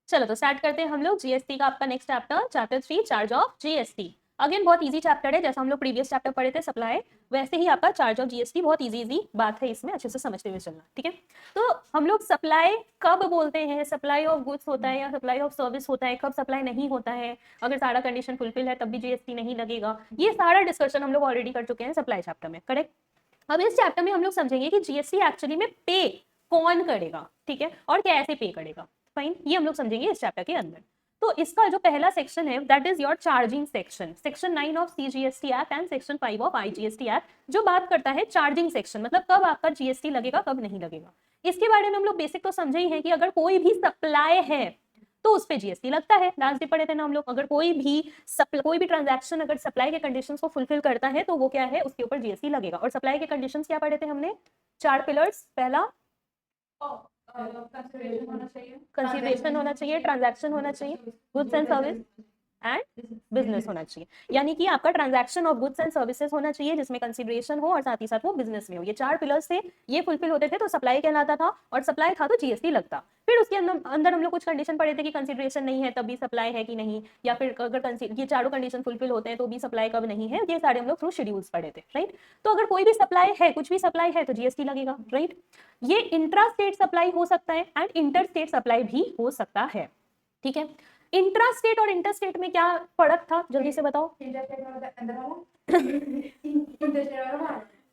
चलो तो स्टार्ट करते हैं हम लोग जीएसटी का आपका next chapter, chapter 3, charge of GST. Again बहुत इजी चैप्टर है, जैसा हम लोग प्रीवियस चैप्टर पढ़े थे सप्लाई, वैसे ही आपका चार्ज ऑफ जीएसटी। बहुत इजी बात है, इसमें अच्छे से समझते हुए चलना, ठीक है। तो हम लोग सप्लाई कब बोलते हैं, सप्लाई ऑफ गुड्स होता है या सप्लाई ऑफ सर्विस होता है, कब सप्लाई नहीं होता है, अगर सारा कंडीशन फुलफिल है तब भी जीएसटी नहीं लगेगा, ये सारा डिस्कशन हम लोग ऑलरेडी कर चुके हैं सप्लाई चैप्टर में, करेक्ट। अब इस चैप्टर में हम लोग समझेंगे कि जीएसटी एक्चुअली में पे कौन करेगा, ठीक है, और कैसे पे करेगा। फाइन, ये हम लोग समझेंगे इस चैप्टर के अंदर। तो इसका जो पहला सेक्शन है that is your charging section, section 9 of CGST act and section 5 of IGST act, जो बात करता है चार्जिंग सेक्शन, मतलब कब आपका जीएसटी लगेगा कब नहीं लगेगा। इसके बारे में हम लोग बेसिक तो समझे ही है कि अगर कोई भी सप्लाई है तो उस पे जीएसटी लगता है। लास्ट डे पढ़े थे ना हम लोग, अगर कोई भी ट्रांजैक्शन अगर सप्लाई के कंडीशंस को फुलफिल करता है तो वो क्या है, उसके ऊपर जीएसटी लगेगा। और सप्लाई के कंडीशंस क्या पढ़े थे हमने, 4 पिलर्स। पहला कंसीडरेशन होना चाहिए, ट्रांजैक्शन होना चाहिए, goods and service and business होना चाहिए। यानी कि आपका transaction of goods and services होना चाहिए जिसमें कंसीडरेशन हो और साथ ही साथ वो बिजनेस में हो। ये 4 पिलर्स थे, ये फुलफिल होते थे तो सप्लाई कहलाता था, और सप्लाई था तो जीएसटी लगता। फिर उसके अंदर हम लोग कुछ कंडीशन पढ़े थे कि कंसीडरेशन नहीं है तब भी सप्लाई है कि नहीं, या फिर अगर ये चारों कंडीशन फुलफिल होते हैं तो भी सप्लाई कब नहीं है, ये सारे हम लोग थ्रू शेड्यूल्स पढ़े थे, राइट। तो अगर कोई भी सप्लाई है, कुछ भी सप्लाई है तो जीएसटी लगेगा, राइट। ये इंट्रा स्टेट सप्लाई हो सकता है एंड इंटर स्टेट सप्लाई भी हो सकता है, ठीक है। इंट्रा स्टेट और इंटर स्टेट में क्या फर्क था, जल्दी से बताओ।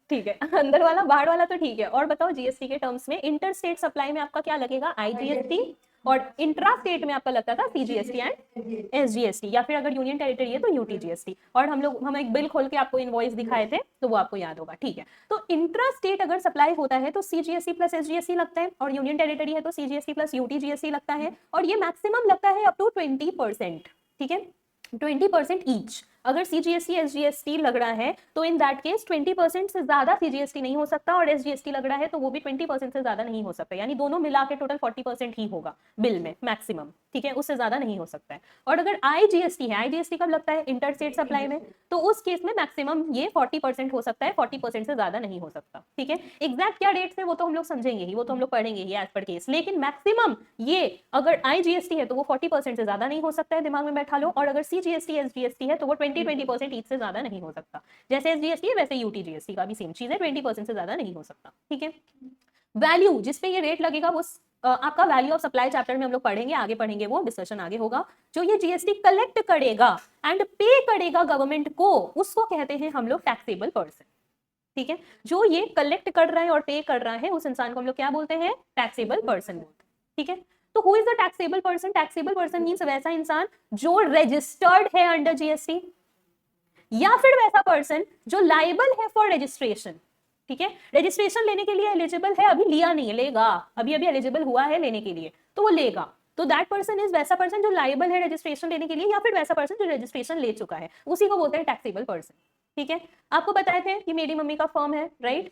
ठीक है, अंदर वाला बाहर वाला तो ठीक है। और बताओ जीएसटी के टर्म्स में इंटर स्टेट सप्लाई में आपका क्या लगेगा, आईजीएसटी, और इंट्रा स्टेट में आपका लगता था सीजीएसटी एंड एसजीएसटी, या फिर अगर यूनियन टेरिटरी है तो यूटीजीएसटी। और हम एक बिल खोल के आपको इनवॉइस दिखाए थे तो वो आपको याद होगा, ठीक है। तो इंट्रा स्टेट अगर सप्लाई होता है तो सीजीएसटी प्लस एसजीएसटी लगता है, और यूनियन टेरिटरी है तो सीजीएसटी प्लस यूटीजीएसटी लगता है, और ये मैक्सिमम लगता है अप टू 20%, ठीक है, 20% ईच। अगर सीजीएसटी एसजीएसटी लग रहा है तो इन दैट केस 20% से ज्यादा सीजीएसटी नहीं हो सकता, और एसजीएसटी लग रहा है तो वो भी 20% से ज्यादा नहीं हो सकता, यानी दोनों मिला के टोटल 40% ही होगा बिल में मैक्सिमम, ठीक है, उससे ज्यादा नहीं हो सकता है। और अगर आईजीएसटी है, आईजीएसटी कब लगता है, इंटर स्टेट सप्लाई में, तो उस केस में मैक्सिमम ये 40% हो सकता है, 40% से ज्यादा नहीं हो सकता, ठीक है। एग्जैक्ट क्या डेट्स है वो तो हम लोग समझेंगे ही, वो तो हम लोग पढ़ेंगे ही एज पर केस, लेकिन मैक्सिमम ये अगर आईजीएसटी है तो वो 40% से ज्यादा नहीं हो सकता है, दिमाग में बैठा लो। और अगर सीजीएसटी एसजीएसटी है तो वो 20% ईच से ज्यादा नहीं हो सकता। जैसे एसजीएसटी है वैसे यूटीजीएसटी का भी सेम चीज है, 20% से ज्यादा नहीं हो सकता, ठीक है। वैल्यू जिसपे ये रेट लगेगा वो आपका वैल्यू ऑफ सप्लाई चैप्टर में हम लोग पढ़ेंगे, आगे पढ़ेंगे, वो डिस्कशन आगे होगा। जो ये जीएसटी कलेक्ट करेगा एंड पे करेगा गवर्नमेंट को, उसको कहते हैं हम लोग टैक्सेबल पर्सन, ठीक है। जो ये कलेक्ट कर रहा है और पे कर रहा है उस इंसान को हम लोग क्या बोलते हैं, टैक्सेबल पर्सन बोलते हैं, ठीक है। तो who is the taxable person, taxable person means वैसा इंसान जो रजिस्टर्ड है अंडर जीएसटी, या फिर वैसा पर्सन जो लाइबल है फॉर रजिस्ट्रेशन, ठीक है। रजिस्ट्रेशन लेने के लिए एलिजिबल है, अभी लिया नहीं है, लेगा, अभी अभी एलिजिबल हुआ है लेने के लिए तो वो लेगा। तो दैट पर्सन इज वैसा पर्सन जो लाइबल है रजिस्ट्रेशन लेने के लिए, या फिर वैसा पर्सन जो रजिस्ट्रेशन ले चुका है, उसी को बोलते हैं टैक्सेबल पर्सन, ठीक है। आपको बताए थे कि मेरी मम्मी का फर्म है, राइट।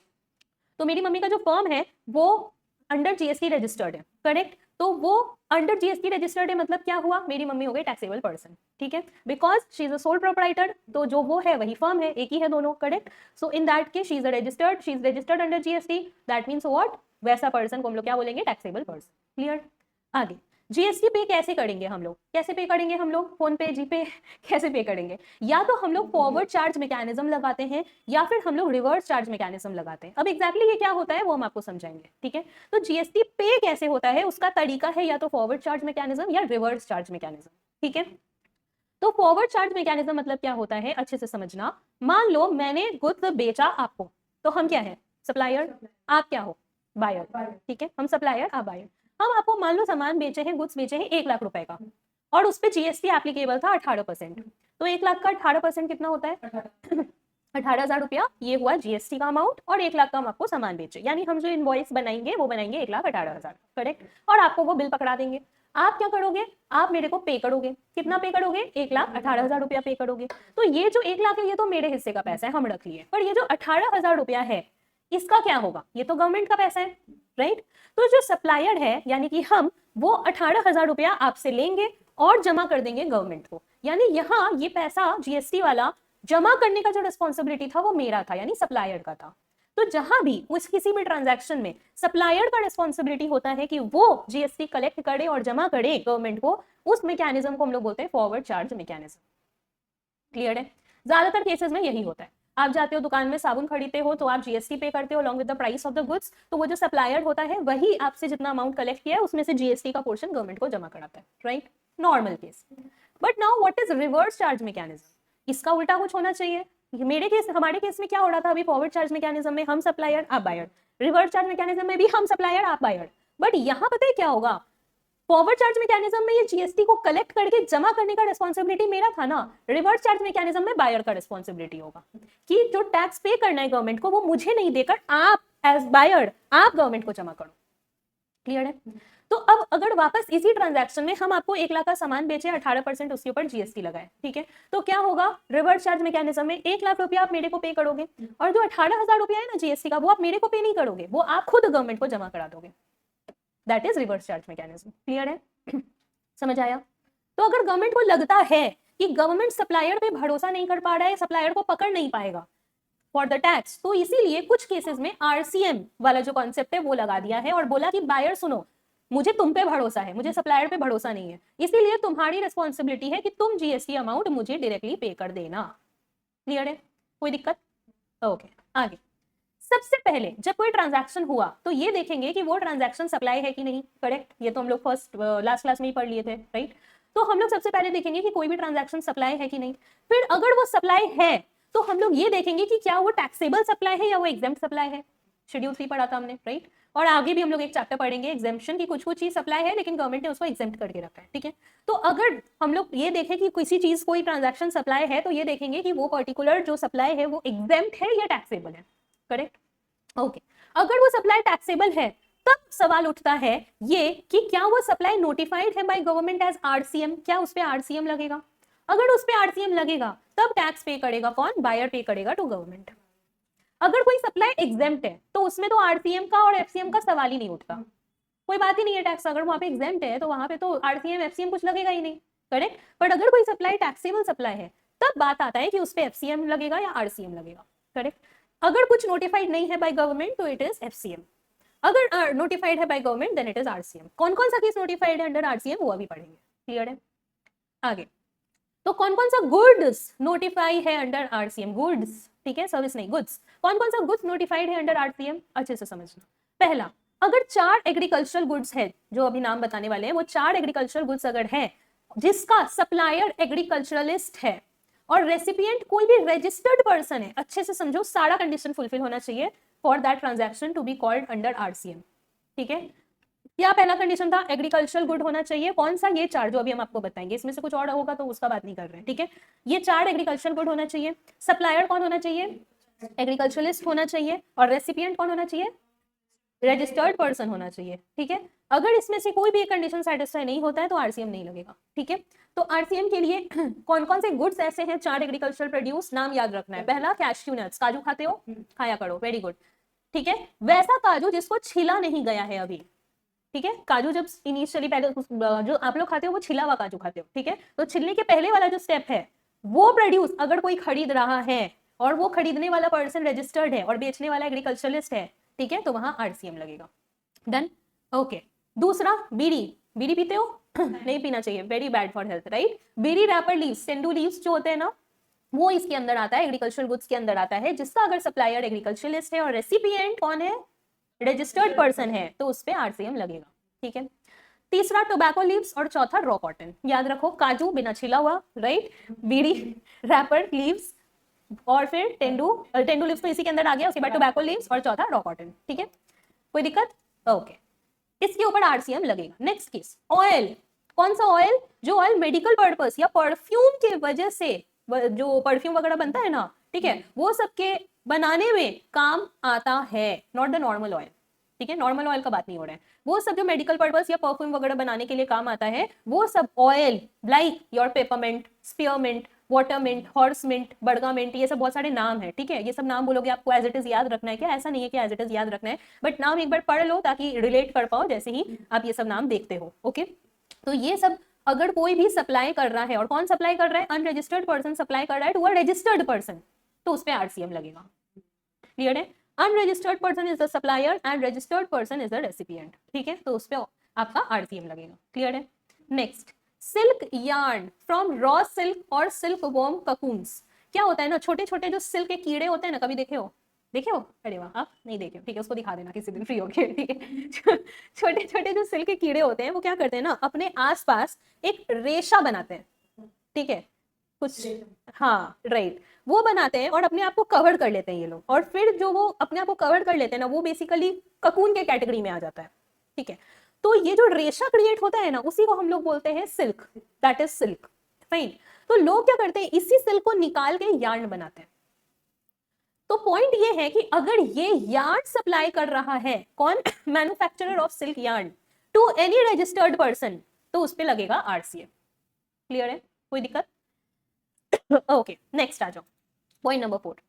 तो मेरी मम्मी का जो फर्म है वो अंडर जीएसटी रजिस्टर्ड है, करेक्ट। तो वो अंडर जीएसटी रजिस्टर्ड है, मतलब क्या हुआ, मेरी मम्मी हो गई टैक्सेबल पर्सन, ठीक है, because she is a sole proprietor, तो जो वो है वही फर्म है, एक ही है दोनों, correct. So in that case she is registered under GST, that means what, वैसा पर्सन को हम लोग क्या बोलेंगे, टैक्सेबल पर्सन। क्लियर। आगे जीएसटी पे कैसे करेंगे हम लोग, कैसे पे करेंगे हम लोग, फोन पे, जीपे, कैसे पे करेंगे। या तो हम लोग फॉरवर्ड चार्ज मैकेनिज्म लगाते हैं, या फिर हम लोग रिवर्स चार्ज मैकेनिज्म लगाते हैं। अब एग्जैक्टली ये क्या होता है वो हम आपको समझाएंगे, ठीक है। तो जीएसटी पे कैसे होता है उसका तरीका है या तो फॉरवर्ड चार्ज मैकेनिज्म या रिवर्स चार्ज मैकेनिज्म, ठीक है। तो फॉरवर्ड चार्ज मैकेनिज्म मतलब क्या होता है, अच्छे से समझना। मान लो मैंने गुड्स बेचा आपको, तो हम क्या है, सप्लायर, आप क्या हो, बायर, ठीक है, हम सप्लायर, आप बायर। हम आपको मान लो सामान बेचे हैं, गुड्स बेचे हैं 1 लाख रुपए का, और उस पर जीएसटी एप्लीकेबल था 18%। तो 1 लाख का 18% कितना होता है, 18,000 रुपया, ये हुआ जीएसटी का अमाउंट, और 1 लाख का हम आपको सामान बेचे, यानी हम जो इनवॉइस बनाएंगे वो बनाएंगे 1,18,000, करेक्ट। और आपको वो बिल पकड़ा देंगे। आप क्या करोगे, आप मेरे को पे करोगे, कितना पे करोगे, 1,18,000 रुपया पे करोगे। तो ये जो 1 लाख है ये तो मेरे हिस्से का पैसा है, हम रख लिए, पर ये जो 18,000 रुपया है इसका क्या होगा, ये तो गवर्नमेंट का पैसा है, राइट। तो जो सप्लायर है यानी कि हम, वो 18,000 रुपया आपसे लेंगे और जमा कर देंगे गवर्नमेंट को, यानी यहाँ ये पैसा जीएसटी वाला जमा करने का जो रिस्पॉन्सिबिलिटी था वो मेरा था, यानी सप्लायर का था। तो जहां भी उस किसी भी ट्रांजैक्शन में सप्लायर का रिस्पॉन्सिबिलिटी होता है कि वो जीएसटी कलेक्ट करे और जमा करे गवर्नमेंट को, उस मैकेनिज्म को हम लोग बोलते हैं फॉरवर्ड चार्ज मैकेनिज्म। क्लियर है? ज्यादातर केसेस में यही होता है। आप जाते हो दुकान में साबुन खरीदते हो तो आप जीएसटी पे करते हो along with the price of the goods, तो वो जो सप्लायर होता है वही आपसे जितना अमाउंट कलेक्ट किया है उसमें से जीएसटी का पोर्शन गवर्नमेंट को जमा कराता है, right? Normal case. But now what is reverse charge mechanism? इसका उल्टा कुछ होना चाहिए। हमारे केस में क्या हो रहा था अभी, फॉरवर्ड चार्ज मैकेनिज्म में हम सप्लायर आप बायर, रिवर्स चार्ज मैकेनिज्म में भी हम सप्लायर आप बायर। बट यहाँ पता है क्या होगा, फॉरवर्ड चार्ज मैकेनिज्म में ये जीएसटी को कलेक्ट करके जमा करने का रिस्पॉन्सिबिलिटी मेरा था ना, रिवर्स चार्ज मैकेनिज्म में बायर का रिस्पॉन्सिबिलिटी होगा कि जो टैक्स पे करना है गवर्नमेंट को वो मुझे नहीं देकर आप एज बायर आप गवर्नमेंट को जमा करो। क्लियर है? तो अब अगर वापस इसी ट्रांजैक्शन में हम आपको 1 लाख का सामान बेचे, 18% उसके ऊपर जीएसटी लगाए, ठीक है, तो क्या होगा, रिवर्स चार्ज मैकेनिज्म में 1 लाख रुपया आप मेरे को पे करोगे और जो 18,000 रुपया है ना जीएसटी का, वो आप मेरे को पे नहीं करोगे, वो आप खुद गवर्नमेंट को जमा करा दोगे। That is reverse charge mechanism. Clear है? समझ आया? तो अगर गवर्नमेंट को लगता है कि गवर्नमेंट सप्लायर पे भरोसा नहीं कर पा रहा है, सप्लायर को पकड़ नहीं पाएगा फॉर द टैक्स, तो इसीलिए कुछ केसेस में आरसीएम वाला जो कॉन्सेप्ट है वो लगा दिया है और बोला कि बायर सुनो, मुझे तुम पे भरोसा है, मुझे सप्लायर पे भरोसा नहीं है, इसीलिए तुम्हारी रिस्पॉन्सिबिलिटी है कि तुम जीएसटी अमाउंट मुझे डायरेक्टली पे कर देना। क्लियर है? कोई दिक्कत? ओके, आगे। सबसे पहले जब कोई ट्रांजैक्शन हुआ तो ये देखेंगे कि वो ट्रांजैक्शन सप्लाई है कि नहीं। करेक्ट? ये तो हम लोग फर्स्ट लास्ट क्लास में ही पढ़ लिए थे, राइट? तो हम लोग सबसे पहले देखेंगे कि कोई भी ट्रांजैक्शन सप्लाई है कि नहीं। फिर अगर वो सप्लाई है तो हम लोग ये देखेंगे कि क्या वो टैक्सेबल सप्लाई है या वो एग्जेम्प्ट सप्लाई है। शेड्यूल 3 पढ़ा था हमने, राइट? और आगे भी हम लोग एक चैप्टर पढ़ेंगे एग्जेम्पशन की, कुछ चीज सप्लाई है लेकिन गवर्नमेंट ने उसको एग्जेम्प्ट करके रखा है, ठीक है? तो अगर हम लोग ये देखें कि किसी चीज कोई ट्रांजैक्शन सप्लाई है तो ये देखेंगे कि वो पर्टिकुलर जो सप्लाई है वो एग्जेम्प्ट है या टैक्सेबल है। करेक्ट? ओके। अगर वो सप्लाई टैक्सेबल है तब सवाल उठता है ये कि क्या वो सप्लाई नोटिफाइड है बाय गवर्नमेंट एज आरसीएम, क्या उस पे आरसीएम लगेगा? अगर उस पे आरसीएम लगेगा तब टैक्स पे करेगा कौन? बायर पे करेगा टू गवर्नमेंट। अगर कोई सप्लाई एग्जेम्प्ट है तो उसमें तो आरसीएम का और एफसीएम का सवाल ही नहीं उठता, कोई बात ही नहीं है टैक्स। अगर वहां पे एग्जेम्प्ट है तो वहां पे तो आरसीएम एफसीएम कुछ लगेगा ही नहीं। करेक्ट? बट अगर कोई सप्लाई टैक्सेबल सप्लाई है तब बात आता है कि उस पे एफसीएम लगेगा या आरसीएम लगेगा। करेक्ट? अगर कुछ नोटिफाइड नहीं है बाय गवर्नमेंट तो इट इज एफसीएम, अगर नोटिफाइड है by government then it is RCM. कौन कौन सा केस नोटिफाइड है अंडर आरसीएम वो अभी पढ़ेंगे। क्लियर है? आगे। तो कौन कौन सा गुड्स नोटिफाई है अंडर आरसीएम? गुड्स, ठीक है, सर्विस नहीं, गुड्स। कौन कौन सा गुड्स नोटिफाइड है अंडर आरसीएम? अच्छे से समझना। पहला, अगर 4 एग्रीकल्चरल गुड्स है जो अभी नाम बताने वाले हैं, वो 4 एग्रीकल्चरल गुड्स अगर है जिसका सप्लायर एग्रीकल्चरलिस्ट है और रेसिपिएंट कोई भी रजिस्टर्ड पर्सन है, अच्छे से समझो, सारा कंडीशन फुलफिल होना चाहिए for that transaction to be called under RCM. ठीक है? क्या पहला कंडीशन था? एग्रीकल्चरल गुड होना चाहिए। कौन सा? ये 4 जो अभी हम आपको बताएंगे, इसमें से कुछ और होगा तो उसका बात नहीं कर रहे हैं, ठीक है? ये 4 एग्रीकल्चरल गुड होना चाहिए। सप्लायर कौन होना चाहिए? एग्रीकल्चरलिस्ट होना चाहिए। और रेसिपिएंट कौन होना चाहिए? रजिस्टर्ड पर्सन होना चाहिए। ठीक है? अगर इसमें से कोई भी एक कंडीशन सेटिस्फाई नहीं होता है तो आरसीएम नहीं लगेगा। ठीक है? तो आरसीएम के लिए कौन कौन से गुड्स ऐसे हैं 4 एग्रीकल्चरल प्रोड्यूस, नाम याद रखना है। पहला, कैश्यू नट्स, काजू खाते हो? खाया करो, वेरी गुड। ठीक है? वैसा काजू जिसको छिला नहीं गया है अभी। ठीक है? काजू जब इनिशियली पहले जो आप लोग खाते हो वो छिला हुआ काजू खाते हो। ठीक है? तो छिलने के पहले वाला जो स्टेप है वो प्रोड्यूस अगर कोई खरीद रहा है और वो खरीदने वाला पर्सन रजिस्टर्ड है और बेचने वाला एग्रीकल्चरलिस्ट है, ठीक है, तो वहां आरसीएम लगेगा। डन? ओके। दूसरा, बीड़ी। बीड़ी पीते हो? नहीं पीना चाहिए, very bad for health, right? Bidi wrapper leaves, सेंडू लीव्स जो होते हैं ना, वो इसके अंदर आता है, एग्रीकल्चरल गुड्स के अंदर आता है, जिसका अगर सप्लायर एग्रीकल्चरलिस्ट है और रेसिपिएंट कौन है? रजिस्टर्ड पर्सन है, तो उस पे आरसीएम लगेगा। ठीक है? तीसरा, टोबैको लीव्स और चौथा रॉ कॉटन। याद रखो, काजू बिना छिला हुआ, राइट? बीड़ी, रैपर, लीव्स और फिर टेंडू लीव्स तो इसी के अंदर आ गया, उसके बाद टोबैको लीव्स और चौथा रॉ कॉटन। ठीक है? कोई दिक्कत? ओके। इसके ऊपर आरसीएम लगेगा। Next case, oil. कौन सा ऑयल? जो ऑयल मेडिकल पर्पस या परफ्यूम के वजह से, जो परफ्यूम वगैरह बनता है ना, ठीक है, वो सबके बनाने में काम आता है, नॉट द नॉर्मल ऑयल। ठीक है? नॉर्मल ऑयल का बात नहीं हो रहा है, वो सब जो मेडिकल पर्पस या परफ्यूम वगैरह बनाने के लिए काम आता है, वो सब oil, like your peppermint, spearmint, watermint, horsemint, bergamint, ये सब बहुत सारे नाम है। ठीक है? ये सब नाम बोलोगे आपको एज इट इज याद रखना है क्या? ऐसा नहीं है कि एज इट इज याद रखना है, बट नाम एक बार पढ़ लो ताकि रिलेट कर पाओ जैसे ही आप ये सब नाम देखते हो। ओके? तो ये सब अगर कोई भी सप्लाई कर रहा है, और कौन सप्लाई कर रहा है? अनरजिस्टर्ड पर्सन सप्लाई कर रहा है टू अ रजिस्टर्ड पर्सन, तो उस पर आरसीएम लगेगा। क्लियर है? Unregistered person is the supplier and registered person is the recipient. ठीक है, तो उस पर आपका आरसीएम लगेगा। क्लियर है? Next, silk yarn from raw silk और सिल्क वॉर्म ककून्स। क्या होता है ना, छोटे छोटे जो सिल्क के कीड़े होते हैं ना, कभी देखे हो? देखे हो? अरे वाह, आप नहीं देखे हो, ठीक है, उसको दिखा देना किसी दिन फ्री होके। ठीक है, छोटे छोटे जो सिल्क के कीड़े होते हैं वो क्या करते हैं ना, अपने आसपास एक रेशा बनाते हैं। ठीक है, कुछ, हाँ राइट, वो बनाते हैं और अपने आप को कवर कर लेते हैं ये लोग, और फिर जो वो अपने आप को कवर कर लेते हैं ना, वो बेसिकली ककून के कैटेगरी में आ जाता है। ठीक है, तो ये जो रेशा क्रिएट होता है ना, उसी को हम लोग बोलते हैं silk, that is silk. Fine, तो लोग क्या करते हैं, इसी सिल्क को निकाल के यार्न बनाते हैं। तो पॉइंट ये है कि अगर ये यार्न सप्लाई कर रहा है, कौन, manufacturer of silk yarn, to any registered person, तो उस पे लगेगा आरसीएम। क्लियर है? कोई दिक्कत? ओके, नेक्स्ट आ जाओ, पॉइंट नंबर 4।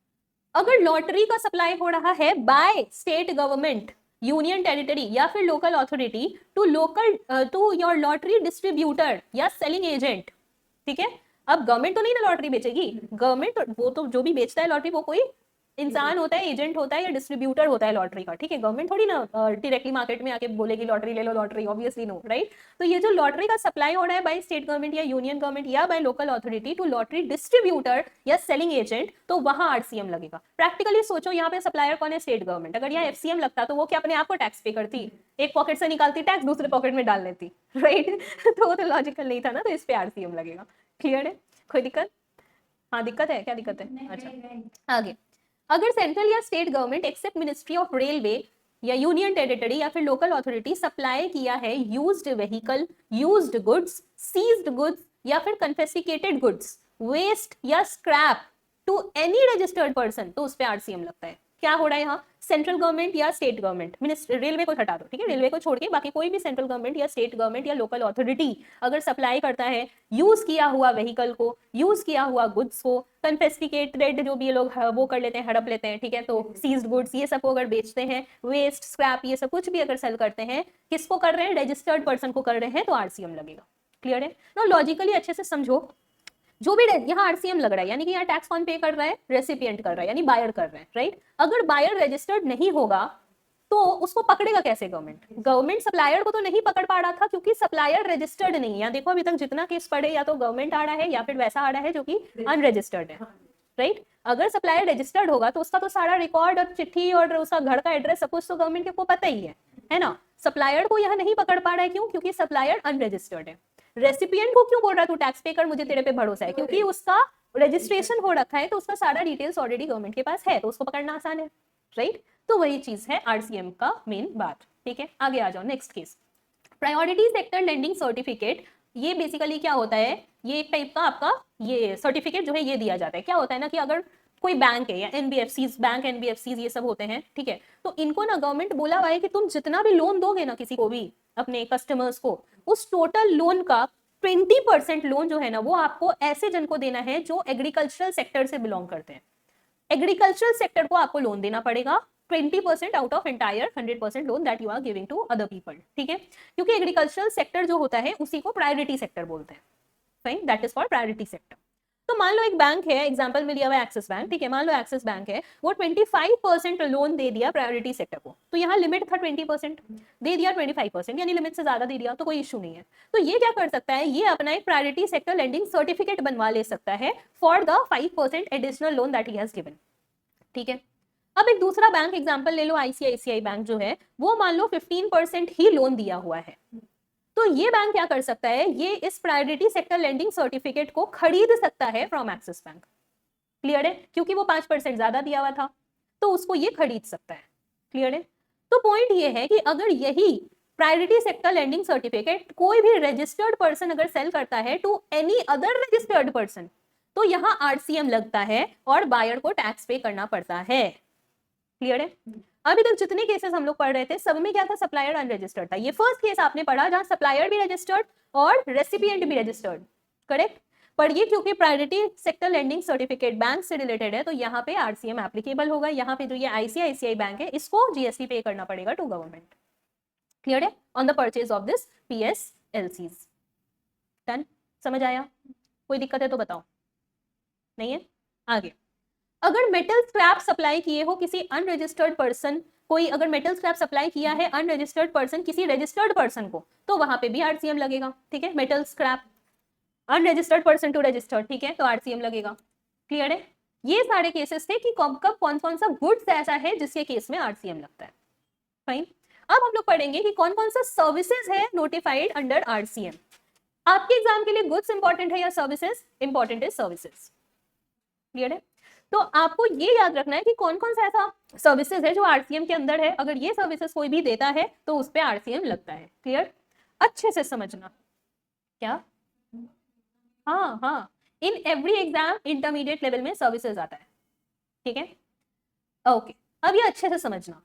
अगर लॉटरी का सप्लाई हो रहा है by state government, union territory या फिर local authority to your lottery distributor या सेलिंग एजेंट। ठीक है, अब गवर्नमेंट तो नहीं ना लॉटरी बेचेगी, गवर्नमेंट वो तो जो भी बेचता है लॉटरी वो कोई इंसान होता है, एजेंट होता है या डिस्ट्रीब्यूटर होता है लॉटरी का। ठीक है, गवर्नमेंट थोड़ी ना डायरेक्टली मार्केट में आके बोलेगी लॉटरी ले लो, लॉटरी, ऑब्वियसली नो, राइट। तो ये जो लॉटरी का सप्लाई हो रहा है बाय स्टेट गवर्नमेंट या यूनियन गवर्नमेंट या by local authority to lottery distributor या सेलिंग एजेंट, तो वहां आरसीएम लगेगा। प्रैक्टिकली सोचो, यहाँ पे सप्लायर कौन है? State government. अगर यहाँ एफसीएम लगता तो वो क्या अपने आप को टैक्स पे करती? एक पॉकेट से निकालती टैक्स, दूसरे पॉकेट में डाल लेती, राइट। तो वो तो लॉजिकल नहीं था ना, तो इस पे आरसीएम लगेगा। क्लियर है? कोई दिक्कत? हाँ, दिक्कत है, क्या दिक्कत है? अच्छा, आगे, अगर सेंट्रल या state government except ministry of railway या यूनियन टेरिटरी या फिर लोकल अथॉरिटी सप्लाई किया है used vehicle, used goods, seized goods या फिर कन्फेसिकेटेड गुड्स, वेस्ट या scrap to any registered person, तो उस पे आरसीएम लगता है। क्या हो रहा है यहाँ? सेंट्रल गवर्नमेंट या स्टेट गवर्नमेंट, रेलवे को हटा दो, ठीक है, रेलवे को छोड़ के बाकी कोई भी सेंट्रल गवर्नमेंट या स्टेट गवर्नमेंट या लोकल अथॉरिटी अगर सप्लाई करता है यूज किया हुआ व्हीकल को, यूज किया हुआ गुड्स को, कन्फेस्टिकेटेड जो भी ये लोग वो कर लेते हैं, हड़प लेते हैं, ठीक है, तो सीज्ड गुड्स ये सब को अगर बेचते हैं, वेस्ट, स्क्रैप, ये सब कुछ भी अगर सेल करते हैं, किसको कर रहे हैं? रजिस्टर्ड पर्सन को कर रहे हैं, तो आरसीएम लगेगा। क्लियर है ना? लॉजिकली अच्छे से समझो, जो भी यहाँ आरसीएम लग रहा है, यानी कि यहाँ टैक्स कौन पे कर रहा है? रेसिपिएंट कर रहा है, यानी बायर कर रहा है, राइट। अगर बायर रजिस्टर्ड नहीं होगा तो उसको पकड़ेगा कैसे गवर्नमेंट? गवर्नमेंट सप्लायर को तो नहीं पकड़ पा रहा था क्योंकि सप्लायर रजिस्टर्ड नहीं है। यहाँ देखो, अभी तक जितना केस पड़े या तो गवर्नमेंट आ रहा है या फिर वैसा आ रहा है जो कि अनरजिस्टर्ड है, राइट। अगर सप्लायर रजिस्टर्ड होगा तो उसका तो सारा रिकॉर्ड और चिट्ठी और उसका घर का एड्रेस सब कुछ तो गवर्नमेंट को पता ही है ना। सप्लायर को यहाँ नहीं पकड़ पा रहा है, क्यों? क्योंकि सप्लायर अनरजिस्टर्ड है। रेसिपिएंट को क्यों बोल रहा है तू टैक्स पे कर, मुझे तेरे पे भरोसा है? क्योंकि उसका रजिस्ट्रेशन हो रखा है, तो उसका सारा डिटेल्स ऑलरेडी गवर्नमेंट के पास है, तो उसको पकड़ना आसान है, राइट। तो वही चीज है आरसीएम का मेन बात। ठीक है, आगे आ जाओ, next case, priority sector lending certificate. ये बेसिकली क्या होता है? ये एक टाइप का आपका ये सर्टिफिकेट जो है ये दिया जाता है। क्या होता है ना कि अगर कोई बैंक है या एनबीएफसीज, बैंक एनबीएफसीज ये सब होते हैं, ठीक है, तो इनको ना गवर्नमेंट बोला हुआ है कि तुम जितना भी लोन दोगे ना किसी को भी, अपने कस्टमर्स को, उस टोटल लोन का 20% लोन जो है ना वो आपको ऐसे जन को देना है जो एग्रीकल्चरल सेक्टर से बिलोंग करते हैं। एग्रीकल्चरल सेक्टर को आपको लोन देना पड़ेगा 20% out of entire 100% loan that you are giving to other people. ठीक है, क्योंकि एग्रीकल्चरल सेक्टर जो होता है उसी को प्रायोरिटी सेक्टर बोलते हैं। Fine, that is for priority sector. तो मान लो एक बैंक है, एग्जांपल में लिया हुआ एक्सिस बैंक, ठीक है, मान लो एक्सिस बैंक है, वो 25% लोन दे दिया प्रायोरिटी सेक्टर को, तो यहाँ लिमिट था 20%, दे दिया 25%, यानी लिमिट से ज्यादा दे दिया, तो कोई इशू नहीं है। तो ये क्या कर सकता है? ये अपना एक प्रायोरिटी सेक्टर लेंडिंग सर्टिफिकेट बनवा ले सकता है for the 5% additional loan that he has given. ठीक है, अब एक दूसरा बैंक एग्जांपल ले लो, आईसीआईसीआई बैंक जो है वो मान लो 15% ही लोन दिया हुआ है, तो ये बैंक क्या कर सकता है? ये इस प्रायोरिटी सेक्टर लेंडिंग सर्टिफिकेट को खरीद सकता है फ्रॉम एक्सिस बैंक। क्लियर है? क्योंकि वो 5% ज्यादा दिया हुआ था, तो उसको ये खरीद सकता है। क्लियर है? तो पॉइंट ये है कि अगर यही प्रायोरिटी सेक्टर लेंडिंग सर्टिफिकेट कोई भी रजिस्टर्ड पर्सन अगर सेल करता है to any other registered person, तो यहाँ आरसीएम लगता है और बायर को टैक्स पे करना पड़ता है। क्लियर है? अभी तक जितने केसेस हम लोग पढ़ रहे थे सब में क्या था? सप्लायर अनरजिस्टर्ड था। ये फर्स्ट केस आपने पढ़ा जहां सप्लायर भी रजिस्टर्ड और रेसिपिएंट भी रजिस्टर्ड, करेक्ट। पर ये क्योंकि priority sector lending certificate bank से रिलेटेड है, तो यहाँ पे आरसीएम एप्लीकेबल होगा। यहाँ पे जो ये आईसीआईसीआई बैंक है इसको जीएसटी पे करना पड़ेगा टू गवर्नमेंट। क्लियर है? On the purchase of this PSLCs. Done? समझ आया? कोई दिक्कत है तो बताओ, नहीं है? आगे, अगर मेटल स्क्रैप सप्लाई किए हो किसी अनरजिस्टर्ड पर्सन, कोई अगर मेटल स्क्रैप सप्लाई किया है अनरजिस्टर्ड पर्सन किसी रजिस्टर्ड पर्सन को, तो वहां पे भी आरसीएम लगेगा, ठीक है। Metal scrap unregistered person to registered, ठीक है, तो आरसीएम लगेगा। क्लियर है? ये सारे केसेस थे कि कब कब कौन कौन सा गुड्स ऐसा है जिसके केस में आरसीएम लगता है। फाइन। अब हम लोग पढ़ेंगे कि कौन कौन सा सर्विसेज है नोटिफाइड अंडर आरसीएम। आपके एग्जाम के लिए गुड्स इंपॉर्टेंट है या सर्विसेज? इंपॉर्टेंट है सर्विसेज। क्लियर है? तो आपको ये याद रखना है कि कौन कौन सा ऐसा सर्विसेज है जो आरसीएम के अंदर है, अगर ये सर्विसेज कोई भी देता है तो उस पर आरसीएम लगता है। क्लियर? अच्छे से समझना। क्या? हाँ हाँ, in every exam intermediate level में सर्विसेज आता है, ठीक है। ओके, अब ये अच्छे से समझना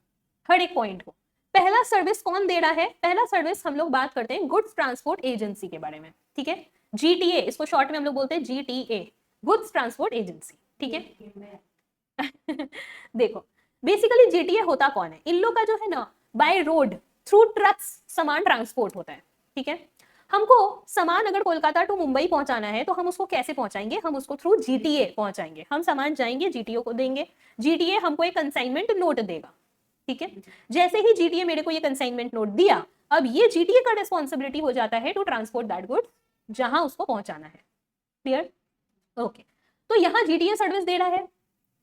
हर एक पॉइंट को। पहला सर्विस कौन दे रहा है? पहला सर्विस हम लोग बात करते हैं गुड्स ट्रांसपोर्ट एजेंसी के बारे में, ठीक है। जीटीए, इसको शॉर्ट में हम लोग बोलते हैं जीटीए, गुड्स ट्रांसपोर्ट एजेंसी, ठीक है। देखो, बेसिकली जीटीए होता कौन है? इन लोग का जो है ना, बाय रोड थ्रू ट्रक्स सामान ट्रांसपोर्ट होता है, ठीक है। हमको सामान अगर कोलकाता टू मुंबई पहुंचाना है तो हम उसको कैसे पहुंचाएंगे? हम उसको थ्रू जीटीए पहुंचाएंगे। हम सामान जाएंगे जीटीए को देंगे, जीटीए हमको एक कंसाइनमेंट नोट देगा, ठीक है। जैसे ही जीटीए मेरे को ये कंसाइनमेंट नोट दिया, अब ये जीटीए का रिस्पॉन्सिबिलिटी हो जाता है टू ट्रांसपोर्ट दैट गुड्स जहां उसको पहुंचाना है। क्लियर? ओके, तो यहाँ जीटीए सर्विस दे रहा है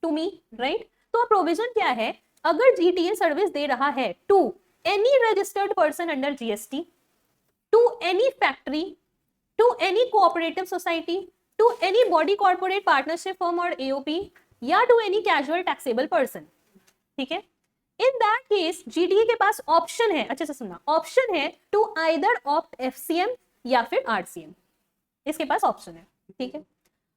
टू मी, राइट। तो प्रोविजन क्या है? अगर जीटीए सर्विस दे रहा है to any registered person under GST, to any factory, to any cooperative society, to any body corporate partnership firm or AOP, या to any casual taxable person, ठीक है। In that case, GDA के पास option है, अच्छे से सुनना, option है to either opt FCM या फिर RCM, इसके पास ऑप्शन है, ठीक है।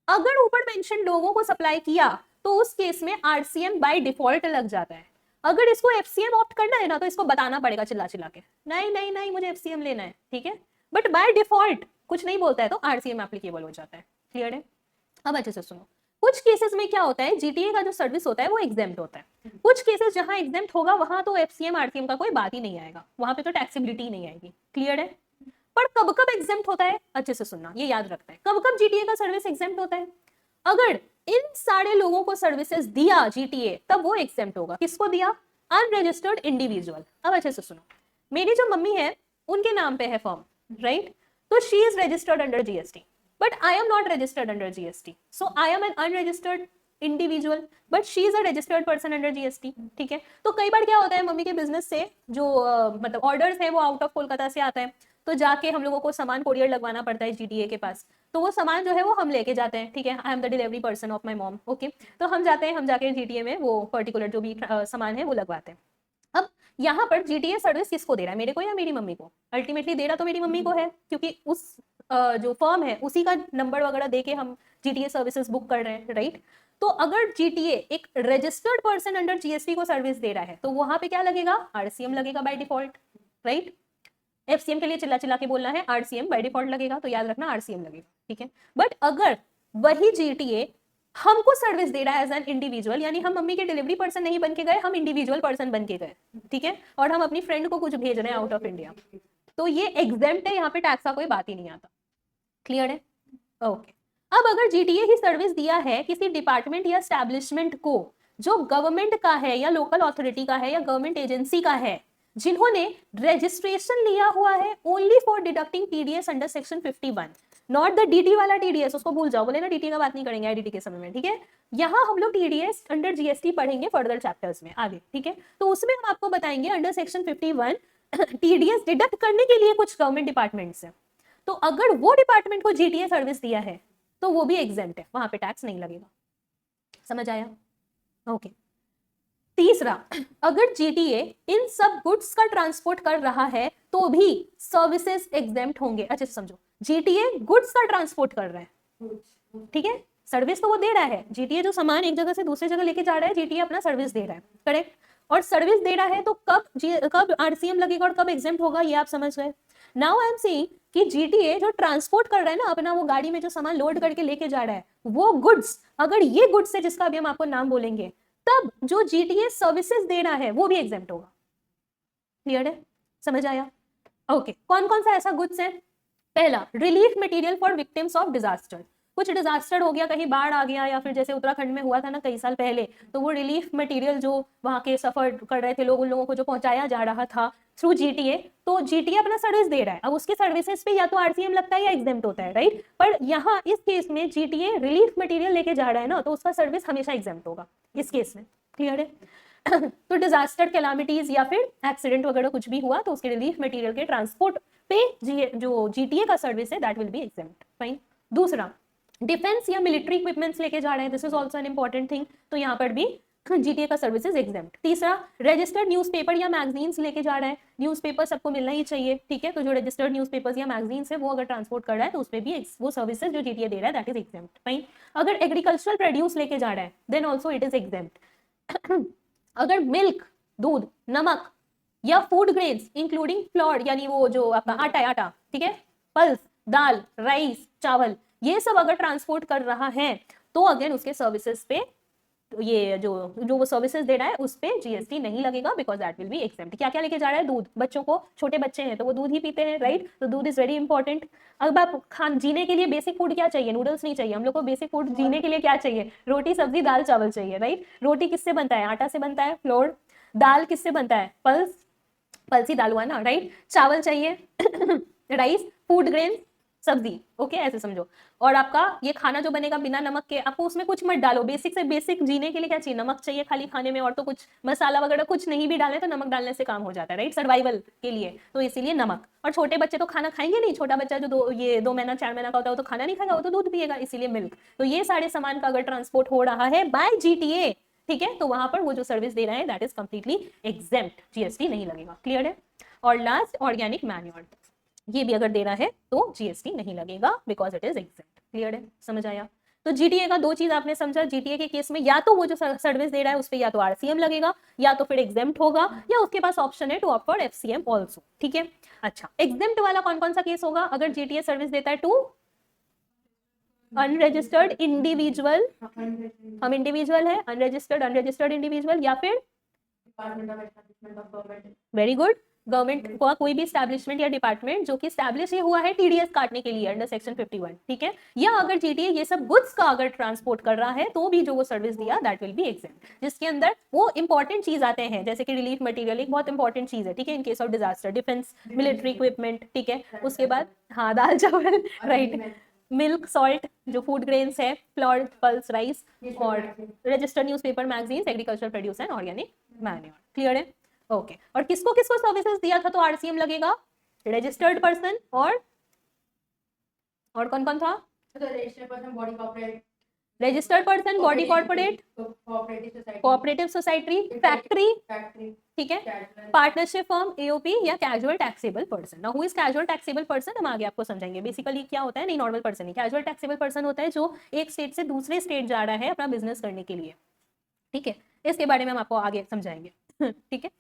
अगर ऊपर मेंशन लोगों को सप्लाई किया तो उस केस में RCM बाय डिफॉल्ट लग जाता है। अगर इसको एफसीएम ऑप्ट करना है ना तो इसको बताना पड़ेगा चिल्ला चिल्ला के, नहीं नहीं नहीं मुझे एफसीएम लेना है, ठीक है। बट बाय डिफॉल्ट कुछ नहीं बोलता है तो आरसीएम एप्लीकेबल हो जाता है। क्लियर है? अब अच्छे से सुनो, कुछ केसेस में क्या होता है, जीटीए का जो सर्विस होता है वो एग्जेम्प्ट होता है। कुछ केसेस जहां एग्जेम्प्ट होगा वहां तो एफसीएम आरसीएम का कोई बात ही नहीं आएगा, वहां पे तो टैक्सेबिलिटी नहीं आएगी। क्लियर है? पर कब कब एग्जेम्प्ट होता है, अच्छे से सुनना, ये याद रखना है, कब कब जीटीए का सर्विस एग्जेम्प्ट होता है? अगर इन सारे लोगों को सर्विसेज दिया जीटीए तब वो एग्जेम्प्ट होगा। किसको दिया? Unregistered individual. अब अच्छे से सुनो, मेरी जो मम्मी है उनके नाम पे है फॉर्म, राइट, तो she is registered under GST, but I am not registered under GST, so I am N unregistered individual but she is a registered person under GST, ठीक है। तो कई बार क्या होता है, मम्मी के बिजनेस से जो मतलब ऑर्डर्स है वो आउट ऑफ कोलकाता से आता है, तो जाके हम लोगों को सामान कोरियर लगवाना पड़ता है जीटीए के पास, तो वो सामान जो है वो हम लेके जाते हैं, ठीक है। I am the delivery person of my mom, okay. तो हम जाते हैं, हम जाके जीटीए में वो पर्टिकुलर जो भी सामान है वो लगवाते हैं। अब यहाँ पर जीटीए सर्विस किसको दे रहा है, मेरे को या मेरी मम्मी को? अल्टीमेटली दे रहा तो मेरी मम्मी को है, क्योंकि उस जो फर्म है उसी का नंबर वगैरह देके हम जीटीए सर्विसेज बुक कर रहे हैं, राइट। तो अगर जीटीए एक रजिस्टर्ड पर्सन अंडर जीएसटी को सर्विस दे रहा है तो वहां पे क्या लगेगा? आरसीएम लगेगा बाय डिफॉल्ट, राइट। एफसीएम के लिए चिल्ला चिल्ला के बोलना है, आरसीएम बाय डिफॉल्ट लगेगा, तो याद रखना आरसीएम लगेगा, ठीक है। बट अगर वही जीटीए हमको सर्विस दे रहा है एज एन इंडिविजुअल, यानी हम मम्मी के डिलीवरी पर्सन नहीं बन के गए, हम इंडिविजुअल पर्सन बन के गए, ठीक है, और हम अपनी फ्रेंड को कुछ भेज रहे हैं आउट ऑफ इंडिया, तो ये एग्जेम्प्ट है, यहाँ पे टैक्स का कोई बात ही नहीं आता। क्लियर है? ओके। अब अगर जीटीए ही सर्विस दिया है किसी डिपार्टमेंट या एस्टैब्लिशमेंट को जो गवर्नमेंट का है या लोकल अथॉरिटी का है या गवर्नमेंट एजेंसी का है, जिन्होंने रजिस्ट्रेशन लिया हुआ है only for deducting TDS under section 51, not the DT वाला टीडीएस, उसको भूल जाओ, बोले ना डीटी का बात नहीं करेंगे आईडीटी के समय में, ठीक है। यहाँ हम लोग टीडीएस अंडर जीएसटी पढ़ेंगे फर्दर चैप्टर्स में आगे, ठीक है। तो उसमें हम आपको बताएंगे अंडर सेक्शन 51 टीडीएस डिडक्ट करने के लिए कुछ गवर्नमेंट डिपार्टमेंट्स है, तो अगर वो डिपार्टमेंट को जीटीए सर्विस दिया है तो वो भी एग्जेम्प्ट है, वहां पे टैक्स नहीं लगेगा। समझ आया? ओके। तीसरा, अगर जीटीए इन सब गुड्स का ट्रांसपोर्ट कर रहा है तो भी सर्विसेज एग्जेम्प्ट होंगे। अच्छे से समझो, जीटीए गुड्स का ट्रांसपोर्ट कर रहा है, ठीक है, सर्विस तो वो दे रहा है, जीटीए जो सामान एक जगह से दूसरी जगह लेके जा रहा है, जीटीए अपना सर्विस दे रहा है, करेक्ट। और सर्विस दे रहा है तो कब आरसीएम लगेगा और कब एग्जेम्प्ट होगा, ये आप समझ गए। नाउ आई एम सेइंग कि जीटीए जो ट्रांसपोर्ट कर रहा है ना अपना, वो गाड़ी में जो सामान लोड करके लेके जा रहा है, वो गुड्स, अगर ये गुड्स है जिसका अभी हम आपको नाम बोलेंगे, तब जो जीटीए सर्विसेज दे रहा है वो भी एग्जेम्प्ट होगा। क्लियर है? समझ आया? ओके। कौन कौन सा ऐसा गुड्स है? पहला, relief material for victims of disaster. कुछ डिजास्टर हो गया, कहीं बाढ़ आ गया, या फिर जैसे उत्तराखंड में हुआ था ना कई साल पहले, तो वो रिलीफ मटेरियल जो वहाँ के सफर कर रहे थे लोग, उन लोगों को जो पहुंचाया जा रहा था थ्रू जीटीए, तो जीटीए अपना सर्विस दे रहा है, अब उसके सर्विसेज पे या तो आरसीएम लगता है या एग्जेम्प्ट होता है, राइट। पर यहाँ इस केस में जीटीए रिलीफ मटेरियल लेके जा रहा है ना, तो उसका सर्विस हमेशा एग्जेम्प्ट होगा इस केस में, क्लियर है। तो डिजास्टर, कैलामिटीज या फिर एक्सीडेंट वगैरह कुछ भी हुआ तो उसके रिलीफ मटेरियल के ट्रांसपोर्ट पे जो जीटीए का सर्विस है that will be exempt, fine. दूसरा, डिफेंस या मिलिट्री इक्विपमेंट्स लेके जा रहे हैं, this is also an important thing, तो यहाँ पर भी जीटीए का सर्विसेज एग्जेम्प्ट। तीसरा, रजिस्टर्ड न्यूज़पेपर या मैगजीन्स लेके जा रहा है, न्यूज़पेपर सबको मिलना ही चाहिए, ठीक है, तो जो रजिस्टर्ड न्यूज़पेपर्स या मैगजीन्स है वो अगर ट्रांसपोर्ट कर रहा है तो उसमें भी वो सर्विसेज जो जीटीए दे रहा है दैट इज एग्जेम्प्ट, फाइन। अगर एग्रीकल्चरल प्रोड्यूस लेके जा रहा है then also it is exempt. अगर मिल्क, दूध, नमक या फूड ग्रेन्स इंक्लूडिंग फ्लोर यानी वो जो आपका आटा है, आटा, ठीक है, पल्स, दाल, राइस, चावल, ये सब अगर ट्रांसपोर्ट कर रहा है तो अगेन उसके सर्विसेज पे ये जो वो सर्विसेज दे रहा है उस पे जीएसटी नहीं लगेगा, because that will be exempt. क्या क्या लेके जा रहा है? दूध, बच्चों को, छोटे बच्चे हैं तो वो दूध ही पीते हैं, राइट, तो दूध इज वेरी इंपॉर्टेंट। अब आप जीने के लिए बेसिक फूड क्या चाहिए? नूडल्स नहीं चाहिए हम लोग को, बेसिक फूड जीने के लिए क्या चाहिए? रोटी, सब्जी, दाल, चावल चाहिए, राइट। रोटी किससे बनता है? आटा से बनता है, फ्लोर। दाल किससे बनता है? पल्स, पल्सी दाल हुआ ना, राइट। चावल चाहिए राइस, फूड ग्रेन, सब्जी, ओके, ऐसे समझो। और आपका ये खाना जो बनेगा बिना नमक के, आपको उसमें कुछ मत डालो, बेसिक से बेसिक जीने के लिए क्या चाहिए? नमक चाहिए खाली खाने में, और तो कुछ मसाला वगैरह कुछ नहीं भी डालने तो नमक डालने से काम हो जाता है, राइट, सर्वाइवल के लिए, तो इसीलिए नमक। और छोटे बच्चे तो खाना खाएंगे नहीं, छोटा बच्चा जो 2 महीना 4 महीना का होता है वो तो खाना नहीं खाएगा, वो तो दूध पिएगा, इसीलिए मिल्क। तो ये सारे सामान का अगर ट्रांसपोर्ट हो रहा है बाय जीटीए, ठीक है, तो वहां पर वो जो सर्विस दे रहा है that is completely exempt, GST नहीं लगेगा, क्लियर है। और लास्ट, ऑर्गेनिक मैन्योर, ये भी अगर देना है तो जीएसटी नहीं लगेगा because it is exempt, clear है, समझ आया। तो जीटीए का 2 चीज आपने समझा, जीटीए के केस में या तो वो जो सर्विस दे रहा है उस पर या तो आरसीएम लगेगा या तो फिर एग्जेम्प्ट होगा, या उसके पास ऑप्शन है to opt for FCM also, ठीक है। अच्छा, एग्जेम्प्ट वाला कौन कौन सा केस होगा? अगर जीटीए सर्विस देता है टू अनरजिस्टर्ड इंडिविजुअल, हम इंडिविजुअल है, अनरजिस्टर्ड इंडिविजुअल, या फिर वेरी गुड, गवर्नमेंट का कोई भी स्टैब्लिशमेंट या डिपार्टमेंट जो कि स्टैब्लिश ही हुआ है टीडीएस काटने के लिए अंडर सेक्शन 51, ठीक है। या अगर जीटीए ये सब गुड्स का अगर ट्रांसपोर्ट कर रहा है तो भी जो वो सर्विस दिया दैट विल बी एग्जेम्प्ट, जिसके अंदर वो इंपॉर्टेंट चीज आते हैं जैसे कि रिलीफ मटेरियल एक बहुत इंपॉर्टेंट चीज है, ठीक है, in case of disaster, defence, military equipment, ठीक है, उसके बाद हाँ दाल चावल, राइट, मिल्क, सॉल्ट, जो फूड ग्रेन्स है, फ्लोर, पल्स, राइस, और registered newspaper, magazines, agriculture produce and organic manure, clear है, ओके। और किसको किसको सर्विसेज दिया था तो आरसीएम लगेगा? रजिस्टर्ड पर्सन और कौन कौन था? Registered person, body corporate, cooperative society, factory, ठीक है, पार्टनरशिप फर्म, एओपी, या casual taxable person. Now who is casual taxable person हम आगे आपको समझाएंगे। बेसिकली क्या होता है, नहीं नॉर्मल पर्सन ही, कैजुअल टैक्सेबल पर्सन होता है जो एक स्टेट से दूसरे स्टेट जा रहा है अपना बिजनेस करने के लिए, ठीक है, इसके बारे में हम आपको आगे समझाएंगे ठीक है।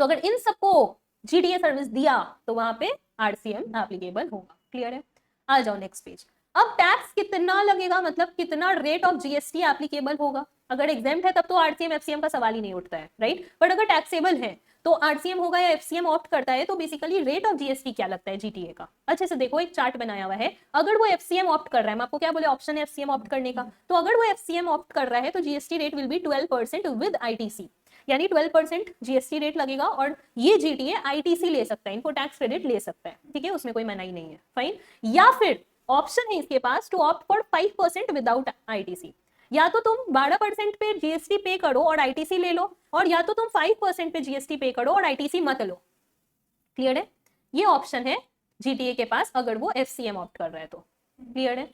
तो अगर इन सबको जीटीए सर्विस दिया तो वहां पे आरसीएम एप्लीकेबल होगा, क्लियर है। आ जाओ नेक्स्ट पेज। अब टैक्स कितना लगेगा, मतलब कितना रेट ऑफ जीएसटी एप्लीकेबल होगा? अगर एग्जेम्प्ट है तब तो आरसीएम एफसीएम का सवाल ही नहीं उठता है, राइट, बट अगर टैक्सेबल है तो आरसीएम होगा या एफसीएम ऑप्ट करता है, तो बेसिकली रेट ऑफ जीएसटी क्या लगता है जीटीए का? अच्छे से देखो, एक चार्ट बनाया हुआ है, अगर वो एफसीएम ऑप्ट कर रहा है, मैं आपको क्या बोले, ऑप्शन है एफसीएम ऑप्ट करने का, तो अगर वो एफसीएम ऑप्ट कर रहा है तो GST rate will be 12% with ITC, यानी 12% जीएसटी रेट लगेगा, और ये जीटीए आईटीसी ले सकता है, इनको टैक्स क्रेडिट ले सकता है, ठीक है, उसमें कोई मनाही नहीं है, फाइन। या फिर ऑप्शन है इसके पास to opt for 5% without ITC, या तो तुम 12% पे जीएसटी पे करो और आईटीसी ले लो, और या तो तुम 5% पे जीएसटी पे करो और आईटीसी मत लो, क्लियर है। ये ऑप्शन है जीटीए के पास अगर वो एफसीएम ऑप्ट कर रहा है तो, क्लियर है।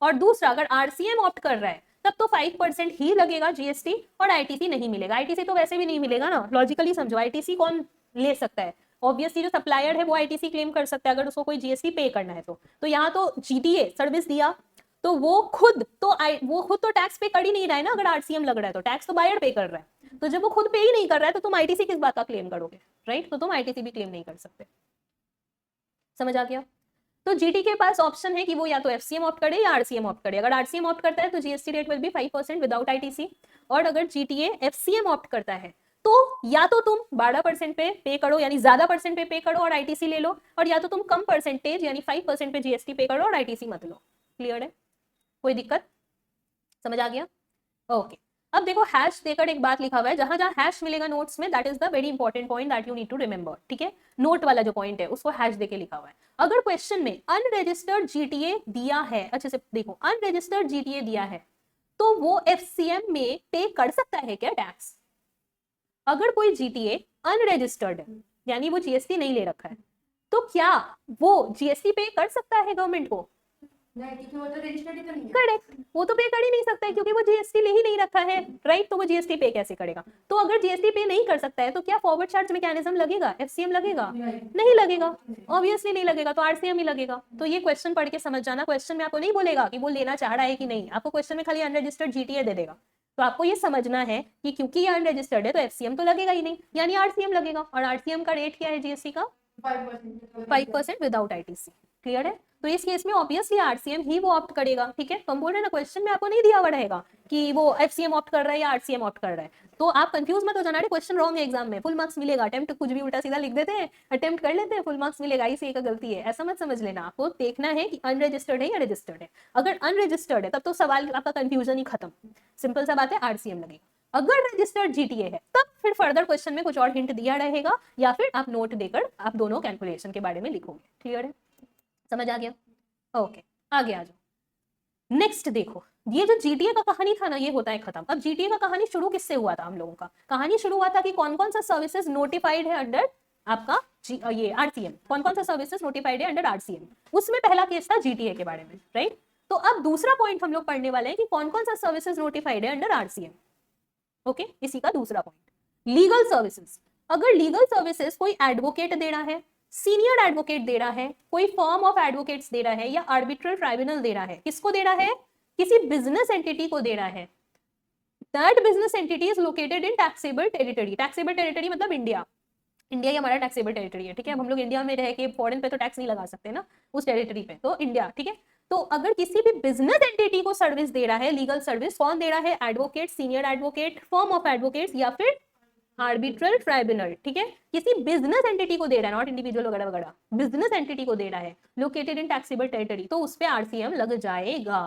और दूसरा, अगर आरसीएम ऑप्ट कर रहा है तब तो 5% ही लगेगा जीएसटी और आईटीसी नहीं मिलेगा। आईटीसी तो वैसे भी नहीं मिलेगा ना, लॉजिकली समझो, आईटीसी कौन ले सकता है? ऑब्वियसली जो सप्लायर है वो आईटीसी क्लेम कर सकता है अगर उसको कोई जीएसटी पे करना है तो यहाँ तो जीटीए सर्विस दिया तो वो खुद तो टैक्स पे कर ही नहीं रहा है ना, अगर आरसीएम लग रहा है तो टैक्स तो बायर पे कर रहा है, तो जब वो खुद पे ही नहीं कर रहा है तो तुम आईटीसी किस बात का क्लेम करोगे, राइट, तो तुम आईटीसी भी क्लेम नहीं कर सकते, समझ आ गया। तो जीटी के पास ऑप्शन है कि वो या तो एफसीएम ऑप्ट करे या आरसीएम ऑप्ट करे। अगर आरसीएम ऑप्ट करता है तो GST rate will be 5% without ITC, और अगर जीटीए एफसीएम ऑप्ट करता है तो या तो तुम 12% पे करो, यानी ज्यादा परसेंट पे करो और आईटीसी ले लो, और या तो तुम कम परसेंटेज यानी 5% पे जीएसटी पे करो और आईटीसी मत लो, क्लियर है। कोई दिक्कत, समझ आ गया? ओके अब देखो हैश देकर एक बात लिखा हुआ है, जहां जहां हैश मिलेगा नोट्स में, that is the very important point that you need to remember, ठीक है? नोट वाला जो पॉइंट है उसको हैश देके लिखा हुआ है। अगर क्वेश्चन में अनरजिस्टर्ड जीटीए दिया है, अच्छे से देखो, अनरजिस्टर्ड जीटीए दिया है तो वो एफसीएम में पे कर सकता है क्या टैक्स? अगर कोई जीटीए अनरजिस्टर्ड है यानी वो जीएसटी नहीं ले रखा है, तो क्या वो जीएसटी पे कर सकता है गवर्नमेंट को? करेक्ट, वो तो पे कर ही नहीं सकता है क्योंकि वो जीएसटी ले ही नहीं रखा है, राइट? तो वो जीएसटी पे कैसे करेगा? तो अगर जीएसटी पे नहीं कर सकता है तो क्या फॉरवर्ड चार्ज मैकेनिज्म लगेगा, एफसीएम लगेगा? नहीं लगेगा, ऑब्वियसली नहीं लगेगा, तो आरसीएम ही लगेगा। तो ये क्वेश्चन पढ़ के समझ जाना, क्वेश्चन में आपको नहीं बोलेगा कि वो लेना चाह रहा है कि नहीं, आपको क्वेश्चन में खाली अनरजिस्टर्ड जीटीए दे देगा। तो आपको ये समझना है कि क्योंकि ये अनरजिस्टर्ड है तो एफसीएम तो लगेगा ही नहीं, यानी आरसीएम लगेगा। और आरसीएम का रेट क्या है जीएसटी का? 5% विदाउट आईटीसी। क्लियर है? तो इस केस में ऑब्वियसली आरसीएम ही वो ऑप्ट करेगा, ठीक है? तो हम बोल रहे हैं ना, क्वेश्चन में आपको नहीं दिया हुआ रहेगा कि वो एफसीएम ऑप्ट कर रहा है या आरसीएम ऑप्ट कर रहा है, तो आप कंफ्यूज मत हो जाना, क्वेश्चन रॉन्ग है एग्जाम में, फुल मार्क्स मिलेगा। अटेम्प्ट कुछ भी उल्टा सीधा लिख देते हैं, अटेम्प्ट कर लेते हैं, फुल मार्क्स मिलेगा, इसी एक गलती है, ऐसा मत समझ लेना। आपको देखना है कि अनरजिस्टर्ड है या रजिस्टर्ड है। अगर अनरजिस्टर्ड है तब तो सवाल आपका कंफ्यूजन ही खत्म, सिंपल सा बात है, आरसीएम लगेगा। अगर रजिस्टर्ड जीटीए है तब फिर फर्दर क्वेश्चन में कुछ और हिंट दिया रहेगा, या फिर आप नोट देकर आप दोनों कैलकुलेशन के बारे में लिखोगे। क्लियर है? समझ आ गया? ओके आगे आ जाओ। नेक्स्ट देखो, ये जो जीटीए का कहानी था ना, ये होता है खत्म। अब जीटीए का कहानी शुरू किससे हुआ था? हम लोगों का कहानी शुरू हुआ था कि कौन कौन सा सर्विसेज नोटिफाइड है अंडर आपका ये आरसीएम, कौन कौन सा सर्विसेज नोटिफाइड है अंडर आरसीएम, उसमें पहला केस था जीटीए के बारे में, राइट? तो अब दूसरा पॉइंट हम लोग पढ़ने वाले हैं कि कौन कौन सा सर्विसेज नोटिफाइड है अंडर आरसीएम। ओके इसी का दूसरा पॉइंट, लीगल सर्विसेज। अगर लीगल सर्विसेज कोई एडवोकेट दे रहा है, सीनियर एडवोकेट दे रहा है, कोई फॉर्म ऑफ एडवोकेट्स दे रहा है, या आर्बिट्रल ट्राइब्यूनल दे रहा है, किसको दे रहा है? किसी बिजनेस एंटिटी को दे रहा है। That business entity is located in taxable territory. Taxable territory मतलब इंडिया, इंडिया ही हमारा टैक्सेबल टेरिटरी है, ठीक है? हम लोग इंडिया में रह के फॉरेन पे तो टैक्स नहीं लगा सकते ना, उस टेरिटरी पे, तो इंडिया, ठीक है? तो अगर किसी भी बिजनेस एंटिटी को सर्विस दे रहा है, लीगल सर्विस, कौन दे रहा है? Advocate, senior advocate, firm of advocates, या फिर आर्बिट्रल ट्राइब्यूनल, ठीक है? किसी बिजनेस एंटिटी को दे रहा है, नॉट इंडिविजुअल वगैरह वगैरह, बिजनेस एंटिटी को दे रहा है, लोकेटेड इन टैक्सेबल टेरिटरी, तो उस पे आरसीएम लग जाएगा।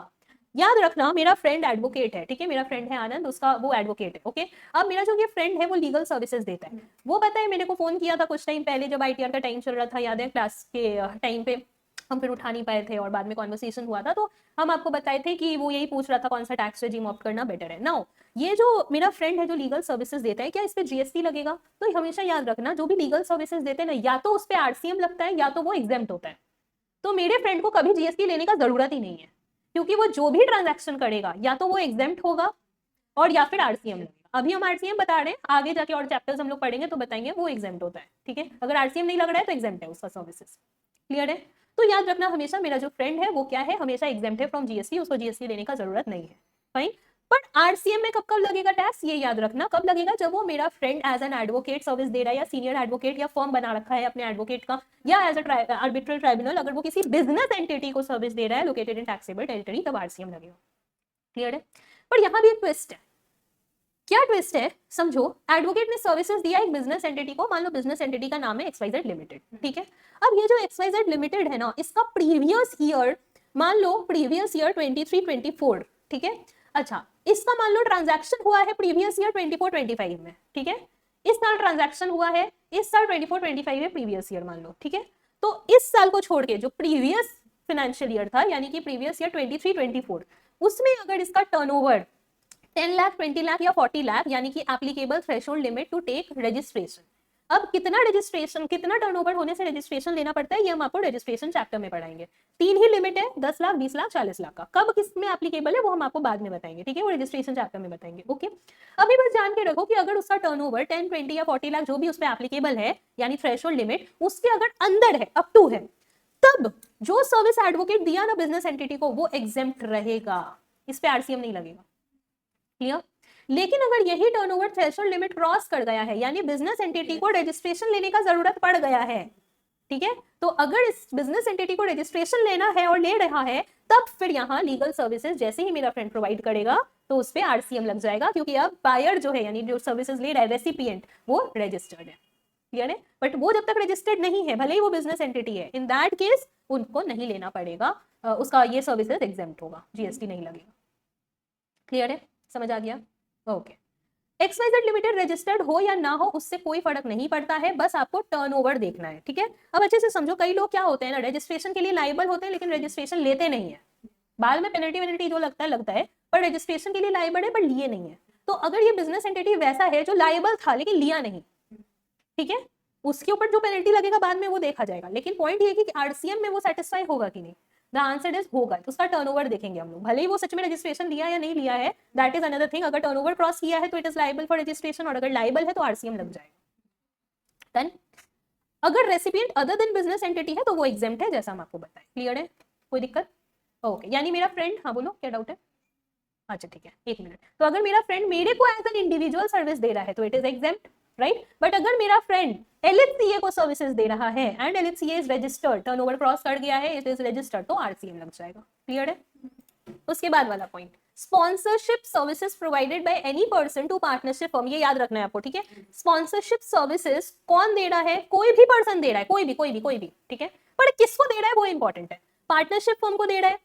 याद रखना, मेरा फ्रेंड एडवोकेट है, ठीक है? मेरा फ्रेंड है आनंद, उसका वो एडवोकेट है, ओके? अब मेरा जो ये फ्रेंड है वो लीगल सर्विसेज देता है। वो पता है मेरे को फोन किया था कुछ टाइम पहले, जब आईटीआर का टाइम चल रहा था, याद है? क्लास के टाइम पे हम फिर उठा नहीं पाए थे और बाद में कॉन्वर्सेशन हुआ था, तो हम आपको बताए थे कि वो यही पूछ रहा था कौन सा टैक्स रेजिम ऑप्ट करना बेटर है। नाउ ये जो मेरा फ्रेंड है जो लीगल सर्विसेज देता है, क्या इस पे जीएसटी लगेगा? तो हमेशा याद रखना, जो भी लीगल सर्विसेज देते हैं ना, या तो उस पे आरसीएम लगता है या तो वो एग्जेम्प्ट होता है। तो मेरे फ्रेंड को कभी जीएसटी लेने का जरूरत ही नहीं है, क्योंकि वो जो भी ट्रांजैक्शन करेगा या तो वो एग्जेम्प्ट होगा और या फिर आरसीएम लगेगा। अभी हम आरसीएम बता रहे हैं, आगे जाके और चैप्टर्स हम लोग पढ़ेंगे तो बताएंगे वो एग्जेम्प्ट होता है, ठीक है? अगर आरसीएम नहीं लग रहा है तो एग्जेम्प्ट है उसका सर्विसेज। क्लियर है? तो याद रखना हमेशा, मेरा जो फ्रेंड है वो क्या है? हमेशा एग्जेम्प्ट है फ्रॉम जीएसटी, उसको जीएसटी लेने का जरूरत नहीं है, फाइन। बट आरसीएम में कब कब लगेगा टैक्स, ये याद रखना, कब लगेगा? जब वो मेरा friend as an advocate service दे रहा है, या सीनियर एडवोकेट, या फॉर्म बना रखा है अपने एडवोकेट का, या एज आर्बिट्रल ट्राइब्यूनल, अगर वो किसी बिजनेस एंटिटी को सर्विस दे रहा है लोकेटेड इन टैक्सेबल टेरिटरी, तब आरसीएम लगेगा। क्लियर है? पर यहाँ भी एक ट्विस्ट है। क्या ट्विस्ट है? समझो, एडवोकेट ने सर्विसेज दिया एक बिजनेस एंटिटी को, मान लो बिजनेस एंटिटी का नाम है XYZ लिमिटेड, ठीक है? अब ये जो XYZ लिमिटेड है ना, इसका प्रीवियस ईयर, मान लो प्रीवियस ईयर 23-24, ठीक है? अच्छा, इसका मान लो ट्रांजैक्शन हुआ है प्रीवियस ईयर 24-25 में, ठीक है? इस साल ट्रांजैक्शन हुआ है, इस साल 24-25 है प्रीवियस ईयर, मान लो, ठीक है? तो इस साल को छोड़ के जो प्रीवियस फाइनेंशियल ईयर था, यानी कि प्रीवियस ईयर 23-24, उसमें अगर इसका टर्नओवर 10 लाख, 20 लाख या 40 लाख, यानी कि applicable threshold limit to take registration. अब कितना रजिस्ट्रेशन, कितना टर्नओवर होने से रजिस्ट्रेशन लेना पड़ता है, ये हम आपको रजिस्ट्रेशन चैप्टर में पढ़ाएंगे। 3 ही लिमिट है, 10 लाख, 20 लाख, 40 लाख का। कब किस में एप्लीकेबल है वो हम आपको बाद में बताएंगे, ठीक है? वो रजिस्ट्रेशन चैप्टर में बताएंगे, ओके? अभी बस जान के रखो कि अगर उसका टर्नओवर 10, 20 या 40 लाख जो भी उस पर एप्लीकेबल है, यानी थ्रेशोल्ड लिमिट उसके अगर अंदर है, अप टू है, तब जो सर्विस एडवोकेट दिया ना बिजनेस एंटिटी को, वो एग्जेम्प्ट रहेगा, इस पे आरसीएम नहीं लगेगा। क्लियर? लेकिन अगर यही टर्नओवर थ्रेशोल्ड लिमिट क्रॉस कर गया है, यानी बिजनेस एंटिटी को रजिस्ट्रेशन लेने का जरूरत पड़ गया है, ठीक है? तो अगर इस बिजनेस एंटिटी को रजिस्ट्रेशन लेना है और ले रहा है, तब फिर यहाँ लीगल सर्विसेज जैसे ही मेरा फ्रेंड प्रोवाइड करेगा तो उस पे आरसीएम लग जाएगा, क्योंकि अब बायर जो है, यानी जो सर्विसेज ले रहा है, रेसिपिएंट, वो रजिस्टर्ड है। क्लियर है? बट वो जब तक रजिस्टर्ड नहीं है, भले ही वो बिजनेस एंटिटी है, इन दैट केस उनको नहीं लेना पड़ेगा। उसका ये सर्विसेज एग्जेम्प्ट होगा, जीएसटी नहीं लगेगा। क्लियर है, समझ आ गया? ओके। XYZ लिमिटेड रजिस्टर्ड हो या ना हो उससे कोई फर्क नहीं पड़ता है, बस आपको टर्नओवर देखना है, ठीक है? अब अच्छे से समझो, कई लोग क्या होते हैं ना, रजिस्ट्रेशन के लिए लाइबल होते हैं लेकिन रजिस्ट्रेशन लेते नहीं है, बाद में पेनल्टी जो लगता है, पर रजिस्ट्रेशन के लिए लाइबल है पर लिए नहीं है। तो अगर ये बिजनेस एंटिटी वैसा है जो लाइबल था लेकिन लिया नहीं, ठीक है, उसके ऊपर जो पेनल्टी लगेगा बाद में वो देखा जाएगा, लेकिन पॉइंट ये है कि आरसीएम में वो सेटिस्फाई होगा कि नहीं। द आंसर इज होगा, तो उसका टर्नओवर देखेंगे हम लोग, भले ही वो सच में रजिस्ट्रेशन लिया या नहीं लिया है, दैट इज अनदर थिंग। अगर टर्नओवर क्रॉस किया है तो it is liable for registration, और अगर लाइबल है तो आरसीएम लग जाएगा। देन अगर recipient other than business entity है तो वो एग्जेम्प्ट है, जैसा हम आपको बताएं। क्लियर है, कोई दिक्कत? ओके, यानी मेरा फ्रेंड, हाँ बोलो क्या डाउट है? अच्छा ठीक है, एक मिनट। तो अगर मेरा फ्रेंड मेरे को एज एन इंडिविजुअल सर्विस दे रहा है तो it is exempt, right? But अगर मेरा फ्रेंड LHCA को सर्विसेज दे रहा है and LHCA is registered, turnover cross कर गया है, इट इज रजिस्टर्ड, तो आरसीएम लग जाएगा। क्लियर है? उसके बाद वाला point, sponsorship services provided by any person to partnership firm, ये याद रखना है आपको, ठीक है? स्पॉन्सरशिप सर्विसेज कौन दे रहा है? कोई भी पर्सन दे रहा है, कोई भी, ठीक है? पर किसको दे रहा है वो इंपॉर्टेंट है। पार्टनरशिप फर्म को दे रहा है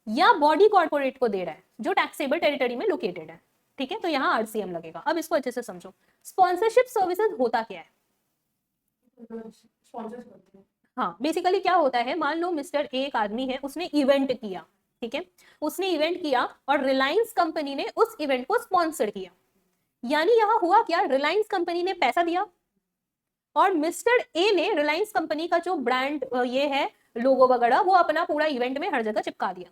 या बॉडी कॉर्पोरेट को दे रहा है जो टैक्सेबल टेरिटरी में लोकेटेड है, ठीक है? तो यहाँ आरसीएम लगेगा। अब इसको अच्छे से समझो, स्पॉन्सरशिप सर्विसेज होता क्या है? हाँ, बेसिकली क्या होता है, मान लो मिस्टर ए एक आदमी है, उसने इवेंट किया, ठीक है? उसने इवेंट किया और रिलायंस कंपनी ने उस इवेंट को स्पॉन्सर किया, यानी यहाँ हुआ क्या, रिलायंस कंपनी ने पैसा दिया और मिस्टर ए ने रिलायंस कंपनी का जो ब्रांड ये है, लोगो वगैरह, वो अपना पूरा इवेंट में हर जगह चिपका दिया।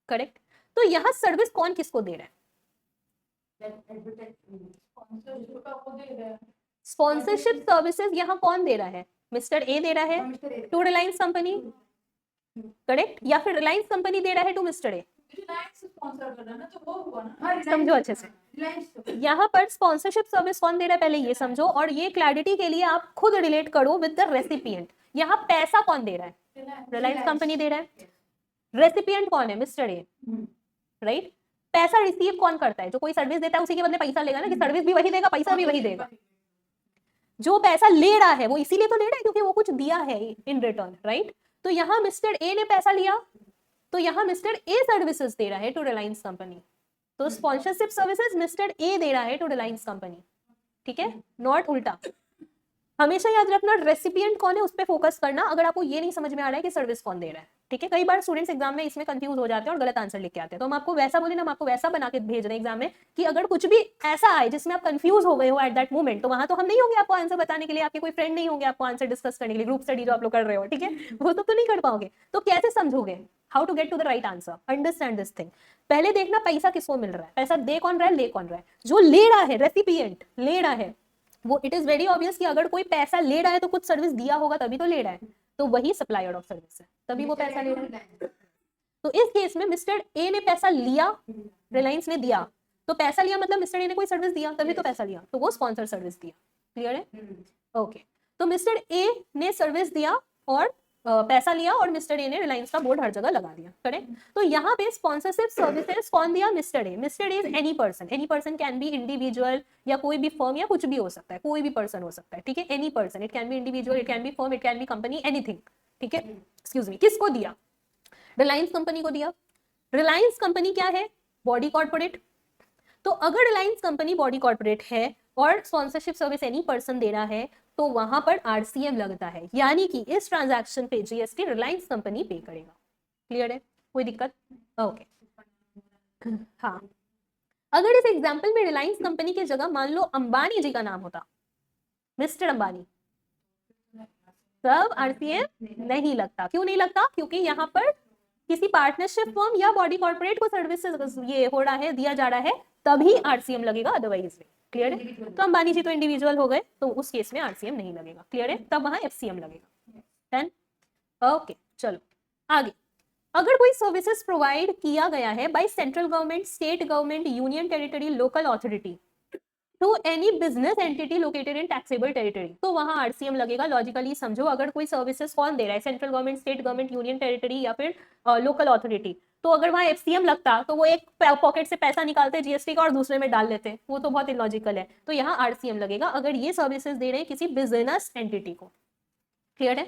करेक्ट? तो यहाँ सर्विस कौन किसको दे रहा है? स्पॉन्सरशिप सर्विसेज यहाँ कौन दे रहा है? मिस्टर ए दे रहा है टू रिलायंस कंपनी, करेक्ट? या फिर रिलायंस कंपनी दे रहा है टू मिस्टर ए? समझो अच्छे से, यहाँ पर स्पॉन्सरशिप सर्विस कौन दे रहा है पहले ये समझो, और ये क्लैरिटी के लिए आप खुद रिलेट करो विद द रेसिपिएंट। यहाँ पैसा कौन दे रहा है? रिलायंस कंपनी दे रहा है। रेसिपिएंट कौन है? Mister A, right? पैसा रिसीव कौन करता है? जो कोई सर्विस देता है उसी के बदले पैसा लेगा ना, कि सर्विस भी वही देगा, पैसा भी वही देगा। जो पैसा ले रहा है वो इसीलिए तो ले रहा है क्योंकि वो कुछ दिया है इन रिटर्न, राइट? तो यहाँ मिस्टर ए ने पैसा लिया, तो यहाँ मिस्टर ए सर्विसेज दे रहा है टू रिलायंस कंपनी, तो स्पॉन्सरशिप सर्विसेज मिस्टर ए दे रहा है टू रिलायंस कंपनी, ठीक है? नॉट उल्टा। हमेशा याद रखना रेसिपिएंट कौन है उस पर फोकस करना, अगर आपको ये नहीं समझ में आ रहा है कि सर्विस कौन दे रहा है, ठीक है? कई बार स्टूडेंट्स एग्जाम में इसमें कंफ्यूज हो जाते हैं और गलत आंसर लिख के आते हैं, तो हम आपको वैसा बोले ना, हम आपको वैसा बना के भेज रहे हैं एग्जाम में कि अगर कुछ भी ऐसा आए जिसमें आप कंफ्यूज हो गए हो एट दैट मोमेंट, तो वहां तो हम नहीं होंगे आपको आंसर बताने के लिए, आपके कोई फ्रेंड नहीं होंगे आपको आंसर डिस्कस करने के लिए, ग्रुप स्टडी जो आप लोग कर रहे हो, ठीक है? वो तो नहीं कर पाओगे, तो कैसे समझोगे how to get to the right answer? Understand this thing. पहले देखना पैसा किसको मिल रहा है, पैसा दे कौन रहा है, ले कौन रहा है? जो ले रहा है, रेसिपिएंट ले रहा है, वो इट इज वेरी ऑब्वियस कि अगर कोई पैसा ले रहा है तो कुछ सर्विस दिया होगा तभी तो ले रहा है, तो वही सप्लायर ऑफ सर्विस है, तभी वो पैसा ले रहा है। तो इस केस में मिस्टर ए ने पैसा लिया, रिलायंस ने दिया, तो पैसा लिया मतलब मिस्टर ए ने कोई सर्विस दिया तभी तो पैसा लिया, तो वो स्पॉन्सर सर्विस दिया। क्लियर है? ओके, तो मिस्टर ए ने सर्विस दिया और पैसा लिया और मिस्टर ए ने रिलायंस का बोर्ड हर जगह लगा दिया, करेक्ट? तो यहाँ पे स्पॉन्सरशिप सर्विसेज कौन दिया? Mister A. Mister A is any person can be individual या कोई भी फर्म या कुछ भी हो सकता है, कोई भी पर्सन हो सकता है, ठीक है? Any person, it can B individual, it can B firm, it can B company, anything, ठीक है? एक्सक्यूज मी, किसको दिया? रिलायंस कंपनी को दिया। रिलायंस कंपनी क्या है? Body corporate. तो अगर रिलायंस कंपनी बॉडी कॉर्पोरेट है और स्पॉन्सरशिप सर्विस एनी पर्सन दे रहा है तो वहां पर आरसीएम लगता है, यानी कि इस ट्रांजैक्शन पे जीएसटी रिलायंस कंपनी पे करेगा। क्लियर है? कोई दिक्कत? ओके, हाँ। अगर इस एग्जांपल में रिलायंस कंपनी की जगह मान लो अंबानी जी का नाम होता, मिस्टर अंबानी, तब आरसीएम नहीं लगता। क्यों नहीं लगता? क्योंकि यहाँ पर किसी पार्टनरशिप फर्म या बॉडी कॉर्पोरेट को सर्विसेज ये हो रहा है, दिया जा रहा है, तभी आरसीएम लगेगा, अदरवाइज नहीं। क्लियर है? तो अंबानी जी तो इंडिविजुअल हो गए, तो उस केस में आरसीएम नहीं लगेगा। क्लियर है? तब वहां एफसीएम लगेगा। देन ओके, चलो आगे। अगर कोई सर्विसेज प्रोवाइड किया गया है by central government, state government, union territory, local authority to any business entity located in taxable territory, तो वहां आरसीएम लगेगा। लॉजिकली समझो, अगर कोई सर्विसेज कौन दे रहा है? Central government, state government, union territory या फिर लोकल अथॉरिटी, तो अगर वहां एफसीएम लगता तो वो एक पॉकेट से पैसा निकालते जीएसटी का और दूसरे में डाल लेते, वो तो बहुत इलॉजिकल है। तो यहाँ आरसीएम लगेगा अगर ये सर्विसेज दे रहे हैं किसी बिजनेस एंटिटी को। क्लियर है?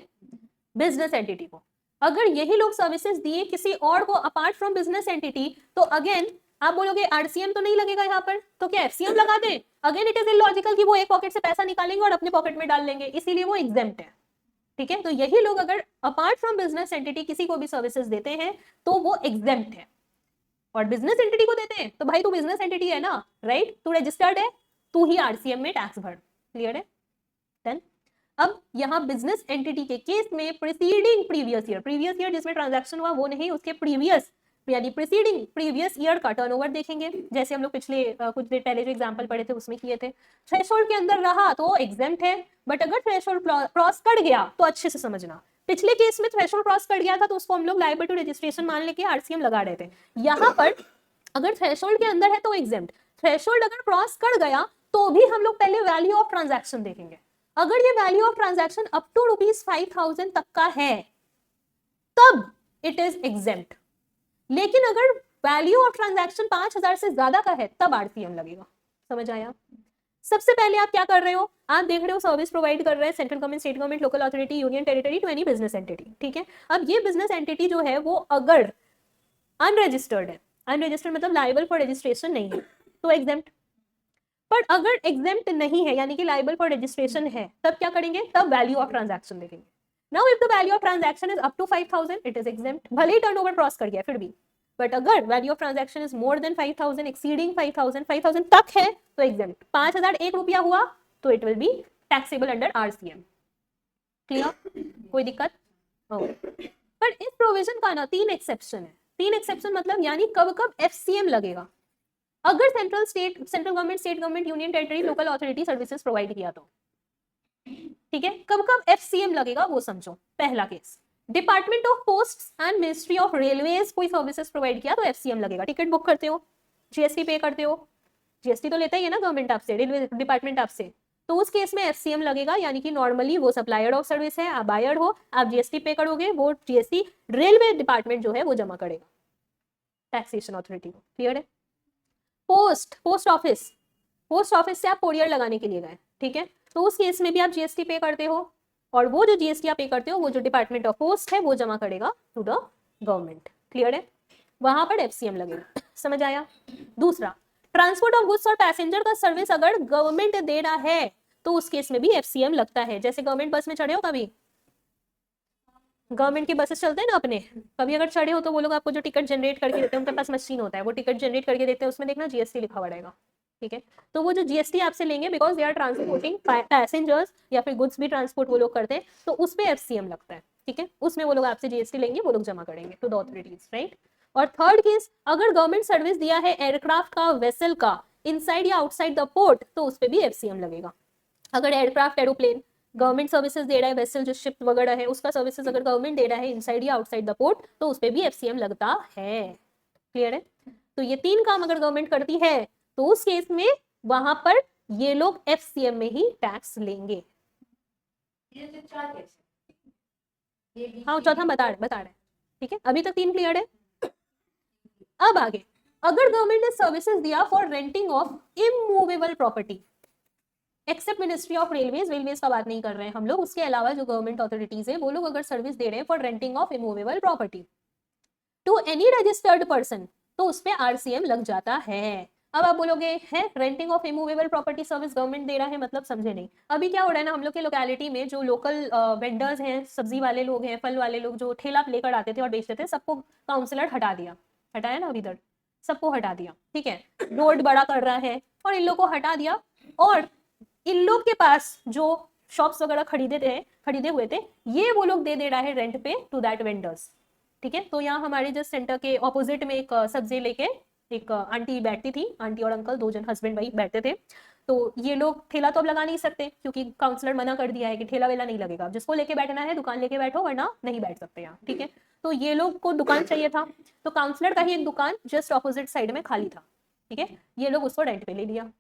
बिजनेस एंटिटी को। अगर यही लोग सर्विसेज दिए किसी और को अपार्ट फ्रॉम बिजनेस एंटिटी, तो अगेन आप बोलोगे आरसीएम तो नहीं लगेगा यहाँ पर, तो क्या एफसीएम लगा दें? अगेन इट इज इलॉजिकल कि वो एक पॉकेट से पैसा निकालेंगे और अपने पॉकेट में डाल लेंगे, इसीलिए वो एग्जेम्प्ट है। ठीक है, तो यही लोग अगर अपार्ट फ्रॉम बिजनेस एंटिटी किसी को भी सर्विसेज देते हैं तो वो एग्जेम्प्ट है। और बिजनेस एंटिटी को देते हैं तो भाई तू बिजनेस एंटिटी है ना, राइट, तू रजिस्टर्ड है, तू ही आरसीएम में टैक्स भर। क्लियर है? देन अब यहाँ बिजनेस एंटिटी के केस में प्रीसीडिंग प्रीवियस ईयर जिसमें ट्रांजैक्शन हुआ वो नहीं, उसके प्रीवियस यानी प्रीसीडिंग प्रीवियस ईयर का टर्नओवर देखेंगे, जैसे हम लोग पिछले कुछ देर पहले जो एग्जांपल पढ़े थे उसमें किए थे। थ्रेशोल्ड के अंदर रहा तो एग्जेम्प्ट है, बट अगर थ्रेशोल्ड क्रॉस कर गया तो अच्छे से समझना, पिछले केस में थ्रेशोल्ड क्रॉस कर गया था तो उसको हम लोग लायबल टू रजिस्ट्रेशन मान लेके आरसीएम लगा रहे थे। यहाँ पर अगर थ्रेशोल्ड के अंदर है तो एग्जेम्प्ट, थ्रेशोल्ड अगर क्रॉस कर गया तो भी हम लोग पहले वैल्यू ऑफ ट्रांजैक्शन देखेंगे। अगर ये value of transaction up to ₹5,000 तक का है तब इट इज एग्जेम्प्ट, लेकिन अगर वैल्यू ऑफ ट्रांजैक्शन 5,000 से ज्यादा का है तब आरसीएम लगेगा। समझ आया? सबसे पहले आप क्या कर रहे हो, आप देख रहे हो सर्विस प्रोवाइड कर रहे हैं central government, state government, local authority, union territory to any business entity. ठीक है, अब ये बिजनेस एंटिटी जो है वो अगर अनरजिस्टर्ड है, अनरजिस्टर्ड मतलब लायबल फॉर रजिस्ट्रेशन नहीं है तो एग्जेम्प्ट, पर अगर एग्जेम्प्ट नहीं है यानी कि लायबल फॉर रजिस्ट्रेशन है तब क्या करेंगे, तब वैल्यू ऑफ ट्रांजैक्शन देखेंगे। Now if the value of transaction is up to 5,000 it is exempt, भले ही टर्नओवर क्रॉस कर गया फिर भी, बट अगर value of transaction is more than 5,000 exceeding 5,000 तक है तो एग्जेम्प्ट, 5,000 ₹1 हुआ तो it will be taxable under RCM. Clear? कोई दिक्कत? पर इस प्रोविजन का ना 3 एक्सेप्शन है। 3 एक्सेप्शन मतलब यानी कब कब एफसीएम लगेगा, अगर central government, state government, union territory, local authority services provide किया तो। ठीक है, कब कब एफसीएम लगेगा वो समझो। पहला case, department of posts and ministry of railways कोई सर्विसेज प्रोवाइड किया तो एफसीएम लगेगा। टिकट बुक करते हो, जीएसटी पे करते हो, जीएसटी तो लेता ही है ना गवर्नमेंट आपसे, रेलवे डिपार्टमेंट आपसे, तो उस केस में एफसीएम लगेगा, यानी कि नॉर्मली वो सप्लायर ऑफ सर्विस है, आप बायर हो, आप जीएसटी पे करोगे, वो जीएसटी रेलवे डिपार्टमेंट जो है वो जमा करेगा टैक्सेशन अथॉरिटी को। क्लियर है? पोस्ट ऑफिस से आप कोरियर लगाने के लिए गए, ठीक है, तो उस केस में भी आप जीएसटी पे करते हो, और वो जो जीएसटी आप पे करते हो वो जो डिपार्टमेंट ऑफ पोस्ट है वो जमा करेगा टू द गवर्नमेंट। क्लियर है? वहां पर एफसीएम लगेगा। समझ आया? दूसरा, ट्रांसपोर्ट ऑफ गुड्स और पैसेंजर का सर्विस अगर गवर्नमेंट दे रहा है तो उस केस में भी एफसीएम लगता है। जैसे गवर्नमेंट बस में चढ़े हो, कभी गवर्नमेंट की बसेस चलते हैं ना अपने, कभी अगर चढ़े हो तो वो लोग आपको जो टिकट जनरेट करके देते हैं, उनके पास मशीन होता है, वो टिकट जनरेट करके देते हैं, उसमें देखना जीएसटी लिखा हुआ रहेगा। ठीक है, तो वो जो जीएसटी आपसे लेंगे because they are transporting passengers या फिर गुड्स भी ट्रांसपोर्ट वो लोग करते हैं, तो उस पर एफसीएम लगता है। ठीक है, उसमें वो लोग आपसे जीएसटी लेंगे, वो लोग जमा करेंगे टू द ऑथोरिटीज, राइट। और थर्ड केस, अगर गवर्नमेंट सर्विस दिया है एयरक्राफ्ट का, वेसल का, इनसाइड या आउटसाइड द पोर्ट, तो उस पर भी एफसीएम लगेगा। अगर एयरक्राफ्ट, एरोप्लेन गवर्नमेंट सर्विसेज दे रहा है, वेसल जो शिप वगैरह है उसका सर्विसेज अगर गवर्नमेंट दे रहा है इनसाइड या आउटसाइड द पोर्ट, तो उस पर भी एफसीएम लगता है। क्लियर है? तो ये 3 काम अगर गवर्नमेंट करती है तो उस केस में वहां पर ये लोग एफसीएम में ही टैक्स लेंगे। हाँ, चौथा बता रहे। ठीक है, अभी तक 3 क्लियर है। अब आगे, अगर गवर्नमेंट ने सर्विसेज दिया for renting of immovable property, except ministry of railways का बात नहीं कर रहे हैं हम लोग, उसके अलावा जो गवर्नमेंट अथॉरिटीज है वो लोग अगर सर्विस दे रहे हैं for renting of immovable property to any registered person, तो उस पे आरसीएम लग जाता है। अब आप बोलोगे है renting of immovable property service government दे रहा है, मतलब समझे नहीं। अभी क्या हो रहा है ना, हम लोग के लोकेलिटी में जो लोकल वेंडर्स हैं, सब्जी वाले लोग हैं, फल वाले लोग जो ठेला लेकर आते थे और बेचते थे, सबको काउंसलर हटाया ना, अभी इधर सबको हटा दिया। ठीक है, रोड बड़ा कर रहा है और इन लोग को हटा दिया, और इन लोग के पास जो शॉप्स वगैरह खरीदे हुए थे ये वो लोग दे रहा है रेंट पे टू दैट वेंडर्स। ठीक है, तो यहाँ हमारे जस्ट सेंटर के ऑपोजिट में एक सब्जी लेके एक आंटी बैठती थी, आंटी और अंकल 2 जन हस्बैंड वाइफ बैठते थे। तो ये लोग ठेला तो अब लगा नहीं सकते क्योंकि काउंसलर मना कर दिया है कि ठेला वेला नहीं लगेगा, जिसको लेके बैठना है दुकान लेके बैठो वरना नहीं बैठ सकते यहाँ। ठीक है, तो ये लोग को दुकान चाहिए था, तो काउंसलर का ही एक दुकान जस्ट ऑपोजिट साइड में खाली था। ठीक है, ये लोग उसको रेंट पे ले लिया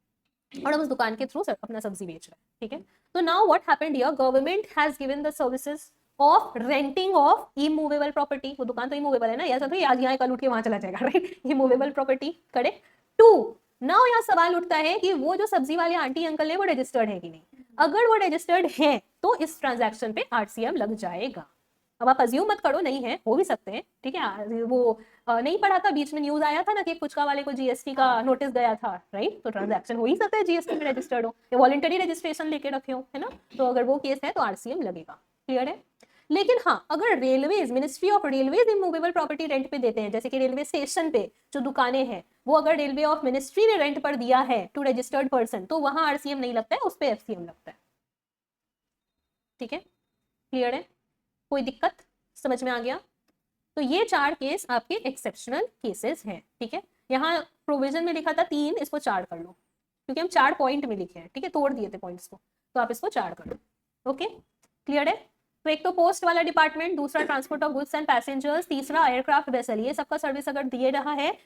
और हम उस दुकान के थ्रू अपना सब्जी बेच रहे हैं। ठीक है, तो now what happened here, government has given the services of renting of immovable property, वो दुकान तो इमूवेबल है ना, ऐसा तो आज यहाँ कल उठ के वहां चला जाएगा, राइट। इमूवेबल प्रॉपर्टी करे टू, नाउ यहाँ सवाल उठता है कि वो जो सब्जी वाले आंटी अंकल है वो रजिस्टर्ड है कि नहीं। अगर वो रजिस्टर्ड है तो इस ट्रांजैक्शन पे आरसीएम लग जाएगा। अब आप अज्यूम मत करो नहीं है, हो भी सकते हैं, ठीक है। वो नहीं पढ़ा था, बीच में न्यूज आया था ना कि पुचका वाले को जीएसटी का नोटिस गया था, राइट। तो ट्रांजैक्शन हो ही सकता है जीएसटी में रजिस्टर्ड हो या वॉलंटरी रजिस्ट्रेशन लेके रखे हो, है ना। तो अगर वो केस है तो आरसीएम लगेगा, क्लियर है। लेकिन हाँ, अगर railways, ministry of railways immovable property rent पे देते हैं, जैसे कि रेलवे स्टेशन पे जो दुकानें हैं वो अगर रेलवे ऑफ मिनिस्ट्री ने रेंट पर दिया है टू रजिस्टर्ड पर्सन, तो वहां आरसीएम नहीं लगता है, उस पर एफसीएम लगता है, ठीक है, क्लियर है। कोई दिक्कत, समझ में आ गया। तो ये 4 केस आपके एक्सेप्शनल केसेस हैं, ठीक है। यहाँ प्रोविजन में लिखा था 3, इसको 4 कर लो, क्योंकि हम 4 पॉइंट में लिखे हैं, ठीक है, तोड़ दिए थे पॉइंट्स को, तो आप इसको 4 कर लो, ओके, क्लियर है। तो एक तो पोस्ट वाला डिपार्टमेंट, दूसरा transport of goods and passengers, तीसरा एयरक्राफ्ट वेसल, ये सबका सर्विस अगर दिए रहा है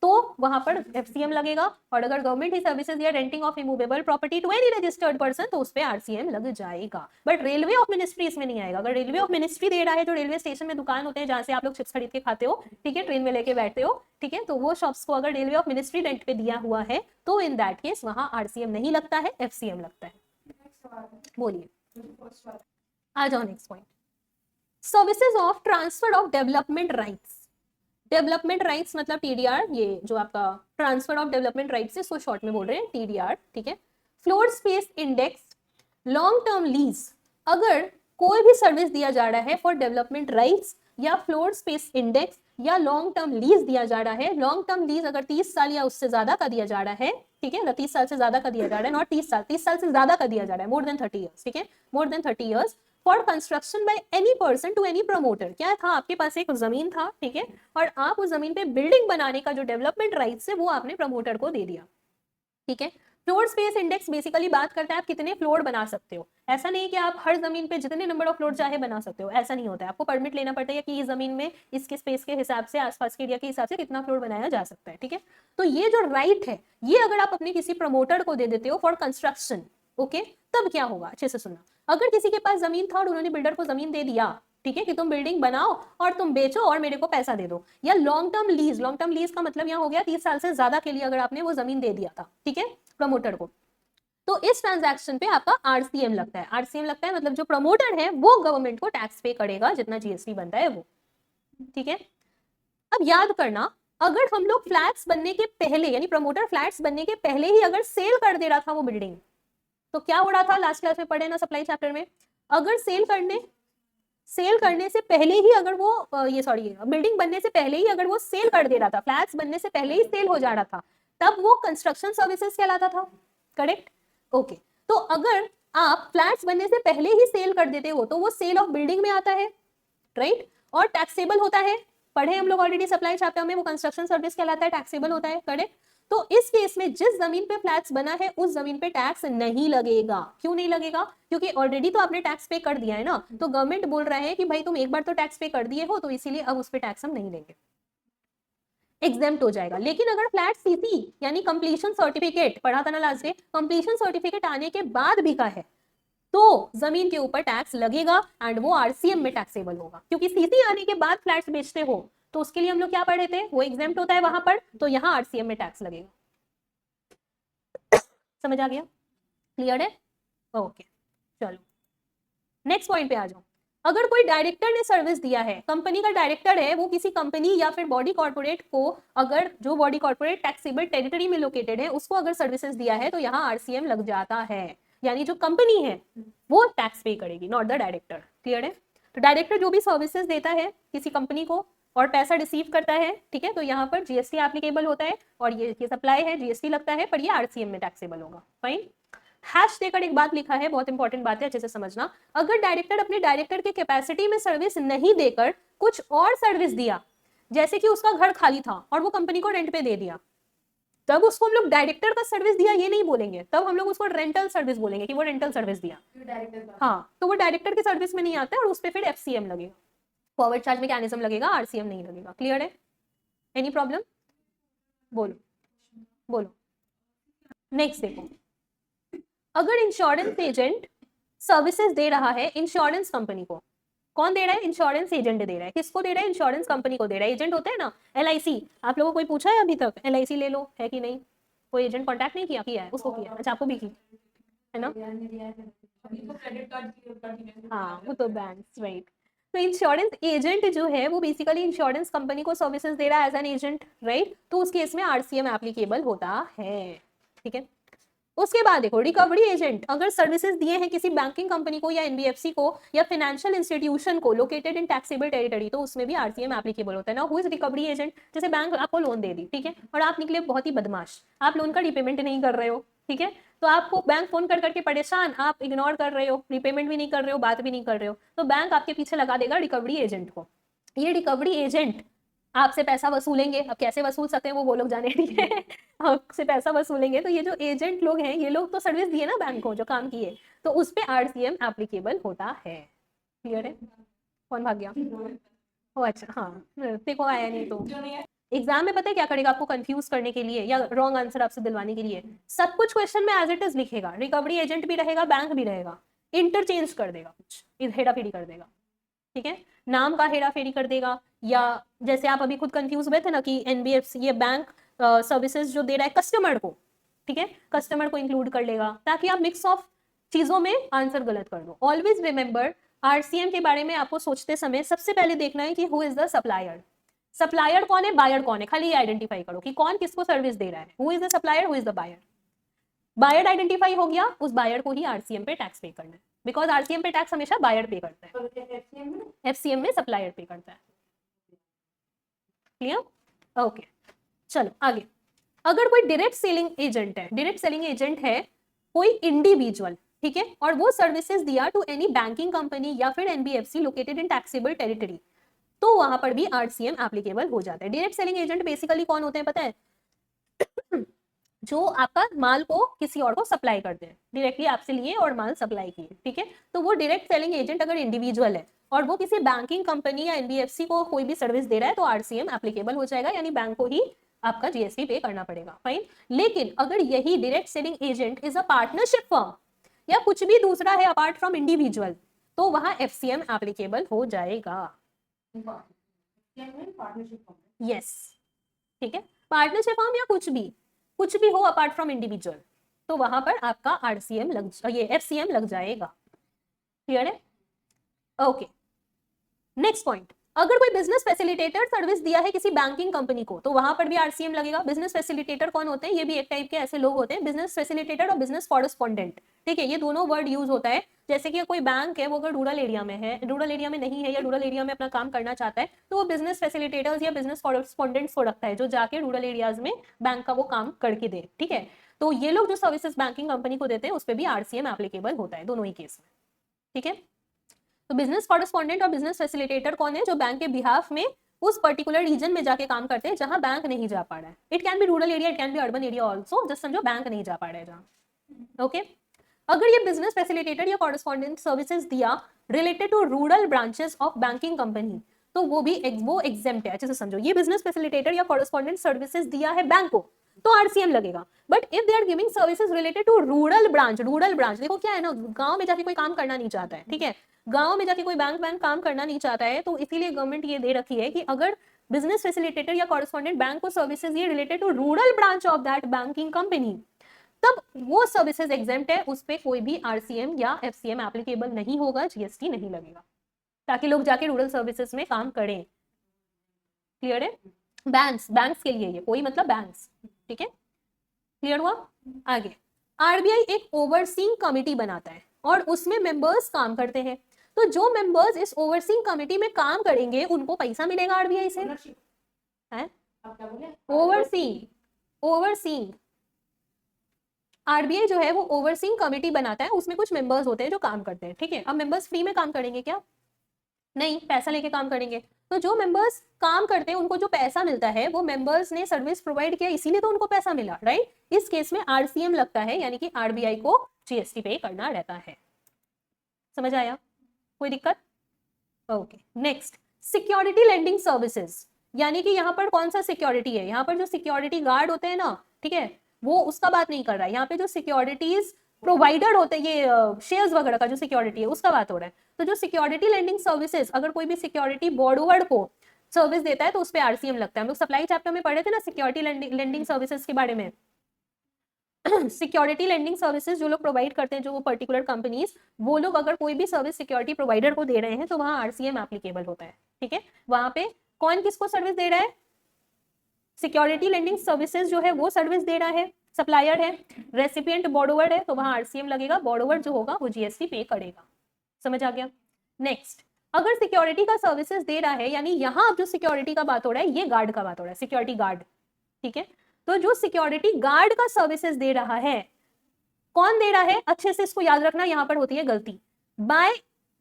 तो वहां पर एफसीएम लगेगा। और अगर गवर्नमेंट ही सर्विसेज या renting of immovable property to any registered person, तो उस पर आरसीएम लग जाएगा। बट रेलवे ऑफ मिनिस्ट्री इसमें नहीं आएगा। अगर रेलवे ऑफ मिनिस्ट्री दे रहा है, तो रेलवे स्टेशन में दुकान होते हैं जहां से आप लोग चिप्स खरीद के खाते हो, ठीक है, ट्रेन में लेके बैठते हो, ठीक है, तो वो शॉप्स को अगर रेलवे ऑफ मिनिस्ट्री रेंट पे दिया हुआ है तो इन दैट केस वहां आरसीएम नहीं लगता है, एफसीएम लगता है। बोलिए, आ जाओ next point. Services of transfer of development rights. Development rights मतलब टीडीआर, ये जो आपका ट्रांसफर ऑफ डेवलपमेंट राइट्स है, इसको शॉर्ट में बोल रहे हैं टीडीआर, ठीक है। Floor space index, long term lease, अगर कोई भी सर्विस दिया जा रहा है फॉर डेवलपमेंट राइट्स या फ्लोर स्पेस इंडेक्स या लॉन्ग टर्म लीज दिया जा रहा है, लॉन्ग टर्म लीज अगर 30 साल या उससे ज्यादा का दिया जा रहा है, ठीक है, 30 साल से ज्यादा का दिया जा रहा है, नॉट 30 साल, 30 साल से ज्यादा का दिया जा रहा है, मोर देन 30 ईयर्स, ठीक है, more than 30 years, for construction by any person to any promoter. क्या था, आपके पास एक जमीन था, ठीक है, और आप उस जमीन पे बिल्डिंग बनाने का जो डेवलपमेंट राइट्स है वो आपने प्रमोटर को दे दिया, ठीक है। फ्लोर स्पेस इंडेक्स बेसिकली बात करता है आप कितने फ्लोर बना सकते हो। ऐसा नहीं कि आप हर जमीन पे जितने नंबर ऑफ फ्लोर चाहे बना सकते हो, ऐसा नहीं होता है। आपको परमिट लेना पड़ता है कि इस जमीन में इसके स्पेस के हिसाब से, आसपास के एरिया के हिसाब से कितना फ्लोर बनाया जा सकता है, ठीक है। तो ये जो राइट है, ये अगर आप अपने किसी प्रमोटर को दे देते हो फॉर कंस्ट्रक्शन, ओके, तब क्या होगा, अच्छे से सुनना। अगर किसी के पास जमीन था और उन्होंने बिल्डर को जमीन दे दिया, ठीक है, कि तुम बिल्डिंग बनाओ और तुम बेचो और मेरे को पैसा दे दो, या long term lease, long term lease का मतलब यहाँ हो गया 30 साल से ज्यादा के लिए अगर आपने वो जमीन दे दिया था, ठीक है, प्रमोटर को, तो इस ट्रांजैक्शन पे आपका आरसीएम लगता है। आरसीएम लगता है मतलब जो प्रमोटर है वो गवर्नमेंट को टैक्स पे करेगा, जितना जीएसटी बनता है वो, ठीक है। अब याद करना, अगर हम लोग फ्लैट्स बनने के पहले, यानी प्रमोटर फ्लैट्स बनने के पहले ही अगर सेल कर दे रहा था वो बिल्डिंग, तो क्या हो रहा था, लास्ट क्लास में पढ़े ना सप्लाई चैप्टर में, अगर सेल करने से पहले ही अगर वो बिल्डिंग बनने से पहले ही अगर वो सेल कर दे रहा था, फ्लैट्स बनने से पहले ही सेल हो जा रहा था, तब वो कंस्ट्रक्शन सर्विसेज कहलाता था, करेक्ट, ओके। तो अगर आप फ्लैट्स बनने से पहले ही सेल कर देते हो तो वो सेल ऑफ बिल्डिंग में आता है, राइट, और टैक्सेबल होता है, पढ़े हम लोग ऑलरेडी सप्लाई चैप्टर में, वो कंस्ट्रक्शन सर्विस कहलाता है, टैक्सेबल होता है, करेक्ट। तो इस केस में जिस जमीन पे फ्लैट्स बना है उस जमीन पे टैक्स नहीं लगेगा। क्यों नहीं लगेगा, क्योंकि ऑलरेडी तो आपने टैक्स पे कर दिया है ना, तो गवर्नमेंट बोल रहा है कि भाई तुम एक बार तो टैक्स पे कर दिए हो, तो इसीलिए अब उस पे टैक्स हम नहीं लेंगे, एग्जेम्प्ट हो जाएगा। लेकिन अगर फ्लैट सीसी यानी कंप्लीशन सर्टिफिकेट, पढ़ा था ना लास्ट डे, कंप्लीशन सर्टिफिकेट आने के बाद बिका है तो जमीन के ऊपर टैक्स लगेगा एंड वो आरसीएम में टैक्सेबल होगा। क्योंकि सीसी आने के बाद फ्लैट्स बेचते हो तो उसके लिए हम लोग क्या पढ़े थे, वो एग्जेम्प्ट होता है वहां पर, तो यहाँ आरसीएम में टैक्स लगेगा। समझ आ गया, क्लियर है, ओके। चलो नेक्स्ट पॉइंट पे आ जाओ। अगर कोई डायरेक्टर ने सर्विस दिया है, कंपनी का डायरेक्टर है, वो किसी कंपनी या फिर बॉडी कॉर्पोरेट को, अगर जो बॉडी कॉर्पोरेट टैक्सेबल टेरिटरी में लोकेटेड है उसको अगर सर्विसेज दिया है, तो यहाँ आरसीएम लग जाता है। यानी जो कंपनी है वो टैक्स पे करेगी, नॉट द डायरेक्टर, क्लियर है। तो डायरेक्टर जो भी सर्विसेज देता है किसी कंपनी को और पैसा रिसीव करता है, ठीक है, तो यहाँ पर जीएसटी एप्लीकेबल होता है और ये सप्लाई है, जीएसटी लगता है, पर ये आरसीएम में टैक्सेबल होगा, फाइन। हैश देकर एक बात लिखा है, बहुत इंपॉर्टेंट बात है, अच्छे से समझना। अगर डायरेक्टर अपने डायरेक्टर के कैपेसिटी में सर्विस नहीं देकर कुछ और सर्विस दिया, जैसे कि उसका घर खाली था और वो कंपनी को रेंट पे दे दिया, तब उसको हम लोग डायरेक्टर का सर्विस दिया ये नहीं बोलेंगे, तब हम लोग उसको रेंटल सर्विस बोलेंगे कि वो रेंटल सर्विस दिया, हाँ, तो वो डायरेक्टर के सर्विस में नहीं आता है और उस पर फिर एफसीएम लगेगा, फॉरवर्ड चार्ज मैकेनिज्म लगेगा, आरसीएम नहीं लगेगा, क्लियर है। एनी प्रॉब्लम, बोलो बोलो। नेक्स्ट देखो, अगर इंश्योरेंस एजेंट सर्विसेज दे रहा है इंश्योरेंस कंपनी को, कौन दे रहा है, इंश्योरेंस एजेंट दे रहा है, किसको दे रहा है, इंश्योरेंस कंपनी को दे रहा है। एजेंट होता है ना, एलआईसी, आप लोगों को कोई पूछा है अभी तक एलआईसी ले लो है कि नहीं, कोई एजेंट कांटेक्ट नहीं किया, किया है उसको, किया, अच्छा आपको भी की है ना, हाँ वो तो बैंक्स, राइट। तो इंश्योरेंस एजेंट जो है वो बेसिकली इंश्योरेंस कंपनी को सर्विसेज दे रहा है एज एन एजेंट, राइट? तो उस केस में आरसीएम एप्लीकेबल होता है, ठीक है। उसके बाद देखो रिकवरी एजेंट अगर सर्विसेज दिए हैं किसी बैंकिंग कंपनी को या एनबीएफसी को या फाइनेंशियल इंस्टीट्यूशन को लोकेटेड इन टैक्सेबल टेरिटरी, तो उसमें भी आरसीएम एप्लीकेबल होता है ना। Who is recovery agent? जैसे बैंक आपको लोन दे दी, ठीक है, और आप निकले बहुत ही बदमाश, आप लोन का रिपेमेंट नहीं कर रहे हो, ठीक है, तो आपको बैंक फोन कर करके परेशान, आप इग्नोर कर रहे हो, रिपेमेंट भी नहीं कर रहे हो, बात भी नहीं कर रहे हो, तो बैंक आपके पीछे लगा देगा रिकवरी एजेंट को। ये रिकवरी एजेंट आपसे पैसा वसूलेंगे, अब कैसे वसूल सकते हैं वो लोग जाने, ठीक है, आपसे पैसा वसूलेंगे। तो ये जो एजेंट लोग हैं ये लोग तो सर्विस दिए ना बैंक को, जो काम किए, तो उस पे आरसीएम एप्लीकेबल होता है। क्लियर है? कौन भाग गया? ओ अच्छा, हाँ, देखो आया नहीं तो एग्जाम में पता है क्या करेगा आपको कंफ्यूज करने के लिए या रॉन्ग आंसर आपसे दिलवाने के लिए, सब कुछ क्वेश्चन में एज इट इज लिखेगा, रिकवरी एजेंट भी रहेगा, बैंक भी रहेगा, इंटरचेंज कर देगा, कुछ हेरा फेरी कर देगा, ठीक है, नाम का हेरा फेरी कर देगा। या जैसे आप अभी खुद कंफ्यूज हुए थे ना कि एनबीएफसी ये बैंक सर्विसेज जो दे रहा है कस्टमर को, ठीक है, कस्टमर को इंक्लूड कर लेगा, ताकि आप मिक्स ऑफ चीजों में आंसर गलत कर दो। ऑलवेज रिमेंबर आरसीएम के बारे में आपको सोचते समय सबसे पहले देखना है कि who is the supplier. Supplier कौन है, बायर कौन है, खाली ये आइडेंटिफाई करो कि कौन किसको सर्विस दे रहा है। Who is the supplier, who is the buyer. Buyer identify हो गया, उस बायर को ही आरसीएम पे टैक्स पे करना है, बिकॉज आरसीएम पे टैक्स हमेशा बायर पे करता है, एफसीएम में सप्लायर पे करता है। क्लियर? ओके, चलो आगे। अगर कोई डायरेक्ट सेलिंग एजेंट है, डायरेक्ट सेलिंग एजेंट है कोई इंडिविजुअल, ठीक है, और वो सर्विसेज दिया टू एनी बैंकिंग कंपनी या फिर NBFC located in taxable territory, तो वहां पर भी आरसीएम एप्लीकेबल हो जाता है। डायरेक्ट सेलिंग एजेंट बेसिकली कौन होते हैं पता है? जो आपका माल को किसी और को सप्लाई करते हैं, डायरेक्टली आपसे लिए और माल सप्लाई किए, ठीक है, तो वो डायरेक्ट सेलिंग एजेंट अगर इंडिविजुअल है और वो किसी बैंकिंग कंपनी या एनबीएफसी को कोई भी सर्विस दे रहा है तो आरसीएम एप्लीकेबल हो जाएगा, यानी बैंक को ही आपका जीएसटी पे करना पड़ेगा, फाइन। लेकिन अगर यही direct selling agent is a partnership firm या कुछ भी दूसरा है अपार्ट फ्रॉम इंडिविजुअल, तो वहां एफसीएम एप्लीकेबल हो जाएगा। यस, ठीक है, पार्टनरशिप फर्म या कुछ भी हो अपार्ट फ्रॉम इंडिविजुअल, तो वहां पर आपका आरसीएम ये एफसीएम लग जाएगा। क्लियर है? ओके, नेक्स्ट पॉइंट, अगर कोई बिजनेस फैसिलिटेटर सर्विस दिया है किसी बैंकिंग कंपनी को, तो वहां पर भी आरसीएम लगेगा। बिजनेस फैसिलिटेटर कौन होते हैं? ये भी एक टाइप के ऐसे लोग होते हैं, बिजनेस फैसिलिटेटर और बिजनेस कॉरेस्पॉन्डेंट, ठीक है, ये दोनों वर्ड यूज होता है। जैसे कि कोई बैंक है वो अगर रूरल एरिया में है, रूरल एरिया में नहीं है या रूरल एरिया में अपना काम करना चाहता है, तो वो बिजनेस फैसिलिटेटर्स या बिजनेस कॉरेस्पॉन्डेंट्स को रखता है, जो जाके रूरल एरियाज में बैंक का वो काम करके दे, ठीक है। तो ये लोग जो सर्विसेज बैंकिंग कंपनी को देते हैं उस पर भी आरसीएम एप्लीकेबल होता है, दोनों ही केस में, ठीक है। तो बिजनेस कॉरेस्पॉन्डेंट और बिजनेस फैसिलिटेटर कौन है? जो बैंक के बिहाफ में उस पर्टिकुलर रीजन में जाके काम करते हैं जहां बैंक नहीं जा पा रहा है। It can be rural area, it can be urban area also, just समझो बैंक नहीं जा पा रहा है जहां। ओके, अगर ये बिजनेस फैसिलिटेटर या कॉरेस्पॉन्डेंट सर्विसेज दिया related to rural branches of banking company, तो वो एग्जेम्प्ट है। अच्छे से समझो, ये बिजनेस फैसिलिटेटर या कॉरेस्पॉन्डेंट सर्विसेज दिया है बैंक को तो आरसीएम लगेगा। But if they are giving services related to rural branch देखो क्या है ना, गांव में जाके कोई काम करना नहीं चाहता है, ठीक है, गांव में जाके कोई बैंक काम करना नहीं चाहता है, तो इसीलिए गवर्नमेंट ये दे रखी है कि अगर बिजनेस फैसिलिटेटर या कॉरेस्पॉन्डेंट बैंक को सर्विसेज ये related to rural branch of that banking company, तब वो सर्विसेज एग्जेम्प्ट है, उस पर कोई भी आरसीएम या एफसीएम एप्लीकेबल नहीं होगा, जीएसटी नहीं लगेगा, ताकि लोग जाके रूरल सर्विसेज में काम करें। क्लियर है? बैंक्स के लिए ये कोई मतलब बैंक्स, ठीक है, क्लियर हुआ? आगे, आरबीआई एक ओवरसीइंग कमिटी बनाता है और उसमें मेंबर्स काम करते हैं, तो जो मेंबर्स इस ओवरसीइंग कमिटी में काम करेंगे उनको पैसा मिलेगा आरबीआई से, है? ओवरसीइंग आरबीआई जो है वो ओवरसीइंग कमिटी बनाता है, उसमें कुछ मेंबर्स होते हैं जो काम करते हैं, ठीक है। अब मेंबर्स फ्री में काम करेंगे क्या? नहीं, पैसा लेके काम करेंगे। तो जो मेंबर्स काम करते हैं उनको जो पैसा मिलता है वो मेंबर्स ने सर्विस प्रोवाइड किया, इसीलिए तो उनको पैसा मिला, राइट। इस केस में आरसीएम लगता है, यानी कि आरबीआई को जीएसटी पे करना रहता है। समझ आया? कोई दिक्कत? Okay, next, security lending services, यानी कि यहाँ पर कौन सा सिक्योरिटी है? यहाँ पर जो सिक्योरिटी गार्ड होते हैं ना, ठीक है, वो उसका बात नहीं कर रहा है, यहाँ पे जो सिक्योरिटीज प्रोवाइडर होते हैं, ये शेयर्स वगैरह का जो सिक्योरिटी है उसका बात हो रहा है। तो जो सिक्योरिटी लेंडिंग सर्विसेज, अगर कोई भी सिक्योरिटी बोरोवर को सर्विस देता है तो उस पर आरसीएम लगता है। हम लोग सप्लाई चैप्टर में पढ़े थे ना सिक्योरिटी लेंडिंग सर्विसेज के बारे में, सिक्योरिटी लेंडिंग सर्विसेज जो लोग प्रोवाइड करते हैं, जो वो पर्टिकुलर कंपनीज, वो लोग अगर कोई भी सर्विस सिक्योरिटी प्रोवाइडर को दे रहे हैं तो वहां आरसीएम एप्लीकेबल होता है, ठीक है। वहां पे कौन किसको सर्विस दे रहा है, सिक्योरिटी लेंडिंग सर्विसेज जो है वो सर्विस दे रहा है, सप्लायर है, रेसिपिएंट बोरोवर है, तो वहां आरसीएम लगेगा, बोरोवर जो होगा वो जीएसटी पे करेगा। समझ आ गया। नेक्स्ट, अगर सिक्योरिटी का सर्विसेज दे रहा है, यानी यहां जो सिक्योरिटी का बात हो रहा है ये गार्ड का बात हो रहा है, सिक्योरिटी गार्ड, ठीक है। तो जो सिक्योरिटी गार्ड का सर्विसेज दे रहा है, कौन दे रहा है, अच्छे से इसको याद रखना, यहां पर होती है गलती, by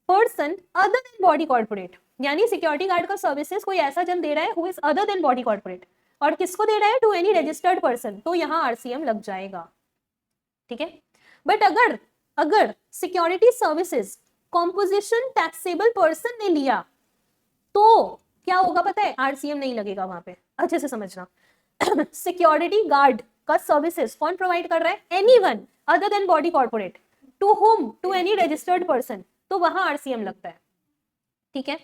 person other than body corporate, यानी सिक्योरिटी गार्ड का सर्विसेज कोई ऐसा जन दे रहा है who is other than body corporate, और किसको दे रहा है, टू एनी रजिस्टर्ड पर्सन, तो यहां आरसीएम लग जाएगा, ठीक है। बट अगर अगर security services composition taxable person ने लिया तो क्या होगा पता है, आरसीएम नहीं लगेगा वहां पे, अच्छे से समझना। सिक्योरिटी गार्ड का सर्विसेज कौन प्रोवाइड कर रहा है, anyone other than body corporate, to whom, to any registered person, तो वहां आरसीएम लगता है, ठीक है।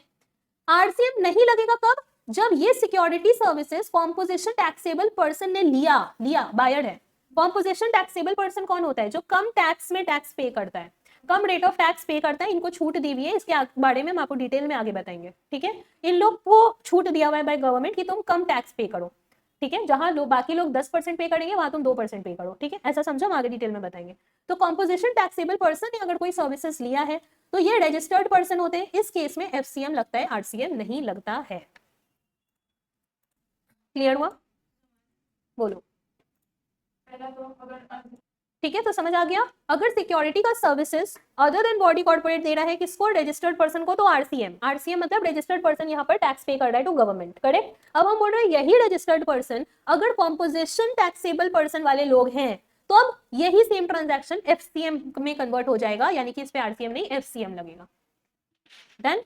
आरसीएम नहीं लगेगा कब, जब ये security services composition taxable person ने लिया बायर है। कॉम्पोजिशन टैक्सेबल पर्सन कौन होता है, जो कम टैक्स में टैक्स पे करता है, कम रेट ऑफ टैक्स पे करता है, इनको छूट दी हुई है, इसके बारे में हम आपको डिटेल में आगे बताएंगे, ठीक है। इन लोग को छूट दिया हुआ है बाय गवर्नमेंट कि तुम कम टैक्स पे करो, ठीक है। जहां लोग बाकी लोग 10% पे करेंगे वहां तुम 2% पे करो, ठीक है, ऐसा समझो, हम आगे डिटेल में बताएंगे। तो कॉम्पोजिशन टैक्सेबल पर्सन ने अगर कोई सर्विसेज लिया है तो ये रजिस्टर्ड पर्सन होते हैं, इस केस में एफसीएम लगता है, आरसीएम नहीं लगता है। क्लियर हुआ, बोलो, ठीक है। तो समझ आ गया, अगर सिक्योरिटी का services other than body corporate दे रहा है किसको, रजिस्टर्ड पर्सन को, तो आरसीएम, आरसीएम मतलब रजिस्टर्ड पर्सन यहाँ पर टैक्स पे कर रहा है टू गवर्नमेंट, करेक्ट। अब हम बोल रहे हैं यही रजिस्टर्ड पर्सन अगर कॉम्पोजिशन टैक्सेबल पर्सन वाले लोग हैं तो अब यही सेम ट्रांजैक्शन एफसीएम में कन्वर्ट हो जाएगा, यानी कि इस पे आरसीएम नहीं एफसीएम लगेगा। देन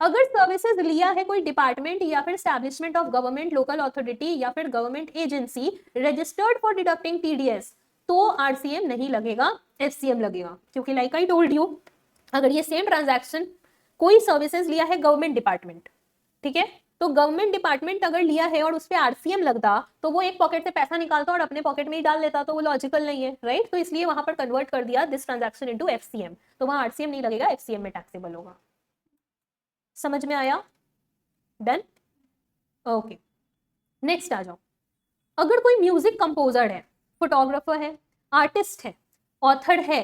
अगर सर्विसेज लिया है कोई डिपार्टमेंट या फिर establishment of government, local authority या फिर government agency registered for deducting TDS, तो आरसीएम नहीं लगेगा, एफसीएम लगेगा, क्योंकि लाइक आई टोल्ड यू, अगर ये सेम ट्रांजैक्शन कोई सर्विसेज लिया है गवर्नमेंट डिपार्टमेंट, ठीक है, तो गवर्नमेंट डिपार्टमेंट अगर लिया है और उस पर आरसीएम लगता तो वो एक पॉकेट से पैसा निकालता और अपने पॉकेट में ही डाल लेता, तो वो लॉजिकल नहीं है, राइट। तो इसलिए वहां पर कन्वर्ट कर दिया दिस ट्रांजैक्शन इनटू एफसीएम, तो वहां आरसीएम नहीं लगेगा, एफसीएम में टैक्सेबल होगा। समझ में आया, डन, ओके। नेक्स्ट आ जाओ, अगर कोई म्यूजिक कंपोजर है, फोटोग्राफर है, आर्टिस्ट है, ऑथर है,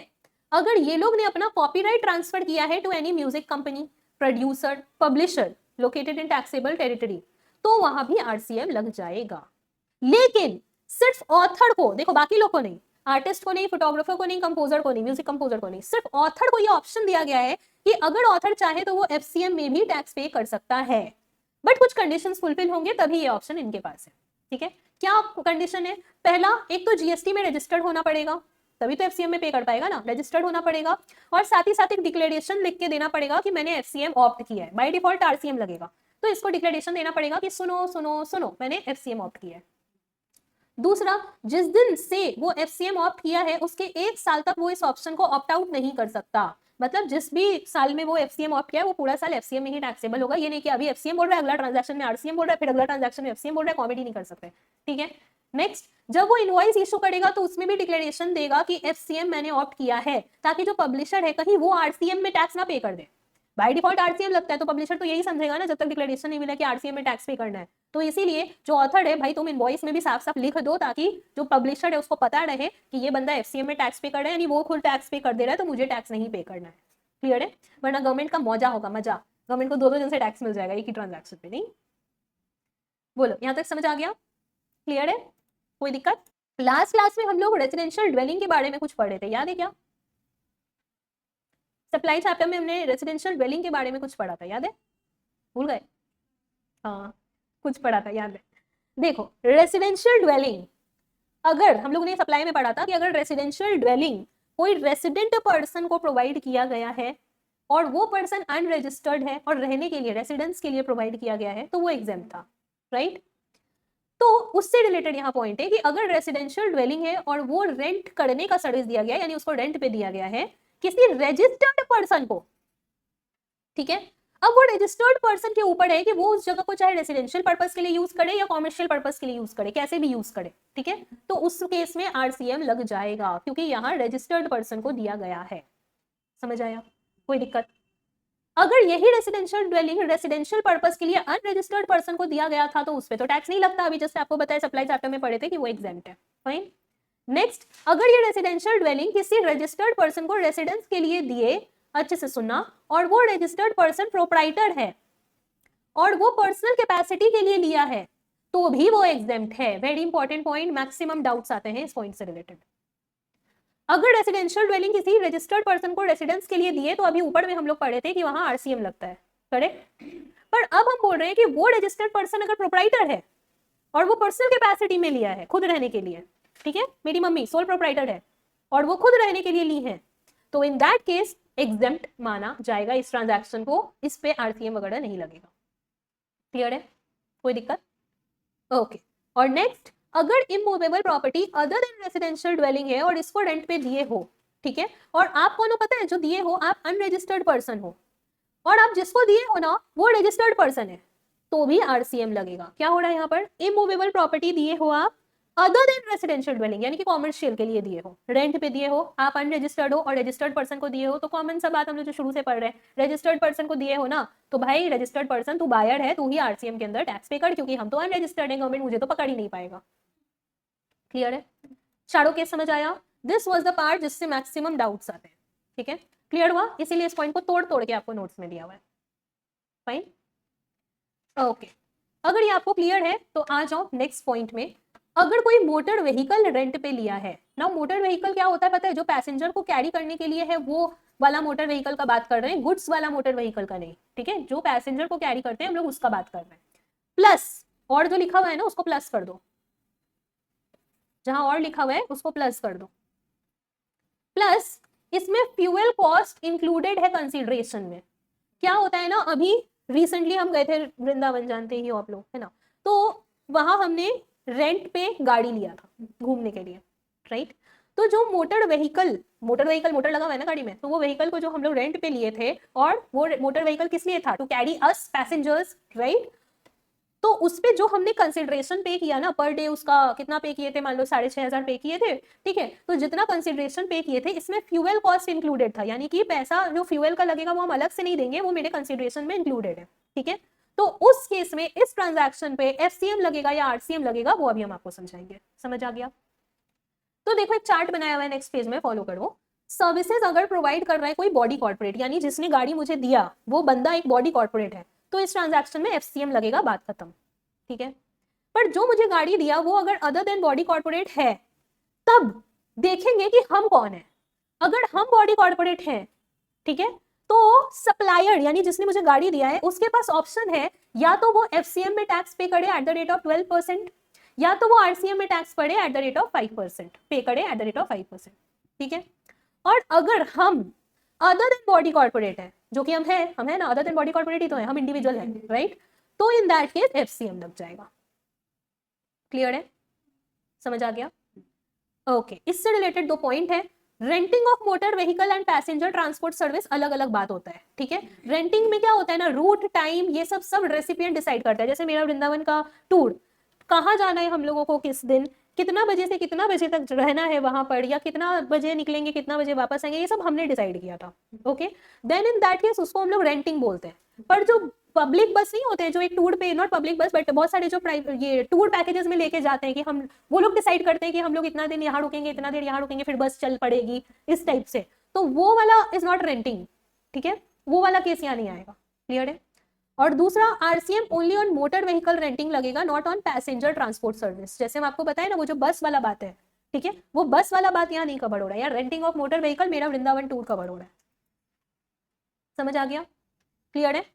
अगर ये लोग ने अपना कॉपीराइट ट्रांसफर किया है to any music company, producer, publisher located in taxable territory, तो वहां भी आरसीएम लग जाएगा। लेकिन सिर्फ ऑथर को, देखो बाकी लोग को नहीं, आर्टिस्ट को नहीं, फोटोग्राफर को नहीं, कंपोजर को नहीं, म्यूजिक कंपोजर को नहीं, सिर्फ ऑथर को ये ऑप्शन दिया गया है कि अगर ऑथर चाहे तो वो एफसीएम में भी टैक्स पे कर सकता है, बट कुछ कंडीशंस फुलफिल होंगे तभी ये ऑप्शन इनके पास है, ठीक है। क्या कंडीशन है, पहला, एक तो जीएसटी में रजिस्टर्ड होना पड़ेगा, तभी तो एफसीएम में पे कर पाएगा ना, रजिस्टर्ड होना पड़ेगा, और साथ ही साथ एक डिक्लेरेशन लिख के देना पड़ेगा कि मैंने एफसीएम ऑप्ट किया है, बाय डिफॉल्ट आरसीएम लगेगा, तो इसको डिक्लेरेशन देना पड़ेगा कि सुनो सुनो सुनो मैंने एफसीएम ऑप्ट किया है। दूसरा, जिस दिन से वो एफसीएम ऑप्ट किया है उसके 1 साल तक वो इस ऑप्शन को ऑप्ट आउट नहीं कर सकता, मतलब जिस भी साल में वो एफसीएम ऑप्ट किया है वो पूरा साल एफसीएम में ही टैक्सेबल होगा, ये नहीं कि अभी एफसीएम बोल रहा है, अगला ट्रांजैक्शन में आरसीएम बोल रहा है, फिर अगला ट्रांजैक्शन में एफसीएम बोल रहा है, कॉमेडी नहीं कर सकते, ठीक है। नेक्स्ट, जब वो इनवॉइस इशू करेगा तो उसमें भी डिक्लेरेशन देगा कि एफसीएम मैंने ऑप्ट किया है, ताकि जो पब्लिशर है कहीं वो आरसीएम में टैक्स ना पे कर दे। बाय डिफॉल्ट आरसीएम लगता है तो पब्लिशर तो यही समझेगा ना, जब तक डिक्लेरेशन नहीं मिला कि आरसीएम में टैक्स पे करना है, तो इसीलिए जो ऑथर है भाई तुम इनवॉइस में भी साफ साफ लिख दो, ताकि जो पब्लिशर है उसको पता रहे कि ये बंदा एफसीएम में टैक्स पे कर रहा है, यानी वो खुद टैक्स पे कर दे रहा है तो मुझे टैक्स नहीं पे करना है, क्लियर है। वरना गवर्नमेंट का मौजा होगा, मजा, गवर्नमेंट को 2-2 दिन से टैक्स मिल जाएगा एक ही ट्रांजैक्शन पे, नहीं। बोलो, यहाँ तक समझ आ गया, क्लियर है, कोई दिक्कत। लास्ट क्लास में हम लोग रेजिडेंशियल ड्वेलिंग के बारे में कुछ पढ़े थे, याद है क्या, सप्लाई चैप्टर में हमने रेजिडेंशियल ड्वेलिंग के बारे में कुछ पढ़ा था, याद है, भूल गए, हाँ कुछ पढ़ा था, याद है। देखो रेसिडेंशियल ड्वेलिंग, अगर हम लोगों ने सप्लाई में पढ़ा था कि अगर रेसिडेंशियल ड्वेलिंग कोई रेसिडेंट पर्सन को प्रोवाइड किया गया है और वो पर्सन अनरजिस्टर्ड है और रहने के लिए, रेसिडेंस के लिए प्रोवाइड किया गया है, तो वो एग्जाम था, राइट। तो उससे रिलेटेड यहाँ पॉइंट है कि अगर रेसिडेंशियल ड्वेलिंग है और वो रेंट करने का सर्विस दिया गया है, यानी उसको रेंट पे दिया गया है किसी रजिस्टर्ड पर्सन को, ठीक है। अब वो रजिस्टर्ड पर्सन के ऊपर है कि वो उस जगह को चाहे रेसिडेंशियल पर्पस के लिए यूज करे या कॉमर्शियल पर्पस के लिए यूज करे, कैसे भी यूज करे, ठीक है। तो उस केस में आरसीएम लग जाएगा क्योंकि यहाँ रजिस्टर्ड पर्सन को दिया गया है। समझ आया? कोई दिक्कत? अगर यही रेसिडेंशियल ड्वेलिंग रेसिडेंशियल पर्पस के लिए अनरजिस्टर्ड पर्सन को दिया गया था तो उस पर तो टैक्स नहीं लगता। अभी जैसे आपको बताया सप्लाई चैप्टर में पढ़े थे कि वो एग्जेम्प्ट है। फाइन। नेक्स्ट, अगर ये रेसिडेंशियल ड्वेलिंग किसी रजिस्टर्ड पर्सन को रेसिडेंस के लिए दिए, अच्छे से सुनना, और वो रजिस्टर्ड पर्सन प्रोप्राइटर है और वो पर्सनल कैपेसिटी के लिए लिया है तो भी वो एग्जेम्प्ट है। Very important point, maximum doubts आते हैं इस पॉइंट से रिलेटेड। अगर रेसिडेंशियल ड्वेलिंग किसी रजिस्टर्ड पर्सन को रेसिडेंस के लिए दिए तो अभी ऊपर में हम लोग पढ़े थे कि वहां आरसीएम लगता है, करेक्ट। पर अब हम बोल रहे हैं कि वो रजिस्टर्ड पर्सन अगर प्रोप्राइटर है और वो पर्सनल कैपेसिटी में लिया है खुद रहने के लिए, ठीक है, मेरी मम्मी सोल प्रोप्राइटर है और वो खुद रहने के लिए ली है, तो इन दैट केस एग्जेम्प्ट माना जाएगा इस ट्रांजैक्शन को, इस पे आरसीएम वगैरह नहीं लगेगा। क्लियर है? कोई दिक्कत? ओके। और नेक्स्ट, अगर immovable property other than residential dwelling है और इसको रेंट पे दिए हो, ठीक है, और आप कौन हो पता है? जो दिए हो आप अनरजिस्टर्ड पर्सन हो और आप जिसको दिए हो ना वो रजिस्टर्ड पर्सन है, तो भी आरसीएम लगेगा। क्या हो रहा है यहाँ पर? इमूवेबल प्रॉपर्टी दिए हो आप अदर देन रेसिडेंशियल ड्वेलिंग, यानी कि कॉमर्शियल के लिए दिए हो, रेंट पे दिए हो, आप अनरजिस्टर्ड हो और रजिस्टर्ड पर्सन को दिए हो, तो कॉमन सा बात हम लोग जो शुरू से पढ़ रहे हैं, रजिस्टर्ड पर्सन को दिए हो ना, तो भाई रजिस्टर्ड पर्सन तू बायर है, तू ही आरसीएम के अंदर टैक्स पे कर, क्योंकि हम तो अनरजिस्टर्ड है, गवर्नमेंट मुझे तो पकड़ ही नहीं पाएगा। क्लियर है? चारों केस समझ आया? दिस वाज द पार्ट जिससे मैक्सिमम डाउट्स आते हैं, ठीक है। क्लियर हुआ? इसीलिए इस पॉइंट को तोड़ तोड़ के आपको नोट्स में दिया हुआ है। Fine, okay. अगर ये आपको क्लियर है तो आ जाओ नेक्स्ट पॉइंट में। अगर कोई मोटर व्हीकल रेंट पे लिया है ना, मोटर व्हीकल क्या होता है पता है? जो पैसेंजर को कैरी करने के लिए है वो वाला मोटर व्हीकल का बात कर रहे हैं, गुड्स वाला मोटर व्हीकल का नहीं, ठीक है। जो पैसेंजर को कैरी करते हैं हम लोग उसका बात कर रहे हैं। प्लस और जो लिखा हुआ है ना उसको प्लस कर दो, जहां और लिखा हुआ है उसको प्लस कर दो। प्लस इसमें फ्यूल कॉस्ट इंक्लूडेड है कंसीडरेशन में। क्या होता है ना, अभी रिसेंटली हम गए थे वृंदावन, जानते ही हो आप लोग, है ना, तो वहां हमने रेंट पे गाड़ी लिया था घूमने के लिए, राइट। तो जो मोटर व्हीकल मोटर लगा हुआ है ना गाड़ी में, तो वो व्हीकल को जो हम लोग रेंट पे लिए थे, और वो मोटर व्हीकल किस लिए था? To carry us passengers, right. तो उस पे जो हमने कंसिडरेशन पे किया ना पर डे, उसका कितना पे किए थे? मान लो 6,500 पे किए थे, ठीक है। तो जितना कंसिडरेशन पे किए थे इसमें फ्यूल कॉस्ट इंक्लूडेड था, यानी कि पैसा जो फ्यूल का लगेगा वो हम अलग से नहीं देंगे, वो मेरे कंसिडरेशन में इंक्लूडेड है, ठीक है। तो उस केस में इस ट्रांजैक्शन पे एफसीएम लगेगा या आरसीएम लगेगा वो अभी हम आपको समझाएंगे। समझ आ गया? तो देखो एक चार्ट बनाया हुआ है नेक्स्ट पेज में, फॉलो करो। सर्विसेज अगर प्रोवाइड कर रहा है कोई बॉडी कॉर्पोरेट, यानी जिसने गाड़ी मुझे दिया वो बंदा एक बॉडी कॉर्पोरेट है, तो इस ट्रांजैक्शन में एफसीएम लगेगा, बात खत्म, ठीक है। पर जो मुझे गाड़ी दिया वो अगर अदर देन बॉडी कॉर्पोरेट है, तब देखेंगे कि हम कौन है। अगर हम बॉडी कॉर्पोरेट हैं, ठीक है, तो सप्लायर यानी जिसने मुझे गाड़ी दिया है उसके पास ऑप्शन है, या तो वो एफसीएम में टैक्स पे करे एट द रेट ऑफ 12%, या तो वो आरसीएम में टैक्स पड़े एट द रेट ऑफ 5%, पे करे एट द रेट ऑफ 5%, ठीक है। और अगर हम अदर देन बॉडी कॉर्पोरेट है, जो कि हम है ना, अदर देन बॉडी कॉर्पोरेट ही तो है, हम इंडिविजुअल है, राइट, तो इन दैट केस एफसीएम लग जाएगा। क्लियर है? समझ आ गया? ओके। इससे रिलेटेड दो पॉइंट है। Renting of motor vehicle and passenger transport service अलग अलग बात होता है, ठीक है। रेंटिंग में क्या होता है ना, रूट, टाइम, ये सब रेसिपिएंट डिसाइड करता है। जैसे मेरा वृंदावन का टूर, कहाँ जाना है हम लोगों को, किस दिन, कितना बजे से कितना बजे तक रहना है वहां पर, या कितना बजे निकलेंगे, कितना बजे वापस आएंगे, ये सब हमने डिसाइड किया था, okay. Then in that case उसको हम लोग रेंटिंग बोलते हैं। पर जो पब्लिक बस नहीं होते, जो एक टूर पे, नॉट पब्लिक बस बट बहुत सारे जो ये टूर पैकेजेस में लेके जाते हैं कि हम, वो लोग डिसाइड करते हैं कि हम लोग इतना दिन यहाँ रुकेंगे, इतना देर यहाँ रुकेंगे, फिर बस चल पड़ेगी, इस टाइप से, तो वो वाला इज नॉट रेंटिंग, ठीक है, वो वाला केस यहाँ नहीं आएगा। क्लियर है? और दूसरा, RCM only on motor vehicle renting लगेगा, not on passenger transport service. जैसे हम आपको बताए ना वो जो बस वाला बात है, ठीक है, वो बस वाला बात यहाँ नहीं कवर हो रहा है, यार रेंटिंग ऑफ मोटर व्हीकल मेरा वृंदावन टूर कवर हो रहा है। समझ आ गया? क्लियर है?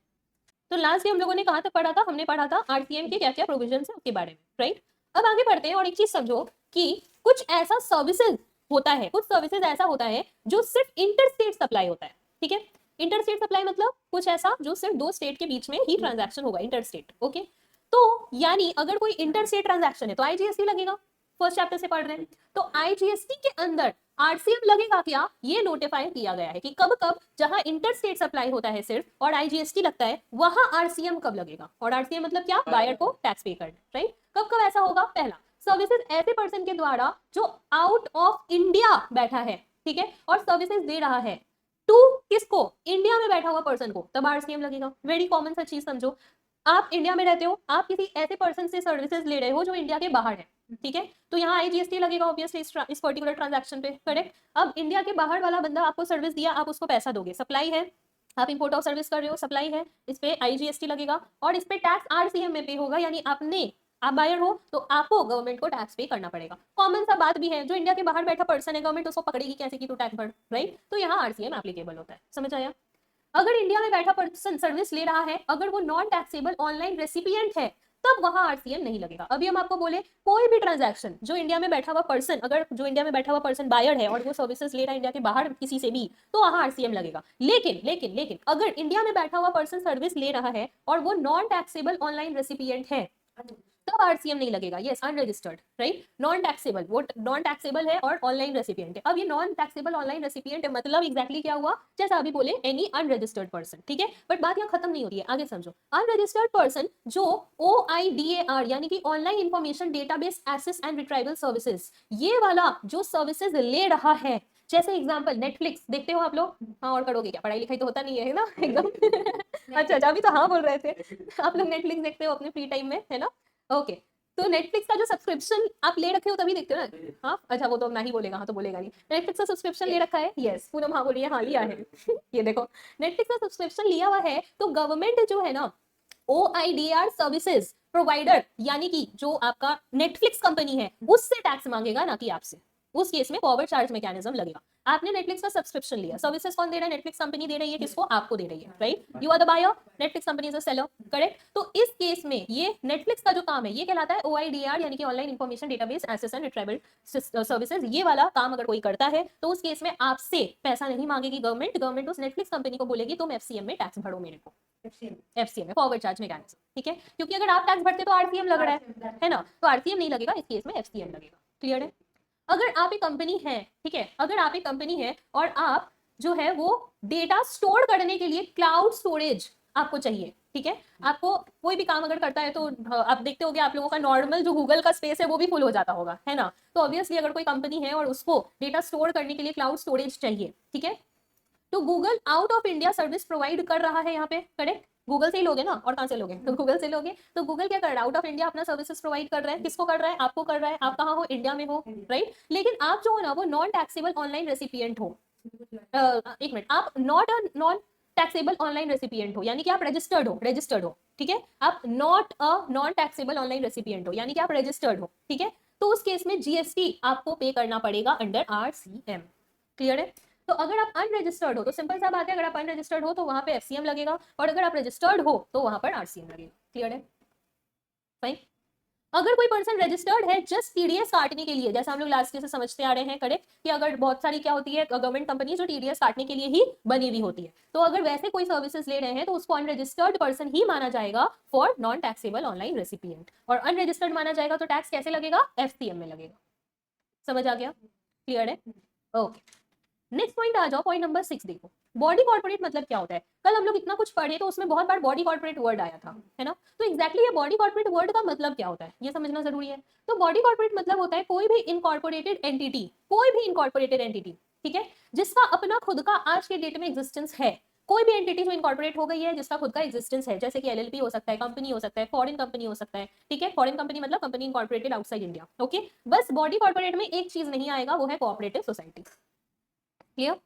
तो लास्ट डे हम लोगों ने कहा था, पढ़ा था, हमने पढ़ा था आरसीएम के क्या क्या प्रोविजन है उसके बारे में, राइट। अब आगे बढ़ते हैं और एक चीज समझो कि कुछ ऐसा सर्विसेज होता है, कुछ सर्विसेज ऐसा होता है जो सिर्फ इंटरस्टेट सप्लाई होता है, ठीक है। इंटरस्टेट सप्लाई मतलब कुछ ऐसा जो सिर्फ दो स्टेट के बीच में ही ट्रांजैक्शन होगा, इंटरस्टेट, ओके। तो यानी अगर कोई इंटरस्टेट ट्रांजैक्शन है तो आईजीएसटी लगेगा, फर्स्ट चैप्टर से पढ़ रहे हैं। तो आईजीएसटी के अंदर आरसीएम लगेगा क्या, ये नोटिफाई किया गया है कि कब कब, जहां इंटर स्टेट सप्लाई होता है सिर्फ और आईजीएसटी लगता है, वहां आरसीएम कब लगेगा। और आरसीएम मतलब क्या, बायर को टैक्स पे करना, राइट। कब कब ऐसा होगा, पहला, सर्विसेज ऐसे पर्सन के द्वारा जो आउट ऑफ इंडिया बैठा है, ठीक है, और सर्विसेज दे रहा है टू किसको, इंडिया में बैठा हुआ पर्सन को, तब आरसीएम लगेगा। वेरी कॉमन सा चीज समझो, आप इंडिया में रहते हो, आप किसी ऐसे पर्सन से सर्विसेज ले रहे हो जो इंडिया के बाहर है, ठीक है, तो यहाँ आईजीएसटी लगेगा ऑब्वियसली इस पर्टिकुलर ट्रांजैक्शन पे, करेक्ट। अब इंडिया के बाहर वाला बंदा आपको सर्विस दिया, आप उसको पैसा दोगे, सप्लाई है, आप इंपोर्ट ऑफ सर्विस कर रहे हो, सप्लाई है, इस पे आईजीएसटी लगेगा और इस पे टैक्स आरसीएम में पे होगा, यानी आप बायर हो तो आपको गवर्नमेंट को टैक्स पे करना पड़ेगा। कॉमन सा बात भी है, जो इंडिया के बाहर बैठा पर्सन है, गवर्नमेंट उसको पकड़ेगी कैसे कि तू टैक्स भर, राइट। तो यहाँ आरसीएम एप्लीकेबल होता है, समझ आया। अगर इंडिया में बैठा पर्सन सर्विस ले रहा है, अगर वो नॉन टैक्सेबल ऑनलाइन रेसिपिएंट है, तब वहां आरसीएम नहीं लगेगा। अभी हम आपको बोले कोई भी ट्रांजैक्शन जो इंडिया में बैठा हुआ पर्सन, अगर जो इंडिया में बैठा हुआ पर्सन बायर है और वो सर्विसेज ले रहा है इंडिया के बाहर किसी से भी, तो वहां आरसीएम लगेगा। लेकिन लेकिन लेकिन अगर इंडिया में बैठा हुआ पर्सन सर्विस ले रहा है और वो नॉन टैक्सेबल ऑनलाइन रेसिपिएंट है, तब आरसीएम नहीं लगेगा। Yes, unregistered, right, non taxable, वो नॉन टैक्सेबल है और ऑनलाइन रेसिपिएंट है। अब ये नॉन टैक्सेबल ऑनलाइन रेसिपिएंट है मतलब एग्जैक्टली क्या हुआ, जैसा अभी बोले एनी अनरजिस्टर्ड पर्सन, ठीक है। बट बात यहाँ खत्म नहीं होती है, आगे समझो। अनरजिस्टर्ड पर्सन जो OIDAR यानी कि online information database access and retrieval services, ये वाला जो सर्विसेज ले रहा है, जैसे एग्जांपल नेटफ्लिक्स देखते हो आप लोग, हाँ और करोगे क्या, पढ़ाई लिखाई तो होता नहीं है ना एकदम अच्छा अभी तो हाँ बोल रहे थे आप लोग नेटफ्लिक्स देखते हो अपने फ्री टाइम में, है ना, ओके। तो नेटफ्लिक्स का जो सब्सक्रिप्शन आप ले रखे हो तभी देखते हो ना, हाँ अच्छा वो तो अब नहीं बोलेगा, हाँ तो बोलेगा नहीं। नेटफ्लिक्स का सब्सक्रिप्शन ले रखा है, यस, पूनम हाँ बोलिए, हाँ लिया है ये देखो नेटफ्लिक्स का सब्सक्रिप्शन लिया हुआ है, तो गवर्नमेंट जो है ना OIDAR सर्विसेज प्रोवाइडर यानी कि जो आपका नेटफ्लिक्स कंपनी है उससे टैक्स मांगेगा, ना कि आपसे। उस केस में फॉरवर्ड चार्ज मैकेनिज्म लगेगा। आपने नेटफ्लिक्स का सब्सक्रिप्शन लिया, सर्विसेज कौन दे रहा है, नेटफ्लिक्स कंपनी दे रही है, किसको, आपको दे रही है, right, you are the buyer, Netflix company is a seller, correct. तो इस केस में ये नेटफ्लिक्स का जो काम है ये कहलाता है OIDAR यानी कि online information database access and retrieval services. ये वाला काम अगर कोई करता है तो उस केस में आपसे पैसा नहीं मांगेगी गवर्नमेंट उस नेटफ्लिक्स कंपनी को बोलेगी तुम एफसीएम में टैक्स भरो मेरे को, एफसीएम में फॉरवर्ड चार्ज मैकेनिज्म, ठीक है, क्योंकि अगर आप टैक्स भरते तो आरसीएम लग रहा है ना, तो आरसीएम नहीं लगेगा, इस केस में एफसीएम लगेगा, क्लियर है। अगर आप एक कंपनी है, ठीक है, अगर आप एक कंपनी है और आप जो है वो डेटा स्टोर करने के लिए क्लाउड स्टोरेज आपको चाहिए, ठीक है, आपको कोई भी काम अगर करता है तो आप देखते होगे आप लोगों का नॉर्मल जो गूगल का स्पेस है वो भी फुल हो जाता होगा, है ना। तो ऑब्वियसली अगर कोई कंपनी है और उसको डेटा स्टोर करने के लिए क्लाउड स्टोरेज चाहिए, ठीक है, तो Google out of India service provide कर रहा है यहाँ पे, करेक्ट, गूगल से ही लोगे ना, और कहां से लोगे, तो गूगल से लोगे। तो गूगल क्या कर रहा है, आउट ऑफ इंडिया अपना सर्विसेज प्रोवाइड कर रहा है, किसको कर रहा है, आपको कर रहा है, आप कहाँ हो, इंडिया में हो, राइट। लेकिन आप जो हो ना वो नॉन टैक्सेबल ऑनलाइन रेसिपिएंट हो, एक मिनट, आप नॉन टैक्सेबल ऑनलाइन रेसिपिएंट हो, यानी कि आप रजिस्टर्ड हो, ठीक है, आप not a non taxable online recipient हो, यानी कि आप रजिस्टर्ड हो, ठीक है। तो उस केस में जीएसटी आपको पे करना पड़ेगा अंडर आरसीएम, क्लियर है। तो अगर आप अनरजिस्टर्ड हो तो सिंपल सा बात है, अगर आप अनरजिस्टर्ड हो तो वहां पे एफसीएम लगेगा, और अगर आप रजिस्टर्ड हो तो वहां पर आरसीएम लगेगा, क्लियर है, फाइन। अगर कोई पर्सन रजिस्टर्ड है जस्ट टीडीएस काटने के लिए, जैसा हम लोग लास्ट ईयर से समझते आ रहे हैं, करेक्ट, कि अगर बहुत सारी क्या होती है गवर्नमेंट कंपनी जो टीडीएस काटने के लिए ही बनी हुई होती है, तो अगर वैसे कोई सर्विसेज ले रहे हैं तो उसको अनरजिस्टर्ड पर्सन ही माना जाएगा for non taxable online recipient, और अनरजिस्टर्ड माना जाएगा तो टैक्स कैसे लगेगा, एफसीएम में लगेगा, समझ आ गया, क्लियर है, ओके। नेक्स्ट पॉइंट आ जाओ, पॉइंट नंबर 6 देखो, बॉडी कॉर्पोरेट मतलब क्या होता है। कल हम लोग इतना कुछ पढ़े तो उसमें बहुत बार बॉडी कॉर्पोरेट वर्ड आया था, है ना, तो एग्जैक्टली ये बॉडी कॉर्पोरेट वर्ड का मतलब क्या होता है ये समझना जरूरी है। तो बॉडी कॉर्पोरेट मतलब होता है कोई भी इनकॉर्पोरेटेड एंटिटी, ठीक है, जिसका अपना खुद का आज के डेट में एग्जिस्टेंस है, कोई भी एंटिटी जो इनकॉर्पोरेट हो गई है जिसका खुद का एग्जिस्टेंस है, जैसे कि एलएलपी हो सकता है, कंपनी हो सकता है, फॉरेन कंपनी हो सकता है, ठीक है, फॉरेन कंपनी मतलब company incorporated outside India, okay. बस बॉडी कॉर्पोरेट में एक चीज नहीं आएगा, वो है कोऑपरेटिव सोसाइटी, क्लियर।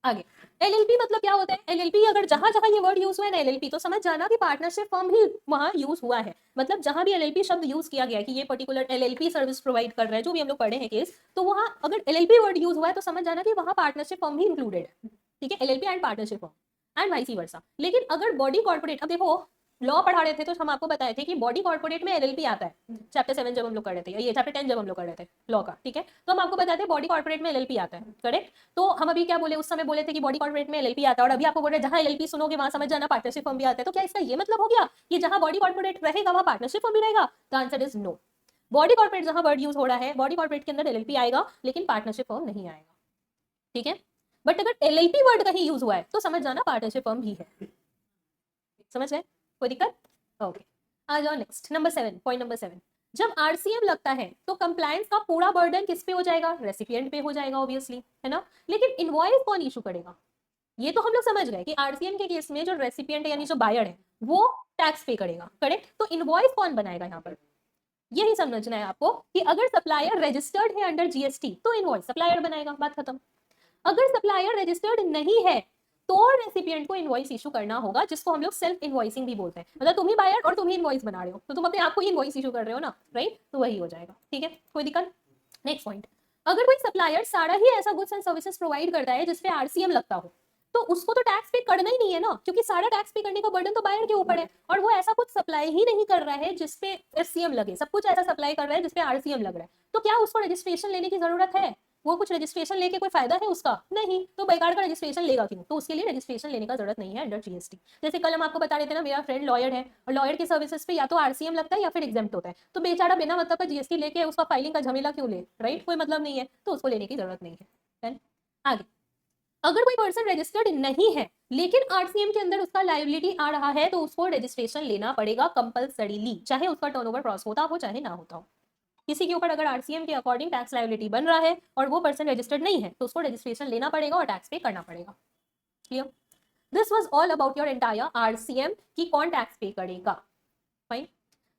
आगे एलएलपी मतलब क्या होता है, एलएलपी अगर जहां जहां ये वर्ड यूज हुआ है ना एलएलपी, तो समझ जाना कि पार्टनरशिप फर्म ही वहां यूज हुआ है, मतलब जहां भी एलएलपी शब्द यूज किया गया है कि ये पर्टिकुलर एलएलपी सर्विस प्रोवाइड कर रहा है, जो भी हम लोग पढ़े हैं केस, तो वहां अगर एलएलपी वर्ड यूज हुआ है तो समझ जाना कि वहां पार्टनरशिप फर्म भी इंक्लूडेड है, ठीक है, LLP and partnership firm and vice versa. लेकिन अगर बॉडी कॉर्पोरेट, अब देखो लॉ पढ़ा रहे थे तो हम आपको बताए थे कि बॉडी कॉर्पोरेट में एलएलपी आता है, चैप्टर 7 जब हम लोग कर रहे थे, ये चैप्टर 10 जब हम लोग कर रहे थे लॉ का, ठीक है, तो हम आपको बताते हैं बॉडी कॉर्पोरेट में एलएलपी आता है, करेक्ट। तो हम अभी क्या बोले, उस समय बोले थे कि बॉडी कॉर्पोरेट में एलएलपी आता है, और अभी आपको बोल रहे हैं जहां एलएलपी सुनोगे वहां समझ जाना पार्टनरशिप फर्म भी आता है। तो क्या इसका ये मतलब हो गया कि जहां बॉडी कॉर्पोरेट रहेगा वहां पार्टनरशिप फर्म भी रहेगा? The answer is no. Body corporate जहां वर्ड यूज हो रहा है, बॉडी कॉर्पोरेट के अंदर एलएलपी आएगा लेकिन पार्टनरशिप फर्म नहीं आएगा, ठीक है। बट अगर LLP वर्ड कहीं यूज हुआ है तो समझ जाना पार्टनरशिप फर्म भी है। समझ गए? कोई दिक्कत? ओके, आ जाओ नेक्स्ट, नंबर 7, पॉइंट नंबर 7। जब RCM लगता है तो कंप्लायंस का पूरा बर्डन किस पे हो जाएगा? रेसिपिएंट पे हो जाएगा ऑब्वियसली, है ना। लेकिन इनवॉइस कौन इशू करेगा? ये तो हम लोग समझ गए कि RCM के केस में जो रेसिपिएंट यानी जो बायर है वो टैक्स पे करेगा, करेक्ट। तो इनवॉइस कौन बनाएगा यहाँ पर? यही समझना है आपको कि अगर सप्लायर रजिस्टर्ड है अंडर GST तो इनवॉइस सप्लायर बनाएगा, बात खत्म। अगर सप्लायर रजिस्टर्ड नहीं है तो रेसिपिएंट को इनवॉइस इशू करना होगा, जिसको हम लोग सेल्फ इनवॉइसिंग भी बोलते हैं। मतलब तुम ही बायर और तुम ही इनवॉइस बना रहे हो, तो तुम अपने आप को ही इनवॉइस इशू कर रहे हो ना, राइट। तो वही हो जाएगा, ठीक है, कोई दिक्कत। नेक्स्ट पॉइंट, अगर कोई सप्लायर सारा ही ऐसा गुड्स एंड सर्विसेज प्रोवाइड करता है जिसपे RCM लगता हो तो उसको तो टैक्स पे करना ही नहीं है ना, क्योंकि सारा टैक्स पे करने का बर्डन तो बायर के ऊपर है। और वो ऐसा कुछ सप्लाई ही नहीं कर रहा है जिसपे SCM लगे, सब कुछ ऐसा सप्लाई कर रहा है जिसपे RCM लग रहा है। तो क्या उसको रजिस्ट्रेशन लेने की जरूरत है? वो कुछ रजिस्ट्रेशन लेके कोई फायदा है उसका? नहीं। तो बेकार का रजिस्ट्रेशन लेगा क्यों? तो उसके लिए रजिस्ट्रेशन लेने का जरूरत नहीं है अंडर GST। जैसे कल हम आपको बता रहे थे ना, मेरा फ्रेंड लॉयर है और लॉयर की सर्विसेज पे या तो RCM लगता है या फिर एग्जेम्प्ट होता है, तो बेचारा बिना मतलब का GST लेके उसका फाइलिंग का झमेला क्यों ले, राइट। कोई मतलब नहीं है, तो उसको लेने की जरूरत नहीं है। आगे, अगर कोई पर्सन रजिस्टर्ड नहीं है लेकिन RCM के अंदर उसका लायबिलिटी आ रहा है तो उसको रजिस्ट्रेशन लेना पड़ेगा कंपल्सरीली, चाहे उसका टर्नओवर क्रॉस होता हो चाहे ना होता हो। किसी के ऊपर अगर RCM के अकॉर्डिंग टैक्स लायबिलिटी बन रहा है और वो पर्सन रजिस्टर्ड नहीं है तो उसको रजिस्ट्रेशन लेना पड़ेगा और टैक्स पे करना पड़ेगा। Clear? This was all about your entire RCM की कौन टैक्स पे करेगा। फाइन।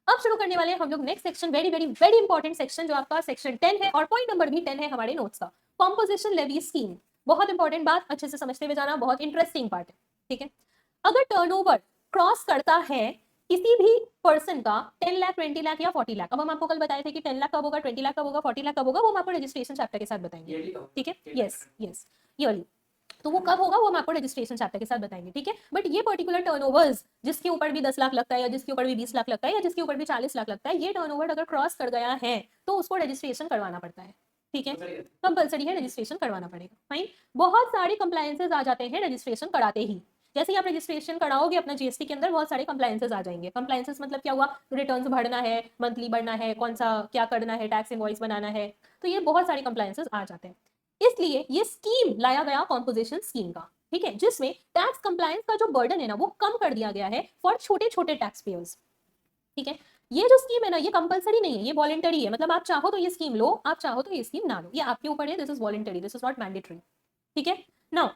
अब शुरू करने वाले हम लोग next section, very very very important section, जो आपका सेक्शन 10 है और पॉइंट नंबर भी 10 है हमारे नोट्स का, कॉम्पोजिशन लेवी स्कीम। बहुत इंपॉर्टेंट बात, अच्छे से समझते हुए जाना, बहुत इंटरेस्टिंग पार्ट है, ठीक है। अगर टर्नओवर क्रॉस करता है किसी भी पर्सन का 10 लाख, 20 लाख या 40 लाख, अब हम आपको कल बताए थे कि 10 लाख कब होगा, 20 लाख कब होगा, 40 लाख कब होगा, वो हम आपको रजिस्ट्रेशन चैप्टर के साथ बताएंगे, ठीक है। Yes yes, yearly. तो वो कब होगा वो हम आपको रजिस्ट्रेशन चैप्टर के साथ बताएंगे, ठीक है। बट ये पर्टिकुलर टर्नओवर्स जिसके ऊपर भी 10 लाख लगता है या जिसके ऊपर भी 20 लाख लगता है या जिसके ऊपर भी 40 लाख लगता है, ये टर्नओवर अगर क्रॉस कर गया है तो उसको रजिस्ट्रेशन करवाना पड़ता है, ठीक है। कंपल्सरी है, रजिस्ट्रेशन करवाना पड़ेगा। फाइन। बहुत सारे कंप्लायंसेस आ जाते हैं रजिस्ट्रेशन कराते ही। जैसे ही आप रजिस्ट्रेशन कराओगे अपना GST के अंदर, बहुत सारे कंप्लायंसेस आ जाएंगे। कंप्लायंसेस मतलब क्या हुआ? रिटर्न्स भरना है, मंथली भरना है, कौन सा क्या करना है, टैक्स इनवॉइस बनाना है, तो ये बहुत सारे कंप्लायंसेस आ जाते हैं। इसलिए ये स्कीम लाया गया कॉम्पोजिशन स्कीम का, ठीक है, जिसमें टैक्स कंप्लायंस का जो बर्डन है ना वो कम कर दिया गया है फॉर छोटे छोटे टैक्स पेयर्स, ठीक है। ये जो स्कीम है ना ये कंपलसरी नहीं है, ये वॉलेंटरी है। मतलब आप चाहो तो ये स्कीम लो, आप चाहो तो ये स्कीम ना लो, ये आपके ऊपर है। This is voluntary, this is not mandatory, ठीक है। नाउ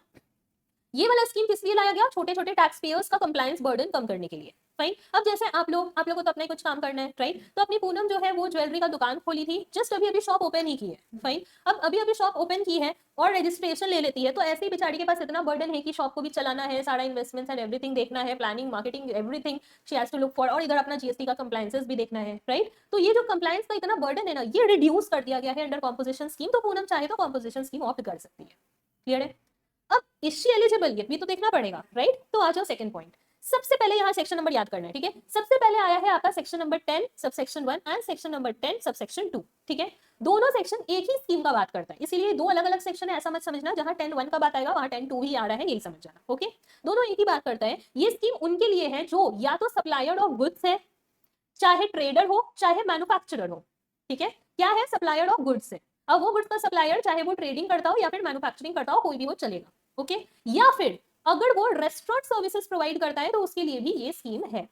ये वाला स्कीम किस लिए लाया गया? छोटे छोटे टैक्स पेयर्स का कंप्लायंस बर्डन कम करने के लिए। फाइन। अब जैसे आप लोगों को तो अपना कुछ काम करना है, राइट। तो अपनी पूनम जो है वो ज्वेलरी का दुकान खोली थी, जस्ट अभी अभी शॉप ओपन ही की है। फाइन। अब अभी अभी शॉप ओपन की है और रजिस्ट्रेशन ले लेती है, तो ऐसे ही बेचारी के पास इतना बर्डन है कि शॉप को भी चलाना है, सारा इन्वेस्टमेंट्स एंड एवरीथिंग देखना है, planning, marketing, everything she has to look for, और इधर अपना GST का कंप्लायंसेस भी देखना है, राइट। तो ये जो कंप्लायंस का इतना बर्डन है ना ये रिड्यूस कर दिया गया है अंडर कॉम्पोजिशन स्कीम। तो पूनम चाहे तो कॉम्पोजिशन स्कीम ऑप्ट कर सकती है। क्लियर है? अब इज शी एलिजिबल, ये भी तो देखना पड़ेगा, राइट। तो आ जाओ सेकंड पॉइंट। सबसे पहले यहाँ सेक्शन नंबर याद करना है, ठीक है। सबसे पहले आया है आपका section number 10 subsection 1 and section number 10 subsection 2, ठीक है। दोनों सेक्शन एक ही स्कीम का बात करता है, इसीलिए दो अलग अलग सेक्शन है, ऐसा मत समझना जहां 10(1) का बात आएगा वहां 10(2) ही आ रहा है, यही समझ जाना, ओके। दोनों एक ही बात करता है। ये स्कीम उनके लिए है जो या तो सप्लायर ऑफ गुड्स है, चाहे ट्रेडर हो चाहे मैन्युफैक्चरर हो, ठीक है। क्या है? सप्लायर ऑफ गुड्स है। अब वो गुड्स का सप्लायर चाहे वो ट्रेडिंग करता हो या फिर मैन्युफैक्चरिंग करता हो, कोई भी वो चलेगा, ओके। या फिर अगर वो रेस्टोरेंट सर्विसेज प्रोवाइड करता है तो उसके लिए भी ये स्कीम है।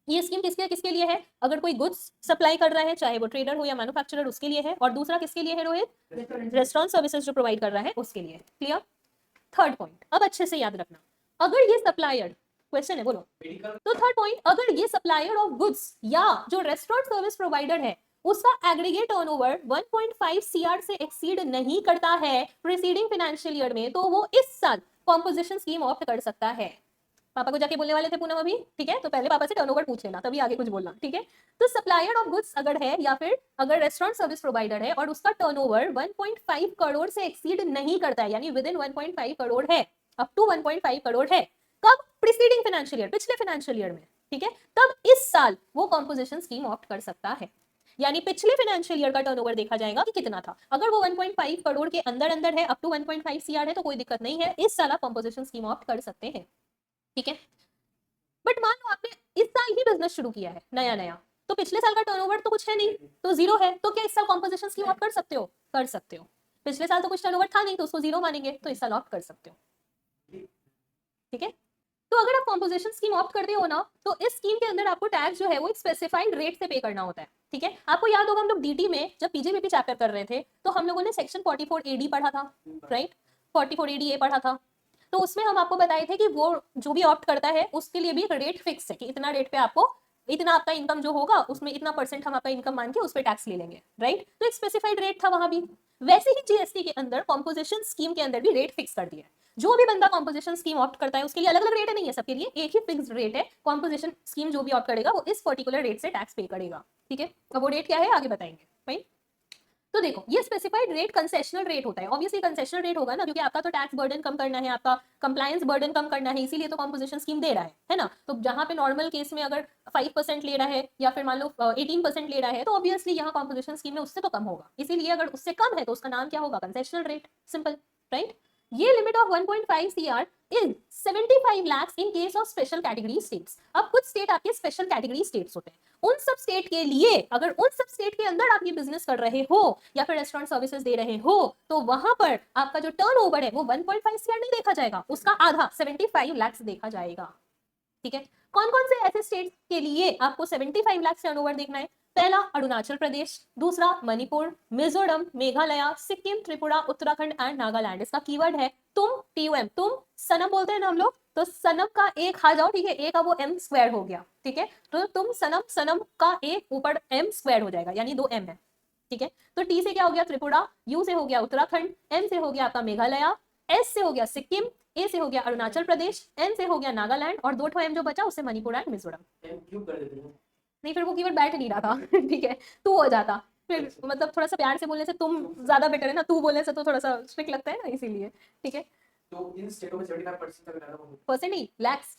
ये स्कीम किसके लिए है? अगर कोई गुड्स सप्लाई कर रहा है चाहे वो ट्रेडर हो या मैन्युफैक्चरर, उसके लिए है। और दूसरा किसके लिए है रोहित? रेस्टोरेंट सर्विसेज जो प्रोवाइड कर रहा है उसके लिए। क्लियर? थर्ड पॉइंट अब अच्छे से याद रखना, अगर ये सप्लायर, क्वेश्चन है बोलो, तो थर्ड पॉइंट, अगर ये सप्लायर ऑफ गुड्स या जो रेस्टोरेंट सर्विस प्रोवाइडर है उसका एग्रीगेट टर्नओवर 1.5 CR से एक्सीड नहीं करता है प्रीसीडिंग फाइनेंशियल ईयर में, तो वो इस साल कॉम्पोजिशन स्कीम ऑप्ट कर सकता है। पापा को जाके बोलने वाले थे पूनम अभी, ठीक है। तो पहले पापा से टर्नओवर पूछ लेना तभी आगे कुछ बोलना, ठीक है। तो सप्लायर ऑफ गुड्स अगर है या फिर अगर रेस्टोरेंट सर्विस प्रोवाइडर है और उसका टर्नओवर 1.5 करोड़ से एक्सीड नहीं करता है, यानी विद इन 1.5 करोड़ है, अप टू 1.5 करोड़ है, कब? प्रीसीडिंग फाइनेंशियल ईयर, पिछले फाइनेंशियल ईयर में, ठीक है। तब इस साल वो कॉम्पोजिशन स्कीम ऑप्ट कर सकता है। यानी पिछले फाइनेंशियल ईयर का टर्नओवर देखा जाएगा कि कितना था। अगर वो 1.5 करोड़ के अंदर अंदर है, अप टू 1.5 CR है, तो कोई दिक्कत नहीं है, इस साल आप कॉम्पोजिशन स्कीम ऑप्ट कर सकते हैं, ठीक है। बट मान लो आपने इस साल ही बिजनेस शुरू किया है नया नया, तो पिछले साल का टर्नओवर तो कुछ है नहीं, तो जीरो है, तो क्या इस साल कॉम्पोजिशन स्कीम ऑप्ट कर सकते हो? कर सकते हो। पिछले साल तो कुछ टर्नओवर था नहीं तो उसको जीरो मानेंगे, तो इस साल ऑप्ट कर सकते हो। ठीक है, तो अगर आप कॉम्पोजिशन स्कीम ऑप्ट करते हो ना, तो इस स्कीम के अंदर आपको टैक्स जो है वो एक स्पेसिफाइड रेट से पे करना होता है। ठीक है, आपको याद होगा हम लोग डीटी में जब पीजीबीपी चैप्टर कर रहे थे तो हम लोगों ने सेक्शन 44 एडी पढ़ा था, राइट, 44 एडी ए पढ़ा था। तो उसमें हम आपको बताए थे कि वो जो भी ऑप्ट करता है उसके लिए भी एक रेट फिक्स है कि इतना रेट पे आपको इतना आपका इनकम जो होगा उसमें इतना परसेंट हम आपका इनकम मान के उस पर टैक्स ले लेंगे, राइट। तो एक स्पेसिफाइड रेट था वहां भी। वैसे ही जीएसटी के अंदर कॉम्पोजिशन स्कीम के अंदर भी रेट फिक्स कर दिया है। जो भी बंदा कॉम्पोजिशन स्कीम ऑप्ट करता है उसके लिए अलग अलग रेट नहीं है, सबके लिए एक ही फिक्स रेट है। कॉम्पोजिशन स्कीम जो भी ऑप्ट करेगा वो इस पर्टिकुलर रेट से टैक्स पे करेगा। ठीक है, अब वो रेट क्या है आगे बताएंगे भाई। तो देखो ये स्पेसिफाइड रेट कंसेशनल रेट होता है। ऑब्वियसली कंसेशनल रेट होगा ना, क्योंकि आपका तो टैक्स बर्डन कम करना है, आपका कंप्लायंस बर्डन कम करना है, इसीलिए तो कॉम्पोजिशन स्कीम दे रहा है ना। तो जहां पे नॉर्मल केस में अगर 5% ले रहा है या फिर मान लो 18% ले रहा है, तो ऑब्वियसली यहाँ कॉम्पोजिशन स्कीम में उससे तो कम होगा। इसीलिए अगर उससे कम है तो उसका नाम क्या होगा, कंसेशनल रेट, सिंपल, राइट। ये limit of 1.5 CR is 75 lakhs in case of special category states. अब कुछ स्टेट आपके स्पेशल कैटेगरी स्टेट्स होते हैं, उन सब स्टेट के लिए अगर उन सब स्टेट के अंदर आप ये बिजनेस कर रहे हो या फिर रेस्टोरेंट सर्विसेज दे रहे हो, तो वहां पर आपका जो टर्नओवर है वो 1.5 CR नहीं देखा जाएगा, उसका आधा 75 lakhs देखा जाएगा। ठीक है, कौन कौन से ऐसे स्टेट के लिए आपको 75 लाख टर्नओवर देखना है? पहला अरुणाचल प्रदेश, दूसरा मणिपुर, मिजोरम, मेघालय, सिक्किम, त्रिपुरा, उत्तराखंड एंड नागालैंड। इसका कीवर्ड है तुम, TUM, तुम सनम बोलते हैं ना हम लोग, तो सनम का एक खा जाओ, ठीक है, एक का वो M स्क्वायर हो गया। ठीक है, तो तुम सनम, सनम का एक ऊपर M स्क्वायर हो जाएगा, यानी 2 M है। ठीक है, तो T से क्या हो गया त्रिपुरा, U से हो गया उत्तराखंड, M से हो गया आपका मेघालय, S से हो गया सिक्किम, A से हो गया अरुणाचल प्रदेश, N से हो गया नागालैंड और 2 M जो बचा उससे मणिपुर एंड मिजोरम। नहीं, फिर वो कीवर्ड बैठ नहीं रहा था ठीक है, तू हो जाता फिर, मतलब थोड़ा सा प्यार से बोलने से तुम ज्यादा बेटर है ना, तू बोलने से तो थोड़ा सा स्ट्रिक्ट लगता है ना, इसीलिए। ठीक है, तो इन स्टेटों में 75% तक रहना होगा, परसेंट नहीं, लैक्स,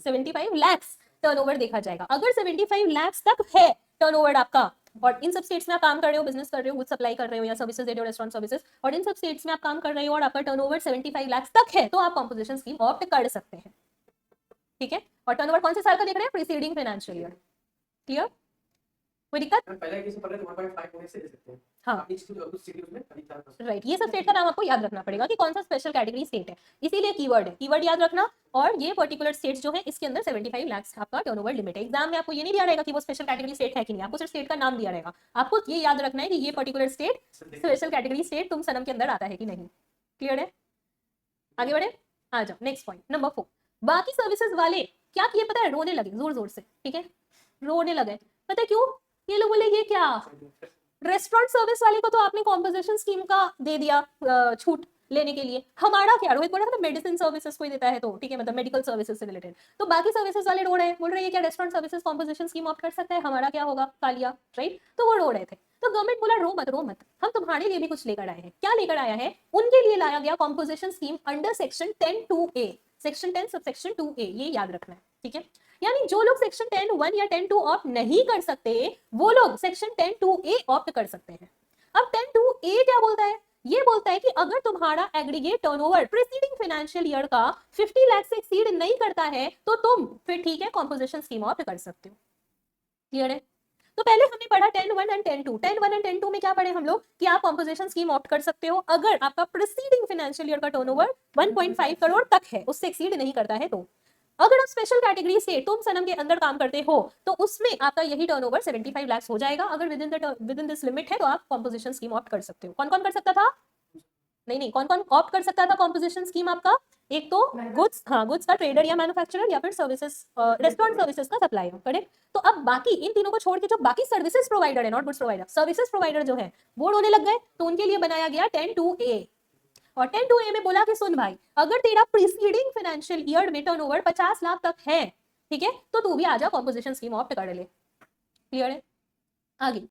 75 lakhs टर्नओवर देखा जाएगा। अगर 75 lakhs तक है टर्नओवर आपका और इन सब स्टेट्स में आप काम कर रहे हो, बिजनेस कर रहे हो, गुड सप्लाई कर रहे हो या सर्विसेज दे रहे हो, रेस्टोरेंट सर्विसेज, और इन सब स्टेट्स में आप काम कर रहे हो और आपका टर्नओवर 75 lakhs तक है, तो आप कॉम्पोजिशन स्कीम ऑप्ट कर सकते हैं। ठीक है, और टर्नओवर कौन से साल का देख रहे हैं, प्रीसीडिंग फाइनेंशियल ईयर। क्लियर, कोई दिक्कत? पहले केस में पढ़ रहे तो 1.5 होने से दे सकते हैं। हाँ, कुछ सिटी उसमें 4%। राइट, ये सब स्टेट का नाम आपको याद रखना पड़ेगा कि कौन सा स्पेशल कैटेगरी स्टेट है, इसीलिए कीवर्ड है, कीवर्ड याद रखना। और ये पर्टिकुलर स्टेट्स जो है इसके अंदर 75 lakhs आपका टर्नओवर लिमिट है। एग्जाम में आपको ये नहीं दिया रहेगा कि वो स्पेशल कैटेगरी स्टेट है कि नहीं, आपको सिर्फ स्टेट का नाम दिया रहेगा। आपको ये याद रखना है कि ये particular state special category state तुम सनम के अंदर आता है कि नहीं। क्लियर है, आगे बढ़े, आ जाओ नेक्स्ट पॉइंट नंबर 4। बाकी सर्विसेज वाले क्या किए पता है, रोने लगे जोर जोर से। ठीक है, रोने लगे, पता है क्यों? ये लोग बोले ये क्या, रेस्टोरेंट सर्विस वाले को तो आपने कॉम्पोजिशन स्कीम का दे दिया छूट लेने के लिए, हमारा क्या, रोहित बोल रहा था मेडिसिन सर्विसेज कोई देता है तो, ठीक है, मतलब मेडिकल सर्विसेज से रिलेटेड, तो बाकी सर्विसेज वाले रो रहे हैं, बोल रहे हैं क्या restaurant services composition scheme opt कर सकता है, हमारा क्या होगा, कालिया, राइट। तो वो रो रहे थे, तो गवर्नमेंट बोला रो मत, रो मत, हम तुम्हारे लिए भी कुछ लेकर आए हैं। क्या लेकर आया है? उनके लिए लाया गया composition scheme under section 10(2)(a), section 10 subsection 2A, ये याद रखना है। ठीक है, यानी जो लोग सेक्शन 10(1) या 10(2) ऑप्ट नहीं कर सकते वो लोग सेक्शन 10(2)(a) ऑप्ट कर सकते हैं। अब 10(2)(a) क्या बोलता है? ये बोलता है कि अगर तुम्हारा aggregate turnover preceding financial year का 50 लाख से एक्सीड नहीं करता है तो तुम फिर ठीक है कॉम्पोजिशन स्कीम ऑप्ट कर सकते हो। क्लियर है? तो पहले हमने पढ़ा 10(1) एंड 10(2). 10(1) एंड 10(2) में क्या पढ़े हम लोग कि आप कॉम्पोजिशन स्कीम ऑप्ट कर सकते हो अगर आपका प्रीसीडिंग फाइनेंशियल ईयर का टर्नओवर 1.5 करोड़ तक है, उससे एक्सीड नहीं करता है तो। अगर आप स्पेशल कैटेगरी से तुम सनम के अंदर काम करते हो तो उसमें आपका यही टर्नओवर 75 लाख हो जाएगा। अगर विद इन दिस लिमिट है तो आप कॉम्पोजिशन स्कीम ऑप्ट कर सकते हो। कौन कौन कर सकता था? नहीं, कौन कौन ऑप्ट कर सकता था कॉम्पोजिशन स्कीम आपका? एक तो गुड्स, हाँ, गुड्स का ट्रेडर या मैन्युफैक्चरर या फिर सर्विसेज, रेस्टोरेंट सर्विसेज का सप्लायर, करेक्ट। तो अब बाकी इन तीनों को छोड़ के जो बाकी सर्विसेज प्रोवाइडर है, not goods provider, services provider जो है वो होने लग गए, तो उनके लिए बनाया गया 10(2)(a। और 10(2)(a) में बोला कि सुन भाई, अगर तेरा प्रीसीडिंग फाइनेंशियल ईयर में टर्नओवर 50 लाख तक है, ठीक है, तो तू भी आजा कॉम्पोजिशन स्कीम ऑप्ट कर ले। क्लियर है? आगे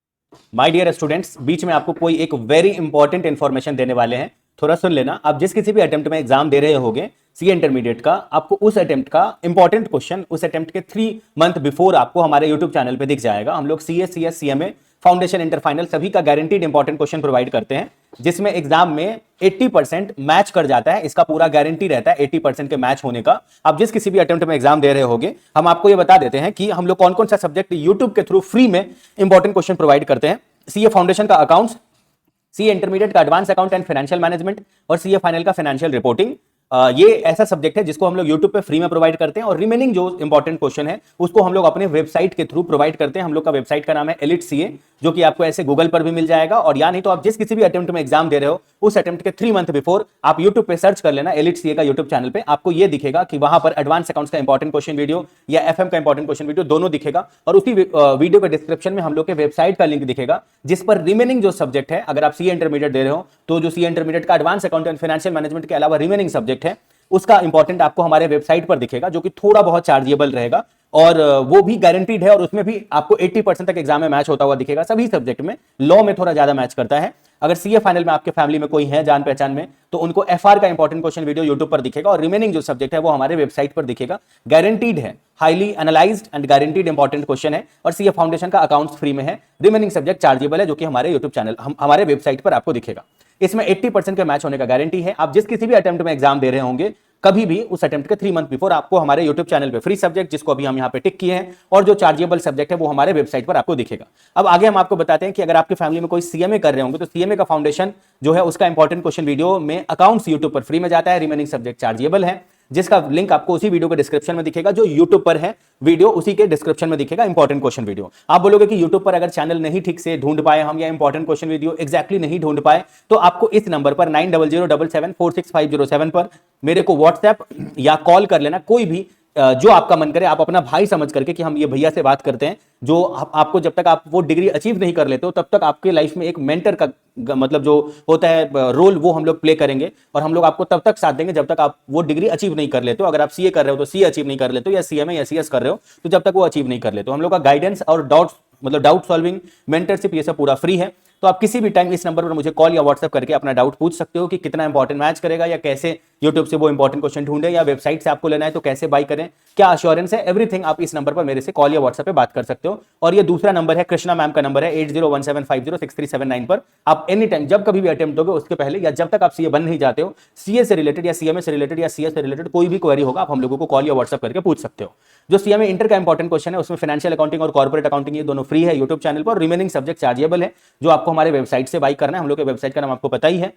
माय डियर स्टूडेंट्स, बीच में आपको कोई एक वेरी इंपॉर्टेंट इंफॉर्मेशन देने वाले हैं, थोड़ा सुन लेना। आप जिस किसी भी अटेम्प्ट में एग्जाम दे रहे होगे सीए इंटरमीडिएट का, आपको उस अटेम्प्ट का इंपॉर्टेंट क्वेश्चन उस अटेम्प्ट के 3 मंथ बिफोर आपको हमारे यूट्यूब चैनल पे दिख जाएगा। हम लोग CA, CS, CMA, foundation, inter final सभी का गारंटीड इंपॉर्टेंट क्वेश्चन प्रोवाइड करते हैं, जिसमें एग्जाम में 80% मैच कर जाता है। इसका पूरा गारंटी रहता है 80% के मैच होने का। आप जिस किसी भी अटेम्प्ट में एग्जाम दे रहे होगे, हम आपको ये बता देते हैं कि हम लोग कौन कौन सा सब्जेक्ट यूट्यूब के थ्रू फ्री में इंपॉर्टेंट क्वेश्चन प्रोवाइड करते हैं। सीए फाउंडेशन का अकाउंट्स, सीए इंटरमीडिएट का advance account and financial management और सीए फाइनल का फाइनेंशियल रिपोर्टिंग। ये ऐसा सब्जेक्ट है जिसको हम लोग YouTube पे फ्री में प्रोवाइड करते हैं और रिमेनिंग जो इंपॉर्टेंट क्वेश्चन है उसको हम लोग अपने वेबसाइट के थ्रू प्रोवाइड करते हैं। हम लोग का वेबसाइट का नाम है एलिट सीए, जो कि आपको ऐसे गूगल पर भी मिल जाएगा, और या नहीं तो आप जिस किसी भी अटेम्प्ट में एग्जाम दे रहे हो उस अटेम्प्ट के 3 मंथ बिफोर आप YouTube पे सर्च कर लेना एलिट सीए का YouTube चैनल पे, आपको ये दिखेगा कि वहां पर एडवांस अकाउंट्स का इंपॉर्टेंट क्वेश्चन वीडियो या एफएम का इंपॉर्टेंट क्वेश्चन वीडियो दोनों दिखेगा, और उसी वीडियो के डिस्क्रिप्शन में हम लोग के वेबसाइट का लिंक दिखेगा जिस पर रिमेनिंग जो सब्जेक्ट है, अगर आप सीए इंटरमीडिएट दे रहे हो तो जो सीए इंटरमीडिएट का advance account and financial management के अलावा रिमेनिंग सब्जेक्ट है उसका इंपॉर्टेंट आपको हमारे वेबसाइट पर दिखेगा, जो कि थोड़ा बहुत चार्जेबल रहेगा और वो भी गारंटीड है, और उसमें भी आपको 80% तक एग्जाम में मैच होता हुआ दिखेगा। सभी सब्जेक्ट में, लॉ में थोड़ा ज्यादा मैच करता है। अगर सीए फाइनल में आपके फैमिली में कोई है जान पहचान में तो उनको एफआर का इंपॉर्टेंट क्वेश्चन वीडियो यूट्यूब पर दिखेगा, और रिमेनिंग जो सब्जेक्ट है वो हमारे वेबसाइट पर दिखेगा। गारंटीड है, highly analysed and guaranteed important question है, और सीए फाउंडेशन का अकाउंट्स फ्री में है। रिमेनिंग सब्जेक्ट चार्जेबल है, जो कि हमारे यूट्यूब चैनल हमारे वेबसाइट पर आपको दिखेगा। इसमें 80% के मैच होने का गारंटी है। आप जिस किसी भी अटेम्प्ट में एग्जाम दे रहे होंगे कभी भी उस अटेम्प्ट के 3 मंथ बिफोर आपको हमारे YouTube चैनल पे फ्री सब्जेक्ट, जिसको अभी हम यहाँ पे टिक किए हैं, और जो चार्जेबल सब्जेक्ट है वो हमारे वेबसाइट पर आपको दिखेगा। अब आगे हम आपको बताते हैं कि अगर आपकी फैमिली में कोई सीएमए कर रहे होंगे तो सीएमए का फाउंडेशन जो है उसका इंपॉर्टेंट क्वेश्चन वीडियो में अकाउंट्स यूट्यूब पर फ्री में जाता है। रिमेनिंग सब्जेक्ट चार्जेबल है, जिसका लिंक आपको उसी वीडियो के डिस्क्रिप्शन में दिखेगा। जो यूट्यूब पर है वीडियो उसी के डिस्क्रिप्शन में दिखेगा इंपॉर्टेंट क्वेश्चन वीडियो। आप बोलोगे कि यूट्यूब पर अगर चैनल नहीं ठीक से ढूंढ पाए हम, या इंपॉर्टेंट क्वेश्चन वीडियो एग्जैक्टली नहीं ढूंढ पाए, तो आपको इस नंबर पर 9007746507 पर मेरे को व्हाट्सएप या कॉल कर लेना। कोई भी जो आपका मन करे, आप अपना भाई समझ करके कि हम ये भैया से बात करते हैं, जो आपको जब तक आप वो डिग्री अचीव नहीं कर लेते हो तब तक आपके लाइफ में एक मेंटर का मतलब जो होता है रोल, वो हम लोग प्ले करेंगे, और हम लोग आपको तब तक साथ देंगे जब तक आप वो डिग्री अचीव नहीं कर लेते हो। अगर आप सीए कर रहे हो तो सीए अचीव नहीं कर लेते हो, या सीएमए या सीएस कर रहे हो तो जब तक वो अचीव नहीं कर लेते हो। हम लोग का गाइडेंस और डाउट सॉल्विंग, मेंटरशिप, ये सब पूरा फ्री है। तो आप किसी भी टाइम इस नंबर पर मुझे कॉल या व्हाट्सएप करके अपना डाउट पूछ सकते हो कि कितना इंपॉर्टेंट मैच करेगा, या कैसे यूट्यूब से वो इंपॉर्टेंट क्वेश्चन ढूंढे, या वेबसाइट से आपको लेना है तो कैसे बाय करें, क्या अश्योरेंस है, एवरीथिंग आप इस नंबर पर मेरे से कॉल या व्हाट्सएप पे बात कर सकते हो। और ये दूसरा नंबर है, कृष्णा मैम का नंबर है 8017506379 पर। आप एनी टाइम जब कभी भी अटेम्प्ट दोगे उसके पहले, या जब तक आप सीए बन नहीं जाते हो, सीए से रिलेटेड या सीएमए से रिलेटेड या सीएस से रिलेटेड कोई भी क्वेरी होगा, आप हम लोगों को कॉल या व्हाट्सएप करके पूछ सकते हो। जो सीएमए इंटर का इंपॉर्टेंट क्वेश्चन है उसमें फाइनेंशियल अकाउंटिंग और कॉर्पोरेट अकाउंटिंग ये दोनों फ्री है यूट्यूब चैनल पर। रिमेनिंग सब्जेक्ट चार्जेबल है, जो आपको हमारे वेबसाइट से बाई करना है। हम लोग के वेबसाइट का नाम आपको पता ही है,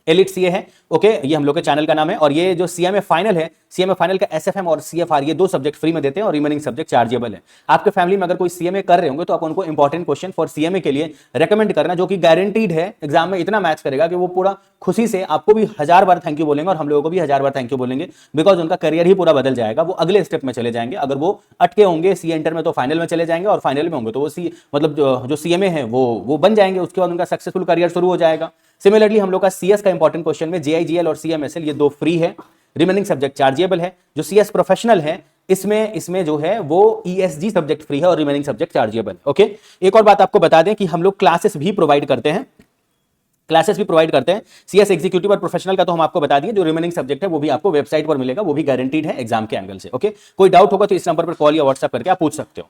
एलिट सीए है। ओके, ये हम लोग के चैनल का नाम है। और ये जो सीएमए फाइनल है, सीएमए फाइनल का एसएफएम और सीएफआर ये 2 सब्जेक्ट फ्री में देते हैं, और रिमेनिंग सब्जेक्ट चार्जेबल है। आपके फैमिली में अगर कोई सीएमए कर रहे होंगे तो आप उनको इंपॉर्टेंट क्वेश्चन फॉर सीएमए के लिए रेकमेंड करना, जो कि गारंटीड है एग्जाम में इतना मैच करेगा कि वो पूरा खुशी से आपको भी 1000 बार थैंक यू बोलेंगे, और हम लोगों को भी 1000 बार थैंक यू बोलेंगे, बिकॉज उनका करियर ही पूरा बदल जाएगा। वो अगले स्टेप में चले जाएंगे। अगर वो अटके होंगे सीए इंटर में तो फाइनल में चले जाएंगे, और फाइनल में होंगे तो वो मतलब जो सीएमए है वो बन जाएंगे। उसके बाद उनका सक्सेसफुल करियर शुरू हो जाएगा। सिमिलरली हम लोग का सीएस का इंपॉर्टेंट क्वेश्चन में जेआईजीएल और सीएमएसएल ये 2 फ्री है। रिमेनिंग सब्जेक्ट चार्जेबल है। जो सीएस प्रोफेशनल है इसमें जो है वो ईएसजी सब्जेक्ट फ्री है, और रिमेनिंग सब्जेक्ट चार्जेबल। ओके, एक और बात आपको बता दें कि हम लोग क्लासेस भी प्रोवाइड करते हैं। सीएस एग्जीक्यूटिव और प्रोफेशनल का तो हम आपको बता दिए। जो रिमेनिंग सब्जेक्ट है वो भी आपको वेबसाइट पर मिलेगा, वो भी गारंटीड है एग्जाम के एंगल से। ओके, कोई डाउट होगा तो इस नंबर पर कॉल या व्हाट्सएप करके आप पूछ सकते हो।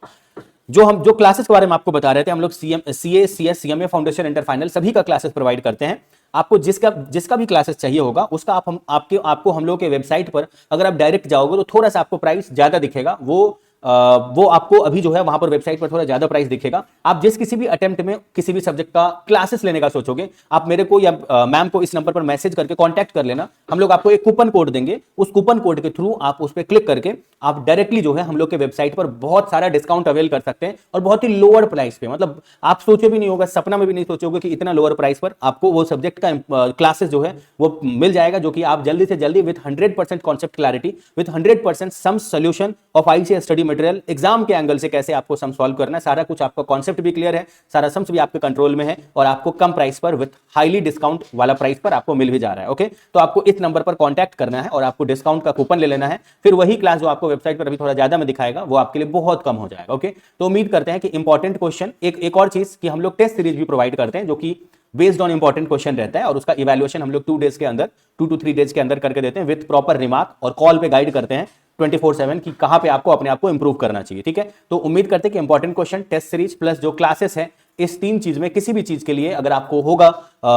जो क्लासेस के बारे में आपको बता रहे थे, हम लोग CA, CS, CMA, foundation, inter final सभी का क्लासेस प्रोवाइड करते हैं। आपको जिसका भी क्लासेस चाहिए होगा उसका आपको हम लोग के वेबसाइट पर अगर आप डायरेक्ट जाओगे तो थोड़ा सा आपको प्राइस ज्यादा दिखेगा। वो आपको अभी जो है वहां पर वेबसाइट पर थोड़ा ज्यादा प्राइस दिखेगा। आप जिस किसी भी अटेम्प्ट में किसी भी सब्जेक्ट का क्लासेस लेने का सोचोगे, आप मेरे को या मैम को इस नंबर पर मैसेज करके कांटेक्ट कर लेना। हम लोग आपको एक कूपन कोड देंगे, उस कूपन कोड के थ्रू आप उस पर क्लिक करके आप डायरेक्टली जो है हम लोग के वेबसाइट पर बहुत सारा डिस्काउंट अवेल कर सकते हैं, और बहुत ही लोअर प्राइस पे। मतलब आप सोचे भी नहीं होगा, सपना में भी नहीं सोचोगे कि इतना लोअर प्राइस पर आपको वो सब्जेक्ट का क्लासेस जो है वो मिल जाएगा, जो कि आप जल्दी से जल्दी with 100% concept clarity, with 100% some solution of ICS study material, exam के एंगल से कैसे आपको सम सॉल्व करना है, सारा कुछ आपका कॉन्सेप्ट भी क्लियर है, सारा सम्स भी आपके कंट्रोल में है, और आपको कम प्राइस पर विथ हाईली डिस्काउंट वाला प्राइस पर आपको मिल भी जा रहा है। ओके, तो आपको इस नंबर पर कांटेक्ट करना है और आपको डिस्काउंट का कूपन ले लेना है। फिर वही क्लास जो आपको वेबसाइट पर अभी थोड़ा ज्यादा में दिखाएगा वो आपके लिए बहुत कम हो जाएगा। ओके, तो उम्मीद करते हैं कि इंपॉर्टेंट क्वेश्चन, एक और चीज कि हम लोग टेस्ट सीरीज भी प्रोवाइड करते हैं, जो कि बेस्ड ऑन इंपॉर्टेंट क्वेश्चन रहता है, और उसका इवैल्यूएशन हम लोग 2 डेज के अंदर, 2 to 3 डेज के अंदर करके देते हैं विद प्रॉपर रिमार्क, और कॉल पे गाइड करते हैं 24/7 कि कहां पे आपको अपने आप को इंप्रूव करना चाहिए। ठीक है, तो उम्मीद करते हैं कि important question, test series plus जो क्लासेस है इस 3 चीज में किसी भी चीज के लिए अगर आपको होगा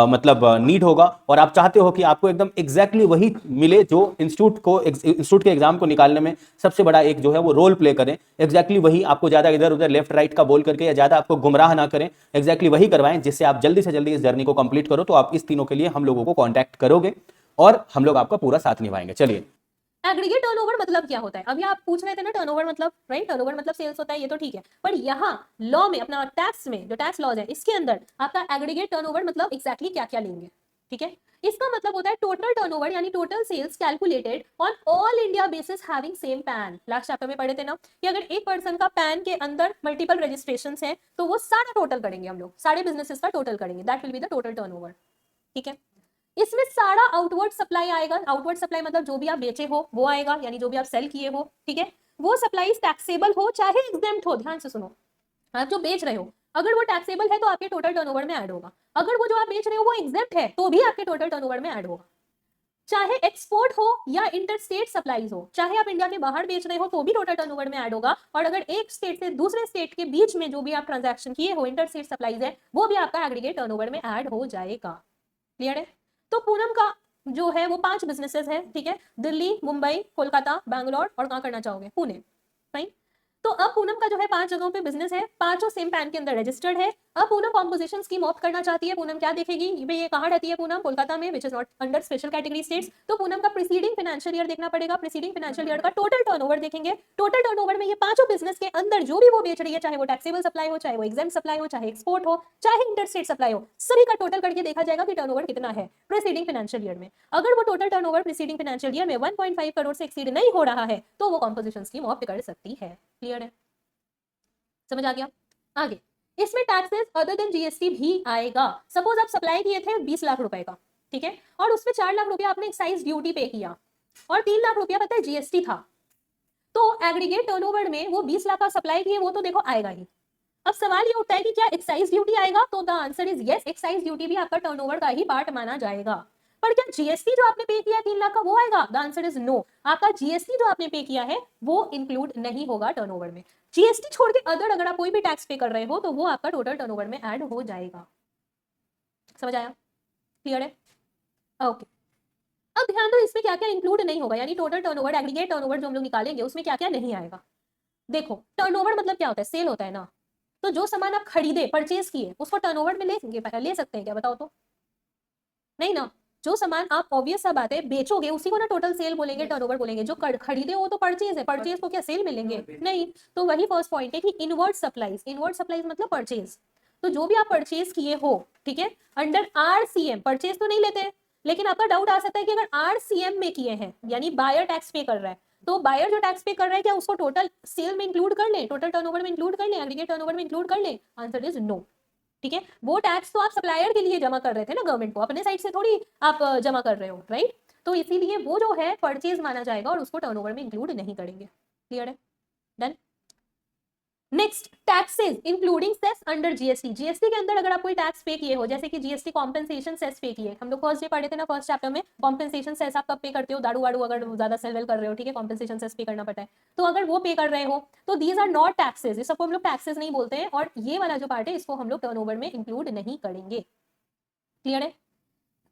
मतलब नीड होगा और आप चाहते हो कि आपको एकदम एग्जैक्टली वही मिले जो इंस्टीट्यूट के एग्जाम को निकालने में सबसे बड़ा एक जो है वो रोल प्ले करें, एग्जैक्टली वही आपको ज्यादा इधर उधर लेफ्ट राइट का बोल करके या ज्यादा आपको गुमराह ना करें, एग्जैक्टली वही करवाएं जिससे आप जल्दी से जल्दी इस जर्नी को कंप्लीट करो, तो आप इस तीनों के लिए हम लोगों को कॉन्टैक्ट करोगे और हम लोग आपका पूरा साथ निभाएंगे। चलिए, एग्रीगेट टर्नओवर मतलब क्या होता है? अभी आप पूछ रहे थे ना टर्नओवर मतलब, राइट, टर्नओवर मतलब सेल्स होता है, ये तो ठीक है, पर यहाँ लॉ में, अपना टैक्स में जो टैक्स लॉज है इसके अंदर आपका एग्रीगेट टर्नओवर मतलब एग्जैक्टली क्या क्या लेंगे, ठीक है? इसका मतलब होता है टोटल टर्नओवर यानी total sales calculated on all India basis having same PAN. Last chapter में पढ़े थे ना कि अगर एक पर्सन का पैन के अंदर मल्टीपल रजिस्ट्रेशंस हैं तो वो सारा टोटल करेंगे, हम लोग सारे बिजनेसेस का टोटल करेंगे, that will be the total turnover, ठीक है? इसमें सारा आउटवर्ड सप्लाई आएगा। आउटवर्ड सप्लाई मतलब जो भी आप बेचे हो वो आएगा, यानी जो भी आप सेल किए हो, ठीक है? वो सप्लाईज टैक्सेबल हो चाहे एग्जेम्प्ट हो। ध्यान से सुनो, आप जो बेच रहे हो अगर वो टैक्सेबल है तो आपके टोटल टर्नओवर में ऐड होगा, अगर वो जो आप बेच रहे हो वो एग्जेम्प्ट है तो भी आपके टोटल टर्नओवर में ऐड होगा। चाहे एक्सपोर्ट हो या इंटरस्टेट सप्लाईज हो, चाहे आप इंडिया के बाहर बेच रहे हो तो भी टोटल टर्नओवर में ऐड होगा, और अगर एक स्टेट से दूसरे स्टेट के बीच में जो भी आप ट्रांजैक्शन किए हो, इंटरस्टेट सप्लाईज है, वो भी आपका एग्रीगेट टर्नओवर में ऐड हो जाएगा। क्लियर है? तो पूनम का जो है वो 5 बिजनेसेस है, ठीक है? दिल्ली, मुंबई, कोलकाता, बैंगलोर और कहाँ करना चाहोगे? पुणे, फाइन। तो अब पूनम का जो है 5 जगहों पे बिजनेस है, पांचों सेम पैन के अंदर रजिस्टर्ड है। अब पूनम कॉम्पोजिशन स्कीम ऑप्ट करना चाहती है। पूनम क्या देखेगी? ये कहाँ रहती है पूनम? कोलकाता में, which is not under special category states. तो पूनम का प्रीसीडिंग फाइनेंशियल ईयर देखना पड़ेगा, प्रीसीडिंग फाइनेंशियल ईयर का टोटल टर्नओवर देखेंगे। टोटल टर्नओवर में ये पांचों बिजनेस के अंदर जो भी वो बेच रही है, चाहे वो टैक्सेबल सप्लाई हो, चाहे वो एग्जाम सप्लाई हो, चाहे एक्सपोर्ट हो, चाहे इंटरस्टेट सप्लाई हो, सभी का टोटल करके देखा जाएगा कि टर्नओवर कितना है प्रीसीडिंग फाइनेंशियल ईयर में। अगर वो total turnover preceding financial year में 1.5 करोड़ से एक्सीड नहीं हो रहा है तो वो कॉम्पोजिशन स्कीम ऑप्ट कर सकती है। क्लियर है? समझ आ गया? आगे इसमें टैक्सेस अदर देन जीएसटी भी आएगा। सपोज आप सप्लाई किए थे 20 लाख रुपए का, ठीक है, और उसमें 4 लाख रुपया आपने एक्साइज ड्यूटी पे किया और 3 लाख रुपया पता है जीएसटी था, तो एग्रीगेट टर्नओवर में वो 20 लाख का सप्लाई किए वो तो देखो आएगा ही। अब सवाल ये उठता है कि क्या एक्साइज ड्यूटी आएगा? तो the answer is yes, excise duty भी आपका टर्नओवर का ही पार्ट माना जाएगा। पर क्या जीएसटी जो आपने पे किया 3 लाख का वो आएगा? द आंसर इज नो, आपका जीएसटी जो आपने पे किया है वो इंक्लूड नहीं होगा टर्नओवर में। जीएसटी छोड़ के अदर अगर आप कोई भी टैक्स पे कर रहे हो तो वो आपका टोटल टर्नओवर में ऐड हो जाएगा। समझ आया? क्लियर है? ओके। अब ध्यान दो इसमें क्या क्या इंक्लूड नहीं होगा, यानी टोटल टर्नओवर, एग्रीगेट टर्नओवर जो हम लोग निकालेंगे उसमें क्या क्या नहीं आएगा। देखो टर्नओवर मतलब क्या होता है? सेल होता है ना, तो जो सामान आप खरीदे, परचेज किए, उसको टर्नओवर में ले सकते हैं क्या? बताओ तो नहीं ना। जो सामान आप, ऑब्वियस सा बात है, बेचोगे उसी को ना टोटल सेल बोलेंगे, टर्नओवर बोलेंगे। जो खरीदे वो तो परचेज है, परचेज को क्या सेल मिलेंगे? नहीं। तो वही फर्स्ट पॉइंट है कि इनवर्ड सप्लाईज, इनवर्ड सप्लाईज मतलब परचेज। तो जो भी आप परचेज किए हो, ठीक है, अंडर आरसीएम, परचेज तो नहीं लेते, लेकिन आपका डाउट आ सकता है कि अगर आरसीएम में किए हैं यानी बायर टैक्स पे कर रहा है, तो बायर जो टैक्स पे कर रहा है क्या उसको टोटल सेल में इंक्लूड कर ले, टोटल टर्नओवर में इंक्लूड कर ले, एग्रीगेट टर्नओवर में इंक्लूड कर ले? Answer is no. ठीक है, वो टैक्स तो आप सप्लायर के लिए जमा कर रहे थे ना गवर्नमेंट को, अपने साइड से थोड़ी आप जमा कर रहे हो, राइट? तो इसीलिए वो जो है परचेज माना जाएगा और उसको टर्नओवर में इंक्लूड नहीं करेंगे। क्लियर है? Done. Next, taxes including cess under GST. GST के अंदर अगर आप कोई टैक्स पे किए हो, जैसे कि जीएसटी कॉम्पेंसेशन सेस पे किए, हम लोग फर्स्ट डे पढ़े थे ना फर्स्ट चैप्टर में, कॉम्पेंसेशन सेस आप कब पे करते हो? दारू वाड़ू अगर ज्यादा सेल वेल कर रहे हो, ठीक है, कॉम्पेंसेशन सेस पे करना पड़ता है। तो अगर वो पे कर रहे हो तो दीज आर नॉट टैक्सेस, इस सबको हम लोग टैक्सेस नहीं बोलते हैं, और ये वाला जो पार्ट है इसको हम लोग टर्नओवर में इंक्लूड नहीं करेंगे। क्लियर है?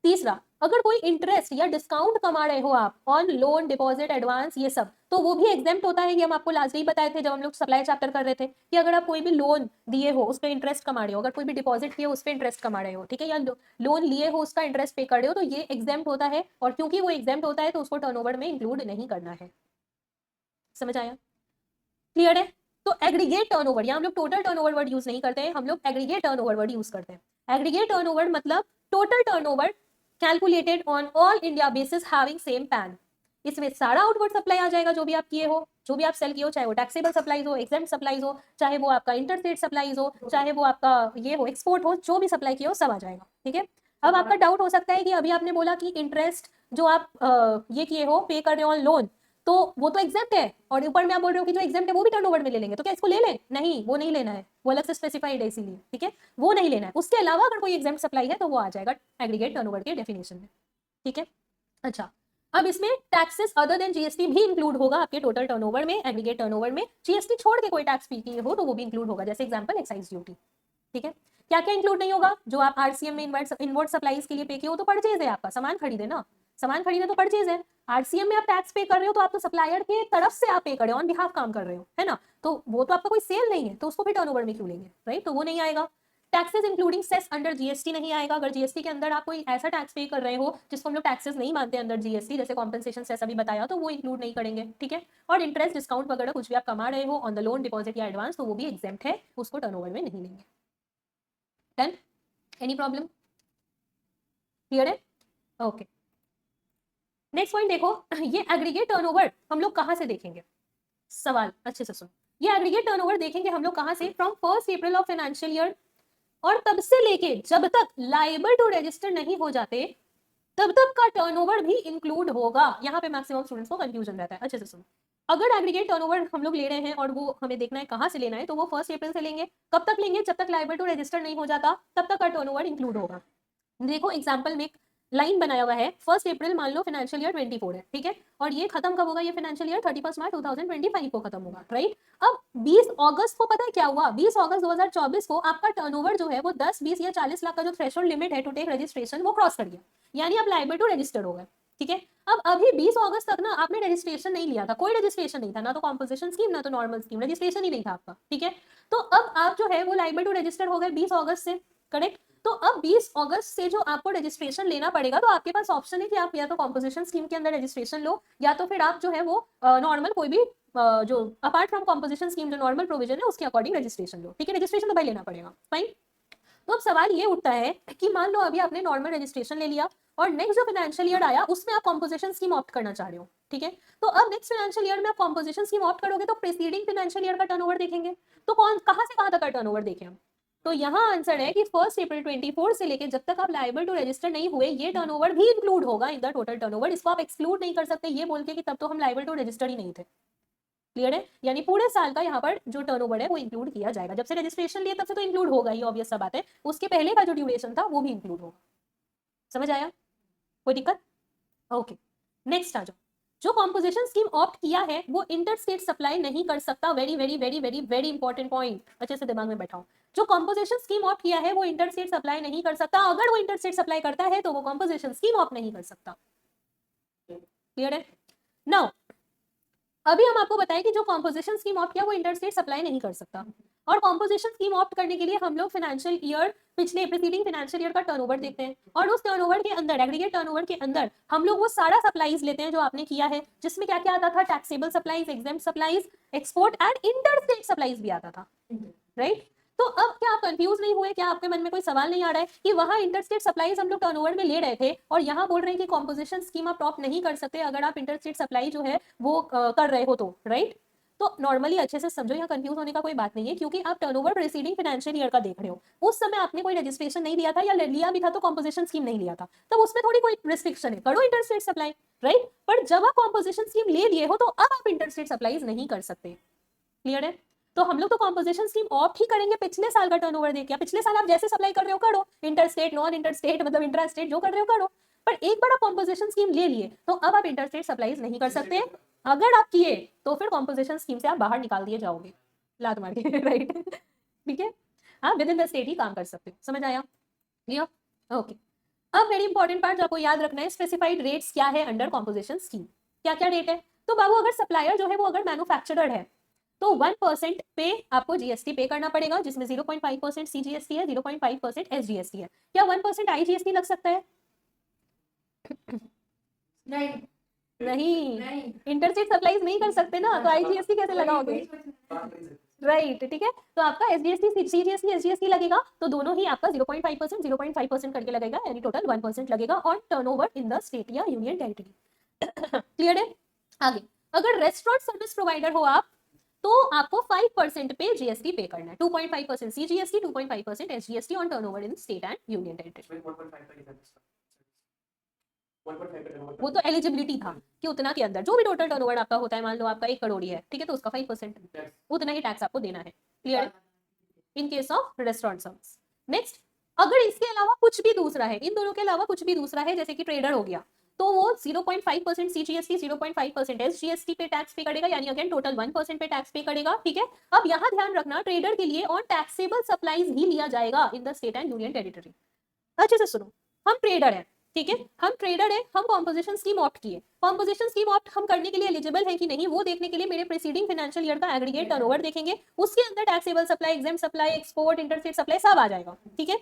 तीसरा, अगर कोई इंटरेस्ट या डिस्काउंट कमा रहे हो आप ऑन लोन, डिपॉजिट, एडवांस, ये सब, तो वो भी एग्जेम्प्ट होता है। ये हम आपको लास्ट ही बताए थे जब हम लोग सप्लाई चैप्टर कर रहे थे कि अगर आप कोई भी लोन दिए हो उस पर इंटरेस्ट कमा रहे हो, अगर कोई भी डिपॉजिट किए हो उस पर इंटरेस्ट कमा रहे हो, ठीक है, या लोन लिए हो उसका इंटरेस्ट पे कर रहे हो, तो ये एग्जेम्प्ट होता है, और क्योंकि वो एग्जेम्प्ट होता है तो उसको टर्नओवर में इंक्लूड नहीं करना है। समझ आया? क्लियर है? तो एग्रीगेट टर्नओवर, या हम लोग टोटल टर्नओवर वर्ड यूज नहीं करते हैं, हम लोग एग्रीगेट टर्नओवर वर्ड यूज करते हैं। एग्रीगेट टर्नओवर मतलब total turnover calculated on all India basis having same pan. इसमें सारा आउटवर्ड सप्लाई आ जाएगा, जो भी आप किए हो, जो भी आप सेल किए हो, चाहे वो टैक्सेबल सप्लाईज हो, एग्जेम्प्ट सप्लाईज हो, चाहे वो आपका इंटरस्टेट सप्लाईज हो, चाहे वो आपका ये हो एक्सपोर्ट हो, जो भी सप्लाई किए हो सब आ जाएगा। ठीक है, अब आपका डाउट हो सकता है कि अभी आपने बोला कि इंटरेस्ट जो आप ये किए हो, पे कर रहे हो ऑन लोन, तो वो तो एग्जेम्प्ट है, और ऊपर में आप बोल रहे हो कि जो एग्जेम्प्ट है वो भी टर्नओवर में ले लेंगे, तो क्या इसको ले लें? नहीं, वो नहीं लेना है, वो अलग से स्पेसिफाइड है इसीलिए, ठीक है, वो नहीं लेना है। उसके अलावा अगर कोई एग्जेम्प्ट सप्लाई है तो वो आ जाएगा एग्रीगेट टर्नओवर के डेफिनेशन में। ठीक है, अच्छा, अब इसमें टैक्सेस अदर देन जीएसटी भी इंक्लूड होगा आपके टोटल टर्नओवर में, एग्रीगेट टर्नओवर में। जीएसटी छोड़ के कोई टैक्स पे किए हो तो वो भी इंक्लूड होगा, जैसे एग्जांपल एक्साइज ड्यूटी। ठीक है, क्या क्या इंक्लूड नहीं होगा? जो आप आरसीएम में इनवर्ड सप्लाईज के लिए पे किए हो तो परचेज है आपका, सामान खरीदे ना, सामान खरीदे तो परचेज है। आरसीएम में आप टैक्स पे कर रहे हो तो आप तो सप्लायर के तरफ से आप पे कर रहे हो, ऑन बिहाफ काम कर रहे हो, है ना, तो वो तो आपका कोई सेल नहीं है, तो उसको भी टर्नओवर में क्यों लेंगे, राइट, तो वो नहीं आएगा। Taxes including cess under GST नहीं आएगा। अगर जीएसटी के अंदर आप कोई ऐसा टैक्स पे कर रहे हो जिसको हम लोग टैक्सेस नहीं मानते अंदर जीएसटी, जैसे कॉम्पेंसेशन सेस अभी बताया, तो वो इंक्लूड नहीं करेंगे, ठीक है। और इंटरेस्ट डिस्काउंट वगैरह कुछ भी आप कमा रहे हो ऑन द लोन, डिपॉजिट या एडवांस, तो वो भी एग्जेम्प्ट है, उसको टर्नओवर में नहीं लेंगे। डन, एनी प्रॉब्लम, क्लियर है? ओके, नेक्स्ट पॉइंट देखो, ये एग्रीगेट टर्नओवर हम लोग कहां से देखेंगे, सवाल अच्छे से सुनो। ये एग्रीगेट टर्नओवर देखेंगे हम लोग कहां से, from 1 April of financial year, और तब से लेके जब तक लायबल टू रजिस्टर नहीं हो जाते तब तक का टर्नओवर भी इंक्लूड होगा। यहाँ पे मैक्सिमम स्टूडेंट्स को कंफ्यूजन रहता है, अच्छे से सुनो। अगर एग्रीगेट टर्नओवर हम लोग ले रहे हैं और वो हमें देखना है कहां से लेना है, तो वो 1 अप्रैल से लेंगे। कब तक लेंगे? जब तक लायबल टू रजिस्टर नहीं हो जाता तब तक का टर्नओवर इंक्लूड होगा। देखो एग्जाम्पल में लाइन बनाया हुआ है, 1 अप्रैल मान लो फाइनेंशियल ईयर 24 है, ठीक है, और ये खत्म कब होगा? ये फाइनेंशियल ईयर 31 मार्च 2025 को खत्म होगा, राइट। अब 20 अगस्त को पता है क्या हुआ? 20 अगस्त 2024 को आपका टर्नओवर जो है वो 10, 20 या 40 लाख का जो थ्रेशोल्ड लिमिट है टू टेक रजिस्ट्रेशन, वो क्रॉस कर गया, यानी आप लायबल टू रजिस्टर हो गए, ठीक है। अब अभी 20 अगस्त तक ना आपने रजिस्ट्रेशन नहीं लिया था, कोई रजिस्ट्रेशन नहीं था, ना तो कॉम्पोजिशन स्कीम ना तो नॉर्मल स्कीम, रजिस्ट्रेशन ही नहीं था आपका, ठीक है। तो अब आप जो है वो लायबल टू रजिस्टर हो गए 20 अगस्त से, करेक्ट। तो अब 20 अगस्त से जो आपको रजिस्ट्रेशन लेना पड़ेगा, तो आपके पास ऑप्शन है कि आप या तो कॉम्पोजिशन स्कीम के अंदर रजिस्ट्रेशन लो, या तो फिर आप जो है वो नॉर्मल कोई भी जो अपार्ट फ्रॉम कॉम्पोजिशन स्कीम जो नॉर्मल प्रोविजन है उसके अकॉर्डिंग रजिस्ट्रेशन लो, ठीक है। रजिस्ट्रेशन तो भाई लेना पड़ेगा, फाइन। तो अब सवाल ये उठता है कि मान लो अभी आपने नॉर्मल रजिस्ट्रेशन ले लिया और नेक्स्ट जो फाइनेंशियल ईयर आया उसमें आप कॉम्पोजिशन स्कीम ऑप्ट करना चाह रहे हो, ठीक है। तो अब नेक्स्ट फाइनेंशियल ईयर में आप कॉम्पोजिशन स्कीम ऑप्ट करोगे तो प्रीसीडिंग फाइनेंशियल ईयर का टर्नओवर देखेंगे, तो कहां से कहां तक का टर्नओवर देखें हम? तो यहाँ आंसर है कि 1 अप्रैल 24 से लेके जब तक आप लायबल टू रजिस्टर नहीं हुए ये टर्नओवर भी इंक्लूड होगा इन द टोटल टर्नओवर। इसको आप एक्सक्लूड नहीं कर सकते ये बोल के कि तब तो हम लायबल टू रजिस्टर ही नहीं थे, क्लियर है। यानी पूरे साल का यहाँ पर जो टर्नओवर है वो इंक्लूड किया जाएगा। जब से रजिस्ट्रेशन लिए तब से तो इंक्लूड होगा ही, ऑब्वियस सा बात है। उसके पहले का जो ड्यूरेशन था वो भी इंक्लूड होगा। समझ आया? कोई दिक्कत? ओके, नेक्स्ट आ जाओ। जो कॉम्पोजिशन स्कीम ऑप्ट किया है वो इंटर स्टेट सप्लाई नहीं कर सकता। Very very very very very important point, अच्छे से दिमाग में बैठाओ। जो कॉम्पोजिशन स्कीम ऑप्ट किया है वो इंटर स्टेट सप्लाई नहीं कर सकता। अगर वो इंटर स्टेट सप्लाई करता है तो वो कॉम्पोजिशन स्कीम ऑप्ट नहीं कर सकता, क्लियर है। नाउ अभी हम आपको बताएं कि जो कॉम्पोजिशन स्कीम ऑप्ट किया वो इंटर स्टेट सप्लाई नहीं कर सकता, और कॉम्पोजिशन स्कीम ऑप्ट करने के लिए हम लोग फाइनेंशियल ईयर पिछले प्रीसीडिंग फाइनेंशियल ईयर का टर्नओवर देखते हैं, और उस टर्नओवर के अंदर एग्रीगेट टर्नओवर के अंदर हम लोग वो सारा सप्लाईज लेते हैं जो आपने किया है, जिसमें क्या क्या आता था? Taxable supplies, exempt supplies, export and inter state supplies भी आता था, राइट। तो अब क्या आप कंफ्यूज नहीं हुए? क्या आपके मन में कोई सवाल नहीं आ रहा है कि वहां इंटरस्टेट सप्लाईज हम लोग टर्नओवर में ले रहे थे और यहाँ बोल रहे हैं कि कॉम्पोजिशन स्कीम आप टॉप नहीं कर सकते अगर आप इंटरस्टेट सप्लाई जो है वो कर रहे हो तो, राइट। तो नॉर्मली अच्छे से समझो, यहाँ कंफ्यूज होने का कोई बात नहीं है, क्योंकि आप टर्नओवर प्रीसीडिंग फाइनेंशियल ईयर का देख रहे हो। उस समय आपने कोई रजिस्ट्रेशन नहीं लिया था, या लिया भी था तो कॉम्पोजिशन स्कीम नहीं लिया था, तब उसमें थोड़ी कोई रिस्ट्रिक्शन है, करो इंटरस्टेट सप्लाई, राइट। पर जब आप कॉम्पोजिशन स्कीम ले लिए हो तो अब आप इंटरस्टेट सप्लाईज नहीं कर सकते, क्लियर है। तो हम लोग तो कॉम्पोजिशन स्कीम ऑप्ट ही करेंगे पिछले साल का टर्नओवर देख के। पिछले साल आप जैसे सप्लाई कर रहे हो करो, इंटरस्टेट, नॉन इंटरस्टेट, मतलब इंट्रा स्टेट जो कर रहे हो करो, पर एक बार आप कॉम्पोजिशन स्कीम ले लिए तो अब आप इंटरस्टेट सप्लाईज नहीं कर सकते। अगर आप किए तो फिर कॉम्पोजिशन स्कीम से आप बाहर निकाल दिए जाओगे, लात मार के, राइट, ठीक है। आप विद इन द स्टेट ही काम कर सकते हो, समझ आया? क्लियर? ओके। अब वेरी इंपॉर्टेंट पार्ट जो आपको याद रखना है, स्पेसिफाइड रेट्स क्या है अंडर कॉम्पोजिशन स्कीम, क्या क्या रेट है। तो बाबू अगर सप्लायर जो है वो अगर मैन्युफैक्चरर है तो 1% पे आपको जीएसटी पे करना पड़ेगा, जिसमें 0.5% सीजीएसटी है, 0.5% एसजीएसटी है। क्या 1% आईजीएसटी लग सकता है? नहीं, इंटरस्टेट सप्लाईज नहीं कर सकते ना, तो आईजीएसटी कैसे लगाओगे? राइट, ठीक है। तो आपका एसजीएसटी, सीजीएसटी, एसजीएसटी लगेगा, तो दोनों ही आपका 0.5% 0.5% करके लगेगा, यानी टोटल 1% लगेगा on turnover in the state या यूनियन टेरिटरी। क्लियर है? आगे, अगर रेस्टोरेंट सर्विस प्रोवाइडर हो आप तो आपको 5% पे जीएसटी पे करना है, 2.5% CGST, 2.5% SGST on turnover in state and union territory. वो तो एलिजिबिलिटी था कि उतना के अंदर जो भी टोटल टर्नओवर आपका होता है, मान लो आपका 1 करोड़ ही है, ठीक है, तो उसका 5% उतना ही टैक्स आपको देना है, क्लियर है, in case of restaurant service. Next, अगर इसके अलावा कुछ भी दूसरा है, इन दोनों के अलावा कुछ भी दूसरा है, जैसे कि ट्रेडर हो गया, तो वो 0.5% CGST, 0.5% SGST पे टैक्स पे करेगा, यानी अगेन टोटल 1% पे टैक्स पे करेगा। ठीक है, अब यहाँ ध्यान रखना, ट्रेडर के लिए ऑन टैक्सेबल सप्लाईज भी लिया जाएगा इन the state and union territory. अच्छे से सुनो, हम ट्रेडर हैं, ठीक है, हम ट्रेडर हैं, हम कॉम्पोजिशन स्कीम ऑप्ट किए। कॉम्पोजिशन स्कीम ऑप्ट हम करने के लिए एलिजिबल है कि नहीं वो देखने के लिए मेरे प्रीसीडिंग फाइनेंशियल ईयर का एग्रीगेट टर्नओवर देखेंगे, उसके अंदर taxable supply, exempt supply, export, interstate supply सब आ जाएगा। ठीक है,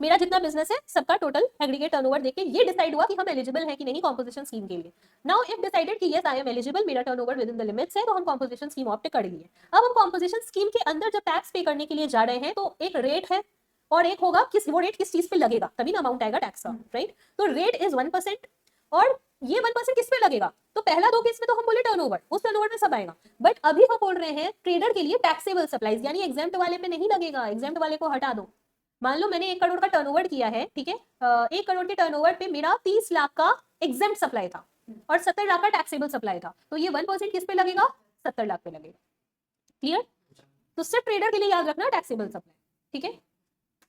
मेरा जितना बिजनेस है सबका टोटल एग्रीगेट टर्नओवर देख के ये डिसाइड हुआ कि हम एलिजिबल है कि नहीं कॉम्पोजिशन स्कीम के लिए। नाउ इफ डिसाइडेड कि यस आई एम एलिजिबल, मेरा turnover with in the limits है, तो हम कॉम्पोजिशन स्कीम ऑप्ट कर लिए। अब हम कॉम्पोजिशन स्कीम के अंदर जब टैक्स पे करने के लिए जा रहे हैं तो एक रेट है और एक होगा किस, वो रेट किस चीज पे लगेगा तभी ना अमाउंट आएगा टैक्स का, राइट। तो रेट इज 1% और ये 1% किस पे लगेगा, तो पहला दो केस में तो हम बोले टर्नओवर, उस टर्नओवर में सब आएगा, बट अभी हम बोल रहे हैं ट्रेडर के लिए टैक्सेबल सप्लाईज, यानी एग्जेम्प्ट वाले पे नहीं लगेगा, एग्जेम्प्ट वाले को हटा दो। मान लो मैंने 1 करोड़ का टर्नओवर किया है, ठीक है, 1 करोड़ के टर्नओवर पे मेरा 30 लाख का एग्जेम्प्ट सप्लाई था और 70 लाख का टैक्सेबल सप्लाई था, तो ये 1% किस पे लगेगा, 70 लाख पे लगेगा। क्लियर, तो सिर्फ ट्रेडर के लिए याद रखना टैक्सेबल सप्लाई। ठीक है,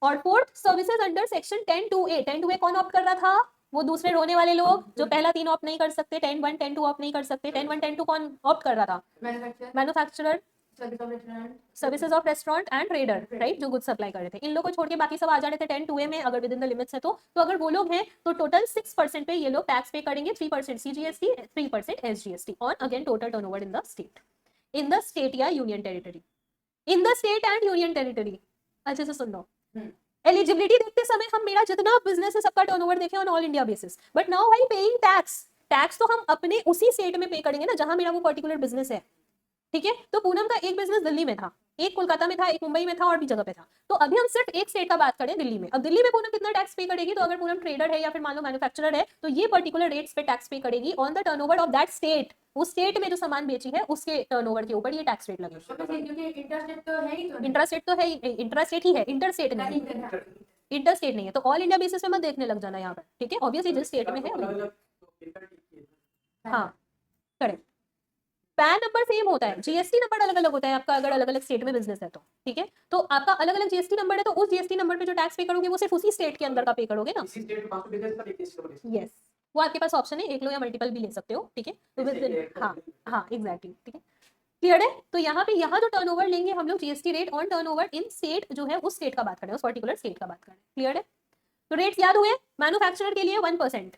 और fourth, services under section 10(2)(a). 10(2)(a) कौन ऑप्ट कर रहा था, वो दूसरे रोने वाले लोग जो पहला 3 ऑप्ट नहीं कर सकते, 10(1), 10(2) ऑप्ट नहीं कर सकते। 10(1), 10(2) कौन ऑप्ट कर रहा था, manufacturer, services of restaurant and trader, right, जो गुड सप्लाई कर रहे थे। इन लोगों को छोड़ के बाकी सब आ जा रहे थे 10(2)(a) में, अगर विद इन द लिमिट्स है तो अगर वो लोग हैं तो टोटल 6% पे ये लोग टैक्स पे करेंगे, 3% CGST, 3% SGST on again total turnover in the state, या union territory, in the state and union territory. अच्छे से सुन लो, एलिजिबिलिटी देखते समय हम मेरा जितना बिजनेस है सबका टर्नओवर देखें on all India basis, but now while paying tax तो हम अपने उसी स्टेट में पे करेंगे ना जहां मेरा वो पर्टिकुलर बिजनेस है। ठीक है, तो पूनम का एक बिजनेस दिल्ली में था, एक कोलकाता में था, एक मुंबई में था और भी जगह पे था, तो अभी हम सिर्फ एक स्टेट का बात करें, दिल्ली में। अब दिल्ली में पूनम कितना टैक्स पे करेगी, तो अगर पूनम ट्रेडर है या फिर मान लो मैन्युफैक्चरर है तो ये पर्टिकुलर रेट्स पे टैक्स पे करेगी on the turnover of that state, उस स्टेट में जो सामान बेची है उसके टर्नओवर के ऊपर ये टैक्स रेट लगेगा। क्योंकि इंटरस्टेट तो है ही, तो इंट्रास्टेट तो है, इंट्रास्टेट ही है, इंटरस्टेट नहीं, इंटरस्टेट नहीं है, तो ऑल इंडिया बेसिस पे मत देखने लग जाना यहाँ पर। ठीक है, ऑब्वियसली जिस स्टेट में है, हाँ करेक्ट। पैन नंबर सेम होता है, जीएसटी नंबर अलग अलग होता है आपका अगर अलग अलग स्टेट में बिजनेस है तो। ठीक है, तो आपका अलग अलग जीएसटी नंबर है, तो उस जीएसटी नंबर पे जो टैक्स पे करोगे वो सिर्फ उसी स्टेट के अंदर का पे करोगे ना। इसी स्टेट में 500 बिजनेस का एक टेस्ट करोगे। यस, वो आपके पास ऑप्शन है, एक लो या मल्टीपल भी ले सकते हो। ठीक है, तो हाँ हाँ एग्जैक्टली, ठीक है, क्लियर है। तो यहाँ पे यहाँ जो टर्नओवर लेंगे हम लोग GST rate on turnover in state जो है उस स्टेट का बात कर रहे हैं, उस पर्टिकुलर स्टेट का बात कर रहे हैं। क्लियर है, तो रेट्स याद हुए, मैन्युफैक्चरर के लिए 1%,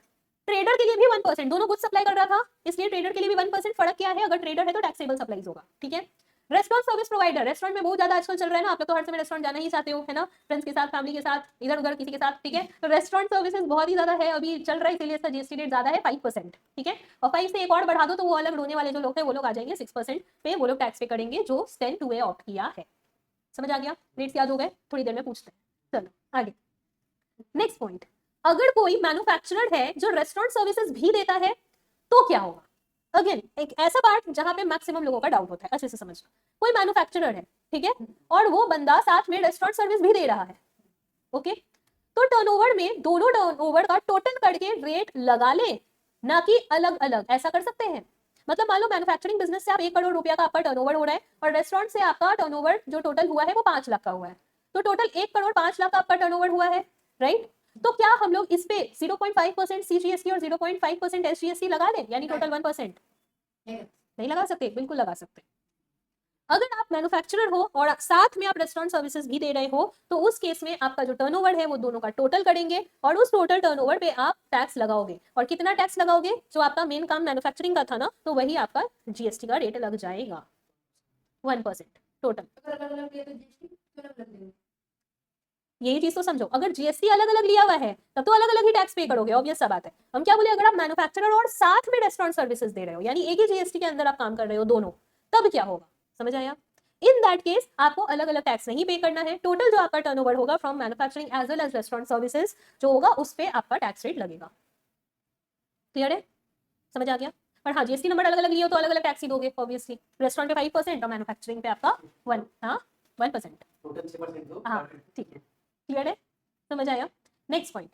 ट्रेडर के लिए भी 1%, दोनों कुछ सप्लाई कर रहा था इसलिए ट्रेडर के लिए भी 1%। फर्क क्या है, अगर ट्रेडर है तो टैक्सेबल सप्लाईज होगा। ठीक है, रेस्टोरेंट सर्विस प्रोवाइडर, रेस्टोरेंट में बहुत ज्यादा आजकल चल रहा है ना, आप लोग तो हर समय रेस्टोरेंट जाना ही चाहते हो, है ना, फ्रेंड्स के साथ, फैमिली के साथ, इधर उधर किसी के साथ। ठीक है, तो रेस्टोरेंट सर्विसेज बहुत ही ज्यादा है अभी चल रहा है, इसलिए इसका जीएसटी रेट ज्यादा है 5%। ठीक है, और 5 से एक और बढ़ा दो तो वो अलग रोने वाले जो लोग हैं वो लोग आ जाएंगे 6% पे, वो लोग टैक्स पे करेंगे जो 10(2)(a) ऑप्ट किया है। समझ आ गया, रेट्स याद हो गए, थोड़ी देर में पूछते हैं। चलो आगे, नेक्स्ट पॉइंट, अगर कोई मैन्युफैक्चरर है जो रेस्टोरेंट सर्विसेज भी देता है तो क्या होगा। अगेन एक ऐसा पार्ट जहां पे मैक्सिमम लोगों का डाउट होता है, अच्छे से समझना। कोई मैन्युफैक्चरर है, ठीक है, और वो बंदा साथ में रेस्टोरेंट सर्विस भी दे रहा है, ओके, तो टर्नओवर में दोनों टर्नओवर का टोटल करके रेट लगा ले, ना कि अलग अलग। ऐसा कर सकते हैं, मतलब मान लो मैन्युफैक्चरिंग बिजनेस से आप 1 करोड़ रुपया का आपका टर्नओवर हो रहा है और रेस्टोरेंट से आपका टर्नओवर जो टोटल हुआ है वो 5 लाख का हुआ है, तो टोटल 1 करोड़ 5 लाख का आपका टर्नओवर हुआ है, राइट। तो क्या हम लोग इस पे 0.5% CGST और 0.5% SGST लगा दें, यानी टोटल 1%? नहीं लगा सकते, बिल्कुल लगा सकते। अगर आप मैन्युफैक्चरर हो और साथ में आप रेस्टोरेंट सर्विसेज भी दे रहे हो तो उस केस में आपका जो टर्नओवर है वो दोनों का टोटल करेंगे और उस टोटल टर्नओवर पे आप टैक्स लगाओगे। और कितना टैक्स लगाओगे, जो आपका मेन काम मैन्युफैक्चरिंग का था ना, तो वही आपका जीएसटी का रेट लग जाएगा 1% टोटल। यही चीज तो समझो, अगर जीएसटी अलग अलग लिया हुआ है तब तो अलग अलग ही टैक्स पे करोगे, ऑब्वियस सा बात है। हम क्या बोले, अगर आप मैन्युफैक्चरर और साथ में रेस्टोरेंट सर्विसेज दे रहे हो, यानी एक ही जीएसटी के अंदर आप काम कर रहे हो दोनों, तब क्या होगा, समझ आया। इन दैट केस आपको अलग अलग टैक्स नहीं पे करना है, टोटल जो आपका टर्नओवर होगा from manufacturing as well as restaurant services जो होगा उस पे आपका टैक्स रेट लगेगा। क्लियर है, समझ आ गया। पर हाँ, जीएसटी नंबर अलग अलग लियो तो अलग अलग टैक्स ही दोगे ऑब्वियसली, रेस्टोरेंट पे 5% और मैन्युफैक्चरिंग पे आपका 1%। टोटल 6% दो। हाँ ठीक है, क्लियर है, समझ आया। Next point,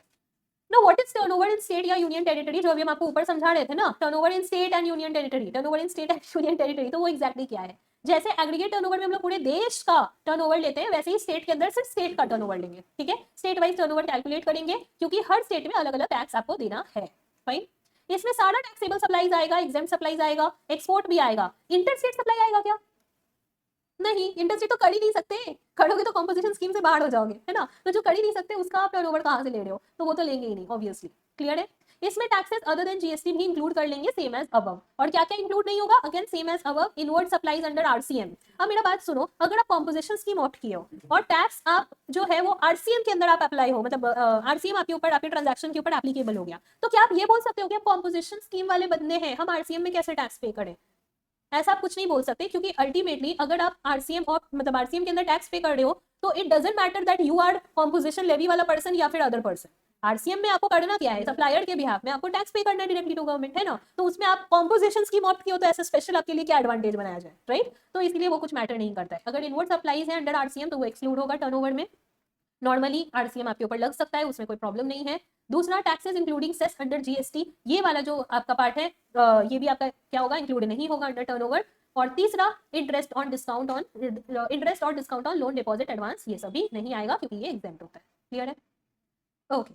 now what is turnover in state या यूनियन टेरिटरी, जो अभी हम आपको ऊपर समझा रहे थे ना, turnover in state and union territory, turnover in state and union territory, तो वो एग्जैक्टली क्या है। जैसे एग्रीगेट टर्नओवर में हम लोग पूरे देश का टर्नओवर लेते हैं, वैसे ही स्टेट के अंदर सिर्फ स्टेट का टर्नओवर लेंगे। ठीक है, स्टेट वाइज टर्नओवर कैलकुलेट करेंगे क्योंकि हर स्टेट में अलग अलग टैक्स आपको देना है। फाइन, इसमें सारा टैक्सेबल सप्लाईज आएगा, एग्जेम्प्ट सप्लाईज आएगा, एक्सपोर्ट भी आएगा। इंटरस्टेट सप्लाई आएगा क्या? नहीं, इंटरस्टेट तो कर ही नहीं सकते, करोगे तो कॉम्पोजिशन स्कीम से बाहर हो जाओगे, है ना। तो जो कर ही नहीं सकते उसका आप टर्नओवर कहाँ से ले रहे हो, तो वो तो लेंगे ही नहीं ऑब्वियसली। क्लियर है। इसमें टैक्सेस अदर देन जीएसटी भी इंक्लूड कर लेंगे सेम एज अबव। और क्या क्या इंक्लूड नहीं होगा? Again same as above, inward supplies under RCM. अब मेरा बात सुनो, अगर आप कॉम्पोजिशन स्कीम ऑप्ट किए हो और टैक्स आप जो है वो आरसीएम के अंदर आप अप्लाई हो, मतलब आरसीएम आपके ऊपर, आपके ट्रांजैक्शन के ऊपर एप्लीकेबल हो गया, तो क्या आप ये बोल सकते हो कि हम कॉम्पोजिशन स्कीम वाले बंदे हैं, हम आरसीएम में कैसे टैक्स पे करें? ऐसा आप कुछ नहीं बोल सकते, क्योंकि अल्टीमेटली अगर आप आरसीएम और मतलब आरसीएम के अंदर टैक्स पे कर रहे हो तो it doesn't matter that you are composition levy वाला पर्सन या फिर अदर पर्सन। आरसीएम में आपको करना क्या है? सप्लायर के बिहाफ में आपको टैक्स पे करना है डायरेक्टली टू गवर्नमेंट, है ना। तो उसमें आप कॉम्पोजिशन स्कीम ऑप्ट किया तो ऐसे स्पेशल आपके लिए क्या एडवांटेज बनाया जाए, राइट। तो इसलिए वो कुछ मैटर नहीं करता है। अगर इनवर्ड सप्लाईज है अंडर आरसीएम तो वो एक्सक्लूड होगा टर्नओवर में। नॉर्मली आरसीएम आपके ऊपर लग सकता है, उसमें कोई प्रॉब्लम नहीं है। दूसरा, taxes including cess under GST, ये वाला जो आपका पार्ट है ये भी आपका क्या होगा? इंक्लूड नहीं होगा अंडर टर्नओवर। और तीसरा, इंटरेस्ट और discount on loan deposit advance, ये सभी नहीं आएगा क्योंकि ये एग्जेम्प्ट होता है। क्लियर है। ओके।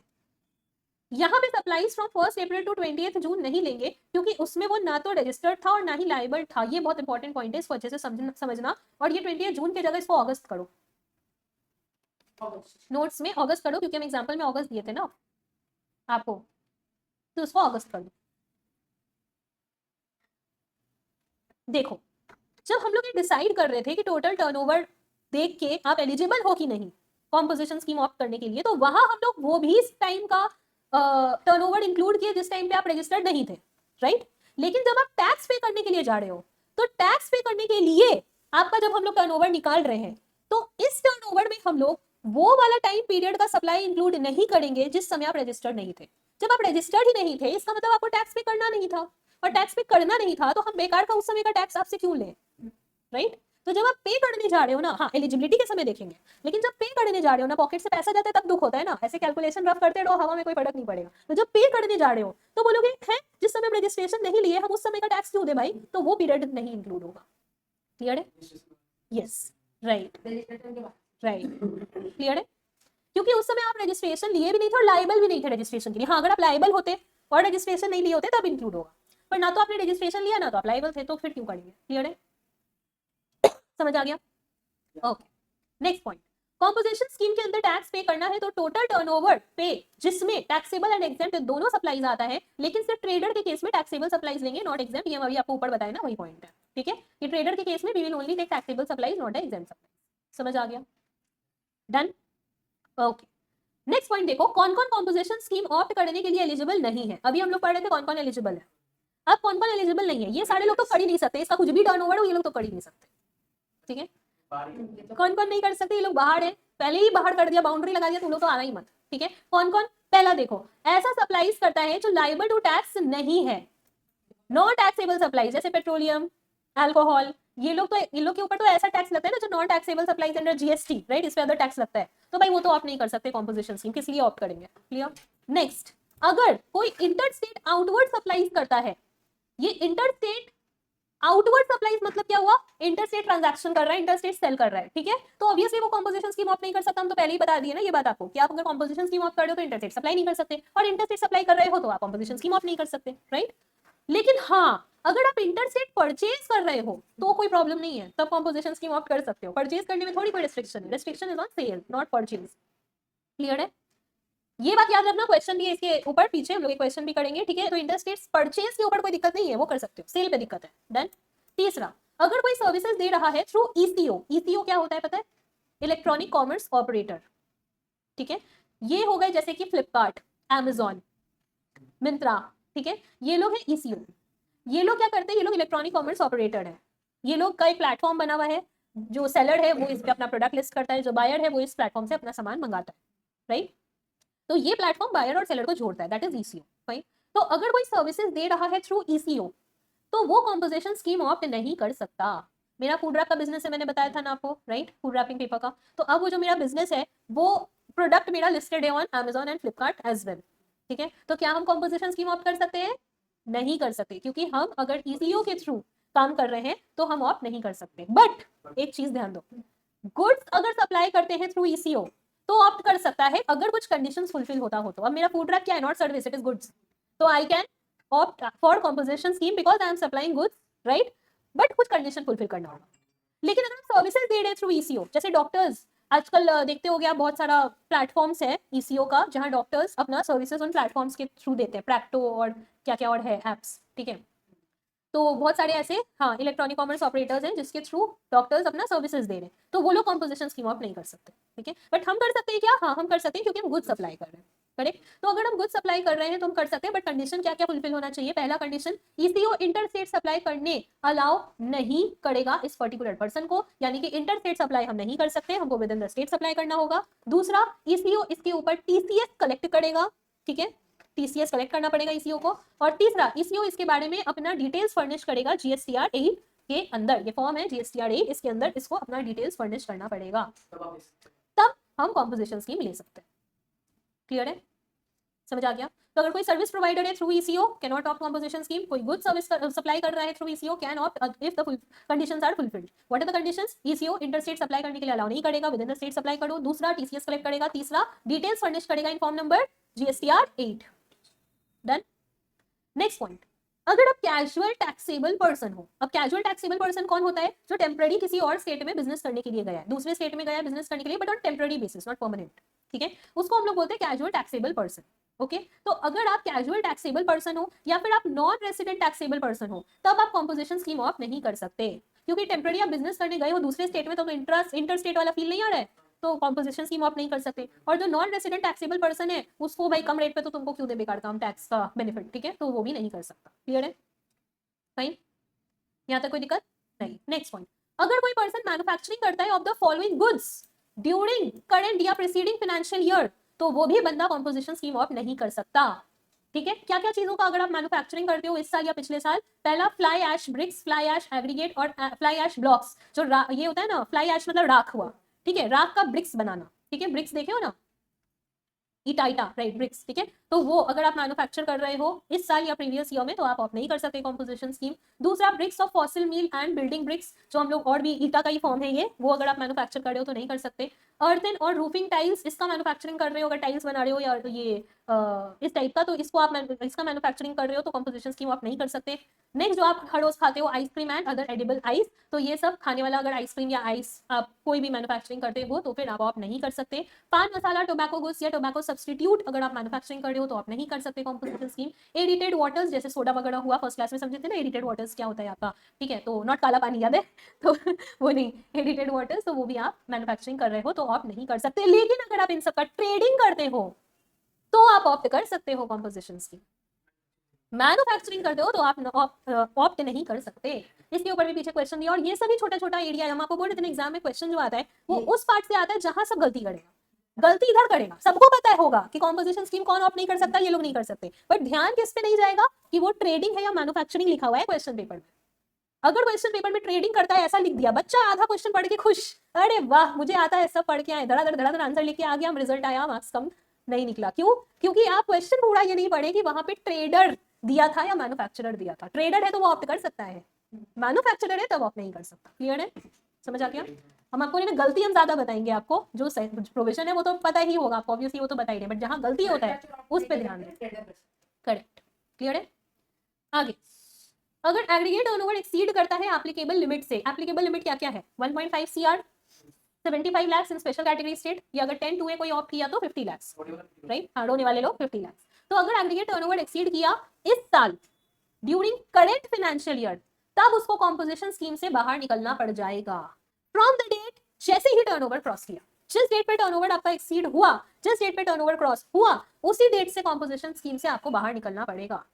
यहाँ पे सप्लाईज फ्रॉम 1 अप्रैल टू 20 जून नहीं लेंगे क्योंकि उसमें वो ना तो रजिस्टर्ड था और ना ही लायबल था। ये बहुत इंपॉर्टेंट पॉइंट है, इसको अच्छे से समझना। और ये 20 जून की जगह इसको अगस्त करो, नोट्स में अगस्त करो, क्योंकि हम एग्जाम्पल में अगस्त दिए थे ना आपको, तो उसको अगस्त कर दो। देखो, जब हम लोग ये डिसाइड कर रहे थे कि टोटल टर्नओवर देख के आप एलिजिबल हो कि नहीं कॉम्पोजिशन स्कीम ऑप्ट करने के लिए, तो वहां हम लोग वो भी इस टाइम का टर्नओवर इंक्लूड किए जिस टाइम पे आप रजिस्टर्ड नहीं थे, राइट। लेकिन जब आप टैक्स पे करने के लिए जा रहे हो, तो टैक्स पे करने के लिए आपका जब हम लोग टर्नओवर निकाल रहे हैं, तो इस टर्नओवर में हम लोग वो वाला टाइम पीरियड का सप्लाई इंक्लूड नहीं करेंगे जिस समय आप रजिस्टर्ड नहीं थे। जब आप रजिस्टर्ड ही नहीं थे, इसका मतलब आपको टैक्स पे करना नहीं था, और टैक्स पे करना नहीं था तो हम बेकार का उस समय का टैक्स आपसे क्यों लें, राइट। तो जब आप पे करने जा रहे हो ना, हाँ एलिजिबिलिटी के समय देखेंगे, लेकिन जब पे करने जा रहे हो ना, पॉकेट से पैसा जाता है तब दुख होता है ना। ऐसे कैलकुलेशन रफ करते रहो, हवा में कोई फर्क नहीं पड़ेगा। तो जब पे करने जा रहे हो तो बोलोगे हैं जिस समय हम रजिस्ट्रेशन नहीं लिए हम उस समय का टैक्स क्यों दे भाई, तो वो पीरियड नहीं इंक्लूड होगा। क्लियर है। यस, राइट राइट, क्लियर है। क्योंकि उस समय आप रजिस्ट्रेशन लिए भी नहीं थे और लायबल भी नहीं थे रजिस्ट्रेशन के लिए। हाँ, अगर आप लायबल होते और रजिस्ट्रेशन नहीं लिए होते तब इंक्लूड होगा, पर ना तो आपने रजिस्ट्रेशन लिया ना तो आप लायबल थे, तो फिर क्यों करेंगे। क्लियर है, समझ आ गया। Okay, next point, composition scheme के अंदर टैक्स पे करना है तो टोटल टर्नओवर पे जिसमें टैक्सेबल एंड एग्जेम्प्ट दोनों सप्लाईज आता है, लेकिन सिर्फ ट्रेडर के केस में टैक्सेबल सप्लाईज लेंगे, नॉट एग्जेम्प्ट। ये अभी आपको ऊपर बताया ना, वही पॉइंट है, ठीक है। कि ट्रेडर के केस में we will only take taxable supplies, not exempt supplies. समझ आ गया, डन। ओके, नेक्स्ट पॉइंट देखो, कौन कौन कॉम्पोजिशन स्कीम ऑप्ट करने के लिए एलिजिबल नहीं है। अभी हम लोग पढ़ रहे थे कौन कौन एलिजिबल है, अब कौन कौन एलिजिबल नहीं है। ये सारे लोग तो कर ही नहीं सकते, इसका कुछ भी टर्नओवर हो ये लोग तो कर ही नहीं सकते, ठीक है। कौन कौन नहीं कर सकते, ये लोग बाहर है, पहले ही बाहर कर दिया, बाउंड्री लगा दिया, तुम लोग तो आना ही मत, ठीक है। कौन कौन, पहला देखो, ऐसा सप्लाईज करता है जो लायबल टू टैक्स नहीं है, नॉन टैक्सेबल सप्लाई, जैसे पेट्रोलियम, अल्कोहल, ये लोग के ऊपर तो ऐसा टैक्स लगता है ना जो non taxable supplies under GST, right, इस पे अदर टैक्स लगता है, तो भाई वो तो आप नहीं कर सकते कॉम्पोजिशन स्कीम, किस लिए ऑप्ट करेंगे। क्लियर। नेक्स्ट, अगर कोई इंटर स्टेट आउटवर्ड सप्लाईज करता है, ये इंटर स्टेट आउटवर्ड सप्लाईज मतलब क्या हुआ, इंटर स्टेट ट्रांजैक्शन कर रहा है, इंटर स्टेट सेल कर रहा है, ठीक है, तो ऑब्वियसली वो कॉम्पोजिशन स्कीम ऑप्ट नहीं कर सकता। हम तो पहले ही बता दिए ना ये बात आपको कि आप अगर कॉम्पोजिशन स्कीम ऑप्ट कर रहे हो तो इंटर स्टेट सप्लाई नहीं कर सकते, और इंटर स्टेट सप्लाई कर रहे हो तो आप कॉम्पोजिशन स्कीम ऑप्ट नहीं कर सकते, राइट। लेकिन हाँ, अगर आप इंटर स्टेट परचेज कर रहे हो तो कोई प्रॉब्लम नहीं है, तब कॉम्पोजिशन स्कीम ऑप्ट कर सकते हो। परचेज करने में थोड़ी कोई रिस्ट्रिक्शन है, restriction is on sale not purchase. Clear है, ये बात याद रखना, क्वेश्चन भी है इसके ऊपर, पीछे हम लोग क्वेश्चन भी करेंगे, ठीक है। तो इंटर स्टेट परचेज के ऊपर कोई दिक्कत नहीं है, वो कर सकते हो, सेल पे दिक्कत है, डन। तीसरा, अगर कोई सर्विसेज दे रहा है थ्रू ईसीओ, ईसीओ क्या होता है पता है, इलेक्ट्रॉनिक कॉमर्स ऑपरेटर, ठीक है। ये हो गए जैसे कि फ्लिपकार्ट, अमेजॉन, मिंत्रा, ठीक है, ये लोग हैं ईसीओ। ये लोग क्या करते हैं, ये लोग इलेक्ट्रॉनिक कॉमर्स ऑपरेटर है। ये लोग का एक प्लेटफॉर्म बना हुआ है, जो सेलर है वो इस पे अपना प्रोडक्ट लिस्ट करता है, जो बायर है वो इस प्लेटफॉर्म से अपना सामान मंगाता है, राइट। तो ये प्लेटफॉर्म बायर और सेलर को जोड़ता है, दैट इज ईसीओ, राइट। तो अगर कोई सर्विसेज दे रहा है थ्रू ईसीओ तो वो कॉम्पोजिशन स्कीम ऑप्ट नहीं कर सकता। मेरा फूड रैप का बिजनेस है, मैंने बताया था ना आपको, राइट, फूड रैपिंग पेपर का। तो अब वो जो मेरा बिजनेस है वो प्रोडक्ट मेरा लिस्टेड है on Amazon and Flipkart as well, ठीक है। तो क्या हम कॉम्पोजिशन स्कीम ऑप्ट कर सकते हैं, नहीं कर सकते, क्योंकि हम अगर ईसीओ के थ्रू काम कर रहे हैं तो हम ऑप्ट नहीं कर सकते। बट एक चीज ध्यान दो, गुड्स अगर सप्लाई करते हैं थ्रू ईसीओ तो ऑप्ट कर सकता है अगर कुछ कंडीशंस फुलफिल होता हो तो। अब मेरा फूड रैप क्या है, not service, it is goods, तो I can opt for composition scheme because I am supplying goods, right? But कुछ कंडीशन फुलफिल करना होगा। लेकिन अगर आप सर्विसेज दे रहे हैं थ्रू ईसीओ, जैसे डॉक्टर्स आजकल देखते हो गया बहुत सारा प्लेटफॉर्म्स है ईसीओ का जहां डॉक्टर्स अपना सर्विसेज उन प्लेटफॉर्म्स के थ्रू देते हैं, प्रैक्टो और क्या क्या और है एप्स, ठीक है। तो बहुत सारे ऐसे हाँ इलेक्ट्रॉनिक कॉमर्स ऑपरेटर्स हैं जिसके थ्रू डॉक्टर्स अपना सर्विसेज दे रहे हैं, तो वो लोग कॉम्पोजिशन स्कीम ऑफ नहीं कर सकते, ठीक है। बट हम कर सकते हैं क्या? हाँ हम कर सकते हैं क्योंकि हम गुड सप्लाई कर रहे हैं, करेक्ट। तो अगर हम गुड सप्लाई कर रहे हैं तो हम कर सकते हैं, बट कंडीशन क्या क्या फुलफिल होना चाहिए? पहला condition, eco inter state supply करने अलाउ नहीं करेगा इस पर्टिकुलर पर्सन को, यानी कि इंटर स्टेट सप्लाई हम नहीं कर सकते, हमको with in the state supply करना होगा। दूसरा, ईसीओ इसके ऊपर टीसीएस कलेक्ट करेगा, ठीक है, टीसीएस कलेक्ट करना पड़ेगा ईसीओ को। और तीसरा, ईसीओ इसके बारे में अपना डिटेल्स फर्निश करेगा जीएसटीआर 8 के अंदर, ये फॉर्म है जीएसटीआर 8, इसके अंदर इसको अपना डिटेल्स फर्निश करना पड़ेगा, तब आप ले सकते हैं। तब हम कॉम्पोजिशन स्कीम ले सकते हैं। क्लियर है? समझ आ गया? तो अगर कोई सर्विस प्रोवाइडर है through ECO can not opt composition scheme, कोई गुड सर्विस सप्लाई कर रहा है through ECO can opt if the conditions are fulfilled. What are the conditions? ECO inter state supply करने के लिए अलाउ नहीं करेगा, within the state supply करो। दूसरा, टीसीएस कलेक्ट करेगा। तीसरा, डिटेल्स फर्निश करेगा in form number GSTR 8। Done. Next point, अगर आप कैजुअल टैक्सेबल पर्सन हो। अब कैजुअल टैक्सेबल पर्सन कौन होता है? जो टेम्पररी किसी और स्टेट में बिजनेस करने के लिए गया है, दूसरे स्टेट में गया है बिजनेस करने के लिए, but on temporary basis, not permanent, ठीक है, उसको हम लोग बोलते हैं कैजुअल टैक्सेबल पर्सन। ओके, तो अगर आप कैजुअल टैक्सेबल पर्सन हो या फिर आप नॉन रेसिडेंट टैक्सेबल पर्सन हो, तब आप कॉम्पोजिशन स्कीम ऑफ नहीं कर सकते, क्योंकि टेम्पररी आप बिजनेस करने गए हो दूसरे स्टेट में, तो इंटर स्टेट वाला फील नहीं आ रहा है, तो कॉम्पोजिशन स्कीम ऑफ नहीं कर सकते। और जो नॉन रेसिडेंट टैक्सेबल पर्सन है उसको भाई कम रेट पे तो तुमको क्यों दे बेकार काम टैक्स का बेनिफिट, ठीक है, तो वो भी नहीं कर सकता। क्लियर है? फाइन, यहाँ तक कोई दिक्कत नहीं। नेक्स्ट पॉइंट, अगर कोई पर्सन मैन्युफैक्चरिंग करता है of the following goods during current या प्रीसीडिंग फाइनेंशियल ईयर, तो वो भी बंदा कॉम्पोजिशन स्कीम ऑफ नहीं कर सकता, ठीक है। क्या क्या चीजों का अगर आप मैन्युफैक्चरिंग करते हो इस साल या पिछले साल? पहला, fly ash bricks, fly ash aggregate और फ्लाई ऐश ब्लॉक्स। जो ये होता है ना, फ्लाई ऐश मतलब राख हुआ, ठीक है, राख का ब्रिक्स बनाना, ठीक है, ब्रिक्स देखे हो ना, ईटा राइट, ब्रिक्स, ठीक है। तो वो अगर आप मैन्युफैक्चर कर रहे हो इस साल या प्रीवियस ईयर में, तो आप ऑफ नहीं कर सकते कॉम्पोजिशन स्कीम। दूसरा, bricks of fossil meal and building bricks, जो हम लोग और भी ईटा का ही फॉर्म है ये, वो अगर आप मैन्युफैक्चर कर रहे हो तो नहीं कर सकते। अर्थन और रूफिंग टाइल्स, इसका मैन्युफैक्चरिंग कर रहे हो, अगर टाइल्स बना रहे हो या ये इस टाइप का, तो इसको आप इसका मैन्युफैक्चरिंग कर रहे हो तो कॉम्पोजिशन स्कीम आप नहीं कर सकते। नेक्स्ट, जो आप हर रोज खाते हो ice cream and other edible ice, तो ये सब खाने वाला अगर आइसक्रीम या आइस आप कोई भी मैन्युफैक्चरिंग करते हो तो फिर आप नहीं कर सकते। पान मसाला, टोबैको गुड्स या टोबैको सब्सटीट्यूट अगर आप मैन्युफैक्चरिंग कर रहे हो तो आप नहीं कर सकते कॉम्पोजिशन स्कीम। एडिटेड वाटर्स, जैसे सोडा वगैरह हुआ, फर्स्ट क्लास में समझे थे ना एडिटेड वाटर्स क्या होता है आपका, ठीक है, तो नॉट काला पानी, याद है तो वो नहीं, एडिटेड वाटर्स, तो वो भी आप मैन्युफैक्चरिंग कर रहे हो तो आप नहीं कर सकते। लेकिन अगर आप इन सब का ट्रेडिंग करते हो तो आप ऑप्ट कर सकते हो कॉम्पोजिशन स्कीम। मैन्युफैक्चरिंग करते हो तो आप ऑप्ट नहीं कर सकते। इसके ऊपर भी पीछे क्वेश्चन दिया, और ये सभी छोटा छोटा एरिया हम आपको बोल रहे थे एग्जाम में क्वेश्चन जो आता है वो उस पार्ट से आता है जहां सब गलती करेगा, गलती इधर करेगा। सबको पता है होगा कि कॉम्पोजिशन स्कीम कौन ऑप्ट नहीं कर सकता, ये लोग नहीं कर सकते, बट ध्यान किस पे नहीं जाएगा कि वो ट्रेडिंग है या मैन्युफैक्चरिंग लिखा हुआ है क्वेश्चन पेपर में। अगर क्वेश्चन पेपर में ट्रेडिंग करता है ऐसा लिख दिया, बच्चा आधा क्वेश्चन पढ़ के खुश, अरे वाह मुझे आता है, सब पढ़ के आए, धड़ाधड़ आंसर लेके आ गया, रिजल्ट आया, मार्क्स कम नहीं निकला। क्यों? क्योंकि आप क्वेश्चन पूरा ये नहीं पढ़े कि वहां पे ट्रेडर दिया था या मैन्युफैक्चरर दिया था। ट्रेडर है तो वो ऑप्ट कर सकता है, मैन्युफैक्चरर है तब ऑप्ट नहीं कर सकता। क्लियर है? समझ आ गया? हम आपको नहीं, गलती हम ज्यादा बताएंगे आपको, जो प्रोविजन है वो तो पता ही होगा आपको, ऑब्वियसली वो तो बता ही रहे, बट जहां गलती होता है उस पर ध्यान दें। करेक्ट, क्लियर है? आगे, अगर एग्रीगेट टर्नओवर एक्सीड करता है एप्लीकेबल लिमिट से, एप्लीकेबल लिमिट क्या क्या है? 1.5 CR, 75 लाख इन स्पेशल कैटेगरी स्टेट, या अगर 10 टू ए कोई ऑप्ट किया तो 50 लाख, राइट, हाँ रोने वाले लोग 50 लाख। तो अगर एग्रीगेट टर्नओवर एक्सीड किया इस साल ड्यूरिंग करेंट फाइनेंशियल ईयर, तब उसको कॉम्पोजिशन स्कीम से बाहर निकलना पड़ जाएगा। फ्रॉम द डेट, जैसे ही टर्नओवर क्रॉस किया, जिस डेट पे टर्नओवर आपका एक्सीड हुआ, जिस डेट पे टर्नओवर क्रॉस हुआ, उसी डेट से कॉम्पोजिशन स्कीम से आपको बाहर निकलना पड़ेगा।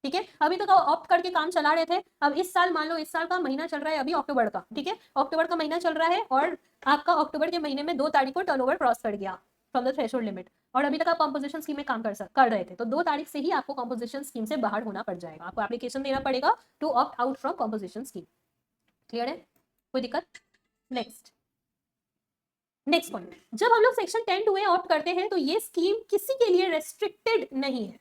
ठीक है, अभी तक ऑप्ट करके काम चला रहे थे, अब इस साल मान लो इस साल का महीना चल रहा है अभी अक्टूबर का, ठीक है, अक्टूबर का महीना चल रहा है और आपका अक्टूबर के महीने में 2 तारीख को टर्नओवर क्रॉस कर गया फ्रॉम द थ्रेशोल्ड लिमिट, और अभी तक आप कॉम्पोजिशन स्कीम में काम कर रहे थे, तो 2 तारीख से ही आपको कॉम्पोजिशन स्कीम से बाहर होना पड़ जाएगा, आपको एप्लीकेशन देना पड़ेगा to opt out from composition scheme. Clear है? कोई दिक्कत? नेक्स्ट पॉइंट, जब हम लोग सेक्शन 10 टू ए ऑप्ट करते हैं तो ये स्कीम किसी के लिए रेस्ट्रिक्टेड नहीं है।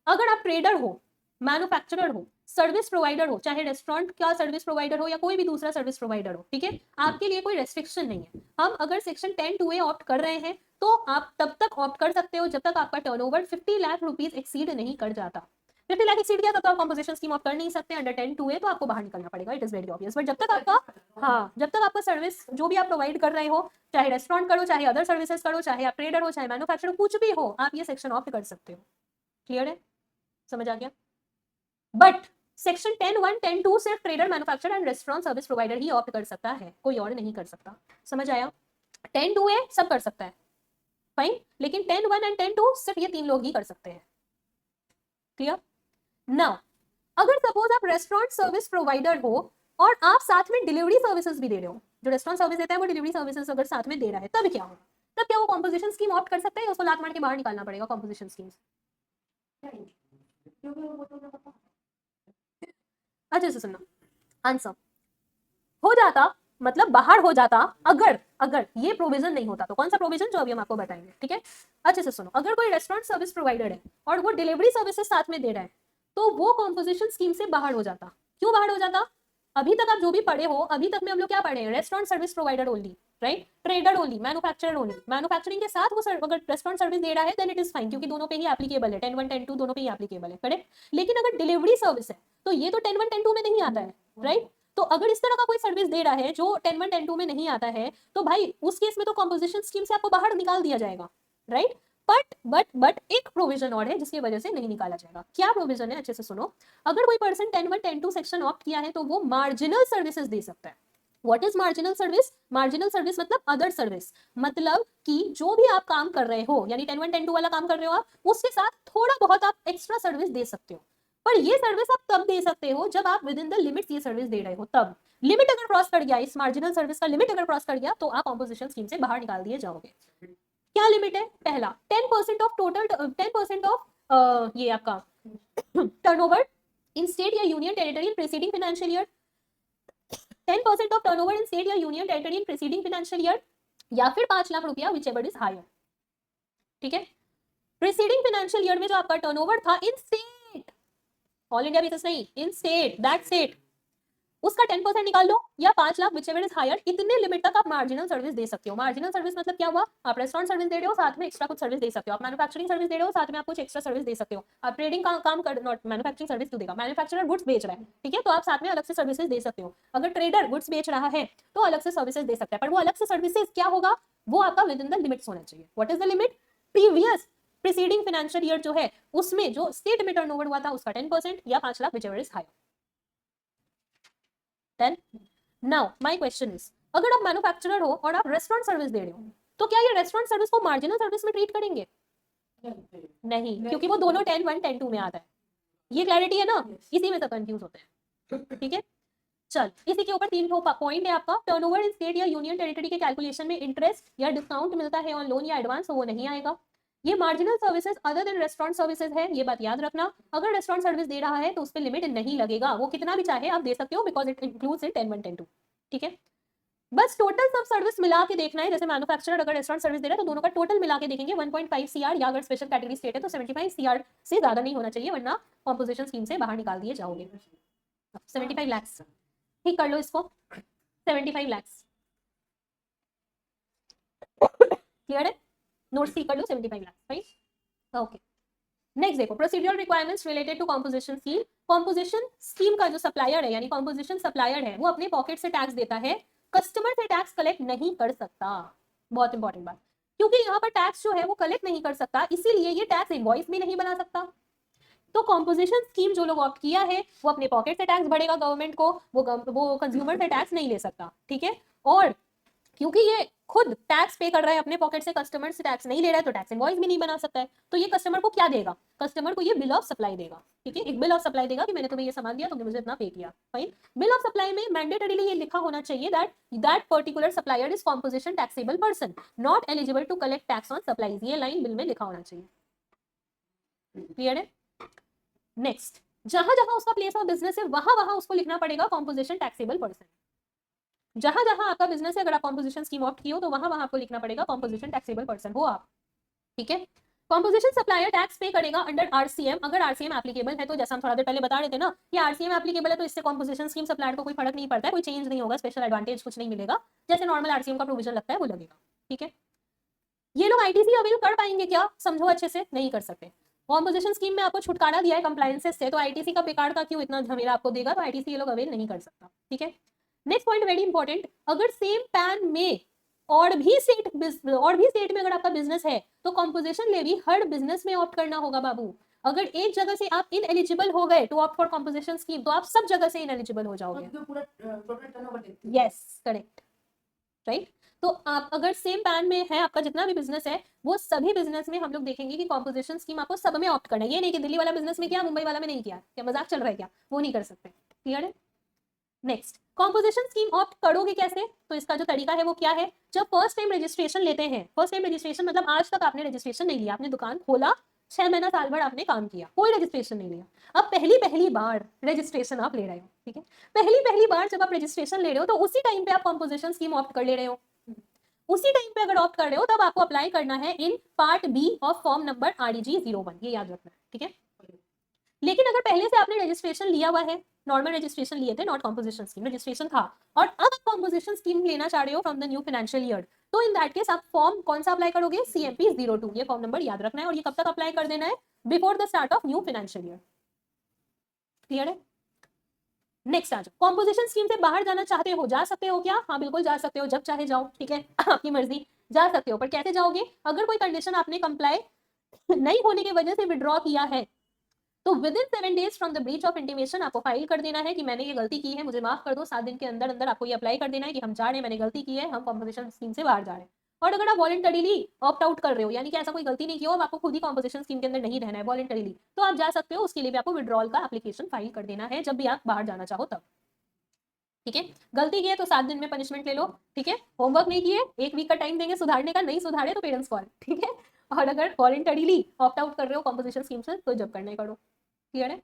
अगर आप ट्रेडर हो, मैन्युफैक्चरर हो, सर्विस प्रोवाइडर हो, चाहे रेस्टोरेंट का सर्विस प्रोवाइडर हो या कोई भी दूसरा सर्विस प्रोवाइडर हो, ठीक है, आपके लिए कोई रेस्ट्रिक्शन नहीं है। हम अगर सेक्शन 10 टू ए ऑप्ट कर रहे हैं तो आप तब तक ऑप्ट कर सकते हो जब तक आपका टर्नओवर 50 लाख रुपीस एक्सीड नहीं कर जाता। 50 लाख एक्सीड किया तब तो आप कॉम्पोजिशन स्कीम ऑफ कर नहीं सकते, अंडर 10(2) है तो आपको बाहर निकलना पड़ेगा, it is very obvious. But जब तक आपका, हाँ, जब तक आपका सर्विस जो भी आप प्रोवाइड कर रहे हो, चाहे रेस्टोरेंट करो, चाहे अदर सर्विसेज करो, चाहे आप ट्रेडर हो, चाहे मैन्युफैक्चरर, कुछ भी हो, आप ये सेक्शन ऑफ कर सकते हो। क्लियर है, समझ आ गया? बट सेक्शन 10(1), 10(2) सिर्फ trader, manufacturer and restaurant service provider he opt कर सकता है, कोई और नहीं कर सकता। समझ आया? 10(2) है सब कर सकता है, फाइन, लेकिन 10(1) एंड 10(2) सिर्फ ये 3 लोग ही कर सकते हैं। क्लियर? नाउ अगर सपोज आप रेस्टोरेंट सर्विस प्रोवाइडर हो और आप साथ में डिलीवरी सर्विसेज भी दे रहे हो, जो रेस्टोरेंट सर्विस देता है वो डिलीवरी सर्विसेज अगर साथ में दे रहा है, तब क्या होगा? तब क्या वो कॉम्पोजिशन स्कीम ऑप्ट कर सकता है या उसको लात मार के बाहर निकालना पड़ेगा कॉम्पोजिशन स्कीम से? अच्छे से सुनना, आंसर हो जाता, मतलब बाहर हो जाता, अगर अगर ये प्रोविजन नहीं होता। तो कौन सा प्रोविजन? जो अभी हम आपको बताएंगे, ठीक है? अच्छे से सुनो, अगर कोई रेस्टोरेंट सर्विस प्रोवाइडर है और वो डिलीवरी सर्विसेज साथ में दे रहा है, तो वो कॉम्पोजिशन स्कीम से बाहर हो जाता। क्यों बाहर हो जाता? अभी तक आप जो भी पढ़े हो, अभी तक में हम लोग क्या पढ़े हैं? Restaurant service provider only, right? Trader only, manufacturer only. Manufacturing के साथ वो अगर रेस्टोरेंट सर्विस दे रहा है देन इट इज फाइन, क्योंकि दोनों पे ही एप्लीकेबल है, 10(1), 10(2) दोनों पे ही एप्लीकेबल है, करेक्ट? लेकिन अगर डिलीवरी सर्विस है तो ये तो 10(1), 10(2) में नहीं आता है, राइट? तो अगर इस तरह का कोई सर्विस दे रहा है जो 10(1), 10(2) में नहीं आता है, तो भाई उस केस में तो कॉम्पोजिशन स्कीम से आपको बाहर निकाल दिया जाएगा, राइट? बट एक प्रोविजन और है जिसकी वजह से नहीं निकाला जाएगा। क्या प्रोविजन है? अच्छे से सुनो, अगर कोई पर्सन 10(1), 10(2) सेक्शन ऑप्ट किया है तो वो मार्जिनल सर्विसेज दे सकता है। What is marginal service? Marginal service मतलब अदर सर्विस, मतलब कि जो भी आप काम कर रहे हो, यानी 10(1), 10(2) वाला काम कर रहे हो आप, उसके साथ थोड़ा बहुत आप एक्स्ट्रा सर्विस दे सकते हो। पर ये सर्विस आप तब दे सकते हो जब आप विद इन द लिमिट्स ये सर्विस दे रहे हो, तब। लिमिट अगर क्रॉस कर गया, इस मार्जिनल सर्विस का लिमिट अगर क्रॉस कर गया, तो आप कॉम्पोजिशन स्कीम से बाहर निकाल दिए जाओगे। क्या लिमिट है? पहला 10% ऑफ टोटल, 10% ऑफ ये आपका टर्नओवर इन स्टेट या union territory in preceding financial year, 10% of turnover in state या union territory in preceding financial year, या फिर 5 लाख रुपया, विच एवर इज हायर। ठीक है? प्रीसीडिंग फाइनेंशियल ईयर में जो आपका टर्नओवर था इन स्टेट, ऑल इंडिया बेसिस नहीं, इन स्टेट, दैट स्टेट, उसका 10% निकाल लो, या 5 lakh, whichever is, इतने लिमिट तक आप मार्जिनल सर्विस दे सकते हो। मार्जिनल सर्विस मतलब क्या हुआ? आप रेस्टोरेंट सर्विस दे रहे हो, साथ में एक्स्ट्रा कुछ सर्विस दे सकते हो। आप मैन्युफैक्चरिंग सर्विस दे रहे हो, साथ में आप कुछ एक्स्ट्रा सर्विस दे सकते हो। आप ट्रेडिंग का काम कर, नॉट मैन्युफैक्चरिंग सर्विस क्यों देगा? मैन्युफैक्चरर गुड्स बेच रहा है, ठीक है, तो आप साथ में अलग से सर्विसेज दे सकते हो। अगर ट्रेडर गुड्स बेच रहा है तो अलग से सर्विसेज दे सकता है, पर वो अलग से सर्विसेज क्या होगा? वो आपका विद इन द लिमिट्स होना चाहिए। What is the limit? Previous preceding financial year जो है उसमें जो स्टेट में टर्नओवर हुआ था उसका 10% या 5 lakh, whichever is higher। Then now my question is, अगर आप मैन्युफैक्चरर हो और आप रेस्टोरेंट सर्विस दे रहे हो, तो क्या ये रेस्टोरेंट सर्विस को मार्जिनल सर्विस में ट्रीट करेंगे? नहीं, क्योंकि वो दोनों 10(1), 10(2) में आता है। ये क्लैरिटी है ना? इसी में सब कंफ्यूज होते हैं, ठीक है? चल, इसी के ऊपर 3 पॉइंट है आपका। टर्नओवर इन स्टेट या यूनियन टेरिटरी के कैलकुलेशन में इंटरेस्ट या डिस्काउंट मिलता है ऑन लोन या एडवांस, तो वो नहीं आएगा। ये marginal services other then restaurant services है, ये बात याद रखना। अगर रेस्टोरेंट सर्विस दे रहा है तो उस पर लिमिट नहीं लगेगा, वो कितना भी चाहे आप दे सकते हो, बिकॉज इट इंक्लूड्स इन 10(1), 10(2), ठीक है? बस टोटल सब सर्विस मिला के देखना है। जैसे मैन्युफैक्चरर अगर रेस्टोरेंट सर्विस दे रहा है तो दोनों का टोटल मिला के देखेंगे 1.5 CR, या अगर स्पेशल कैटेगरी स्टेट है तो 75 CR से ज्यादा नहीं होना चाहिए, वरना कॉम्पोजिशन स्कीम से बाहर निकाल दिए जाओगे। 75 लाख ठीक कर लो इसको, 75 लाख क्लियर है? नोट सी कर लो 75 लाख, राइट? ओके, नेक्स्ट देखो, procedural requirements related to composition scheme. Composition scheme का जो सप्लायर है, यानी कॉम्पोजिशन सप्लायर है, वो अपने पॉकेट से टैक्स देता है, कस्टमर से टैक्स कलेक्ट नहीं कर सकता। बहुत इंपॉर्टेंट बात, क्योंकि यहाँ पर टैक्स जो है वो कलेक्ट नहीं कर सकता, इसीलिए ये टैक्स इनवॉइस भी नहीं बना सकता। तो कॉम्पोजिशन स्कीम जो लोग ऑप्ट किया है वो अपने पॉकेट से टैक्स भरेगा गवर्नमेंट को, वो कंज्यूमर से टैक्स नहीं ले सकता, ठीक है? और क्योंकि ये खुद टैक्स पे कर रहा है अपने पॉकेट से, कस्टमर से टैक्स नहीं ले रहा है, तो टैक्स इनवॉइस भी नहीं बना सकता है। तो ये कस्टमर को क्या देगा? कस्टमर को ये बिल ऑफ सप्लाई देगा, ठीक है? एक बिल ऑफ सप्लाई देगा कि मैंने तुम्हें ये सामान दिया, तुमने मुझे इतना पे किया, फाइन। बिल ऑफ सप्लाई में मैंडेटरीली ये लिखा होना चाहिए that particular supplier is composition taxable person, not eligible to collect tax on supplies. ये लाइन बिल में लिखा होना चाहिए, क्लियर है? नेक्स्ट, जहां जहां उसका प्लेस ऑफ बिजनेस है वहां वहां उसको लिखना पड़ेगा कॉम्पोजिशन टैक्सेबल पर्सन। जहां जहां आपका बिजनेस है, अगर आप कॉम्पोजिशन स्कीम ऑप्ट किए हो तो वहां वहां आपको लिखना पड़ेगा कॉम्पोजिशन टैक्सेबल पर्सन हो आप, ठीक है? कॉम्पोजिशन सप्लायर टैक्स पे करेगा अंडर आरसीएम, अगर आरसीएम एप्लीकेबल है तो। जैसा हम थोड़ा देर पहले बता रहे थे ना कि आरसीएम एप्लीकेबल है तो इससे कॉम्पोजिशन स्कीम सप्लायर को कोई फर्क नहीं पड़ता है, कोई चेंज नहीं होगा, स्पेशल एडवांटेज कुछ नहीं मिलेगा, जैसे नॉर्मल आरसीएम का प्रोविजन लगता है वो लगेगा, ठीक है? ये लोग आईटीसी अवेल कर पाएंगे क्या? समझो अच्छे से, नहीं कर सकते। कॉम्पोजिशन स्कीम में आपको छुटकारा दिया है कंप्लायंसेस से, तो आईटीसी का बेकार का क्यों इतना झमेला आपको देगा, तो आईटीसी ये लोग अवेल नहीं कर सकता, ठीक है। नेक्स्ट पॉइंट वेरी इंपॉर्टेंट, अगर सेम पैन में और भी स्टेट में अगर आपका बिजनेस है तो कॉम्पोजिशन लेवी हर बिजनेस में ऑप्ट करना होगा बाबू। अगर एक जगह से आप इनएलिजिबल हो गए to opt for composition scheme तो आप सब जगह से इनएलिजिबल हो जाओगे। तो पूरा टोटल टर्नओवर देखते हैं। Yes correct, right. तो आप अगर सेम पैन में है आपका जितना भी बिजनेस है, वो सभी बिजनेस में हम लोग देखेंगे कि कॉम्पोजिशन स्कीम आपको सब में ऑप्ट करना है। ये नहीं कि दिल्ली वाला बिजनेस में किया मुंबई वाला में नहीं किया, क्या मजाक चल रहा है क्या, वो नहीं कर सकते, क्लियर है। नेक्स्ट, कॉम्पोजिशन स्कीम ऑप्ट करोगे कैसे, तो इसका जो तरीका है वो क्या है, जब फर्स्ट टाइम रजिस्ट्रेशन लेते हैं, फर्स्ट टाइम रजिस्ट्रेशन मतलब आज तक आपने रजिस्ट्रेशन नहीं लिया, आपने दुकान खोला 6 महीना साल भर आपने काम किया, कोई रजिस्ट्रेशन नहीं लिया, अब पहली बार रजिस्ट्रेशन आप ले रहे हो, ठीक है। पहली बार जब आप रजिस्ट्रेशन ले रहे हो तो उसी टाइम पे आप कॉम्पोजिशन स्कीम ऑप्ट कर ले रहे हो, उसी टाइम पे अगर ऑप्ट कर रहे हो तब आपको अप्लाई करना है in part B of form number RDG 01, ये याद रखना है, ठीक है। लेकिन अगर पहले से आपने रजिस्ट्रेशन लिया हुआ है, नॉर्मल रजिस्ट्रेशन लिए थे, नॉट कॉम्पोजिशन स्कीम, रजिस्ट्रेशन था, और अब आप कॉम्पोजिशन स्कीम लेना चाह रहे हो from the new financial year, तो इन दैट केस आप फॉर्म कौन सा अप्लाई करोगे, CMP 02, ये फॉर्म नंबर याद रखना है, और ये कब तक अप्लाई कर देना है, before the start of new financial year, clear है। नेक्स्ट आ जाओ, कॉम्पोजिशन स्कीम से बाहर जाना चाहते हो, जा सकते हो क्या, हाँ बिल्कुल जा सकते हो, जब चाहे जाओ, ठीक है, आपकी मर्जी, जा सकते हो, पर कैसे जाओगे, अगर कोई कंडीशन आपने कंप्लाई नहीं होने की वजह से विड्रॉ किया है तो with in 7 days from the breach of intimation आपको फाइल कर देना है कि मैंने ये गलती की है, मुझे माफ कर दो, 7 दिन के अंदर अंदर आपको ये अप्लाई कर देना है कि हम जा रहे हैं, मैंने गलती की है, हम कॉम्पोजिशन स्कीम से बाहर जा रहे हैं। और अगर आप वॉलंटरीली ऑप्ट आउट कर रहे हो, यानी कि ऐसा कोई गलती नहीं की हो, आपको खुद ही कॉम्पोजिशन स्कीम के अंदर नहीं रहना है वॉलंटरीली, तो आप जा सकते हो, उसके लिए भी आपको विड्रॉल का एप्लीकेशन फाइल कर देना है जब भी आप बाहर जाना चाहो तब, ठीक है। गलती की है तो 7 दिन में पनिशमेंट ले लो, ठीक है। होमवर्क नहीं किए 1 वीक का टाइम देंगे सुधारने का, नहीं सुधारे तो पेरेंट्स कॉल, ठीक है। और अगर वॉलंटरीली ऑप्ट आउट कर रहे हो कॉम्पोजिशन स्कीम से तो जब करना है करो, क्लियर है।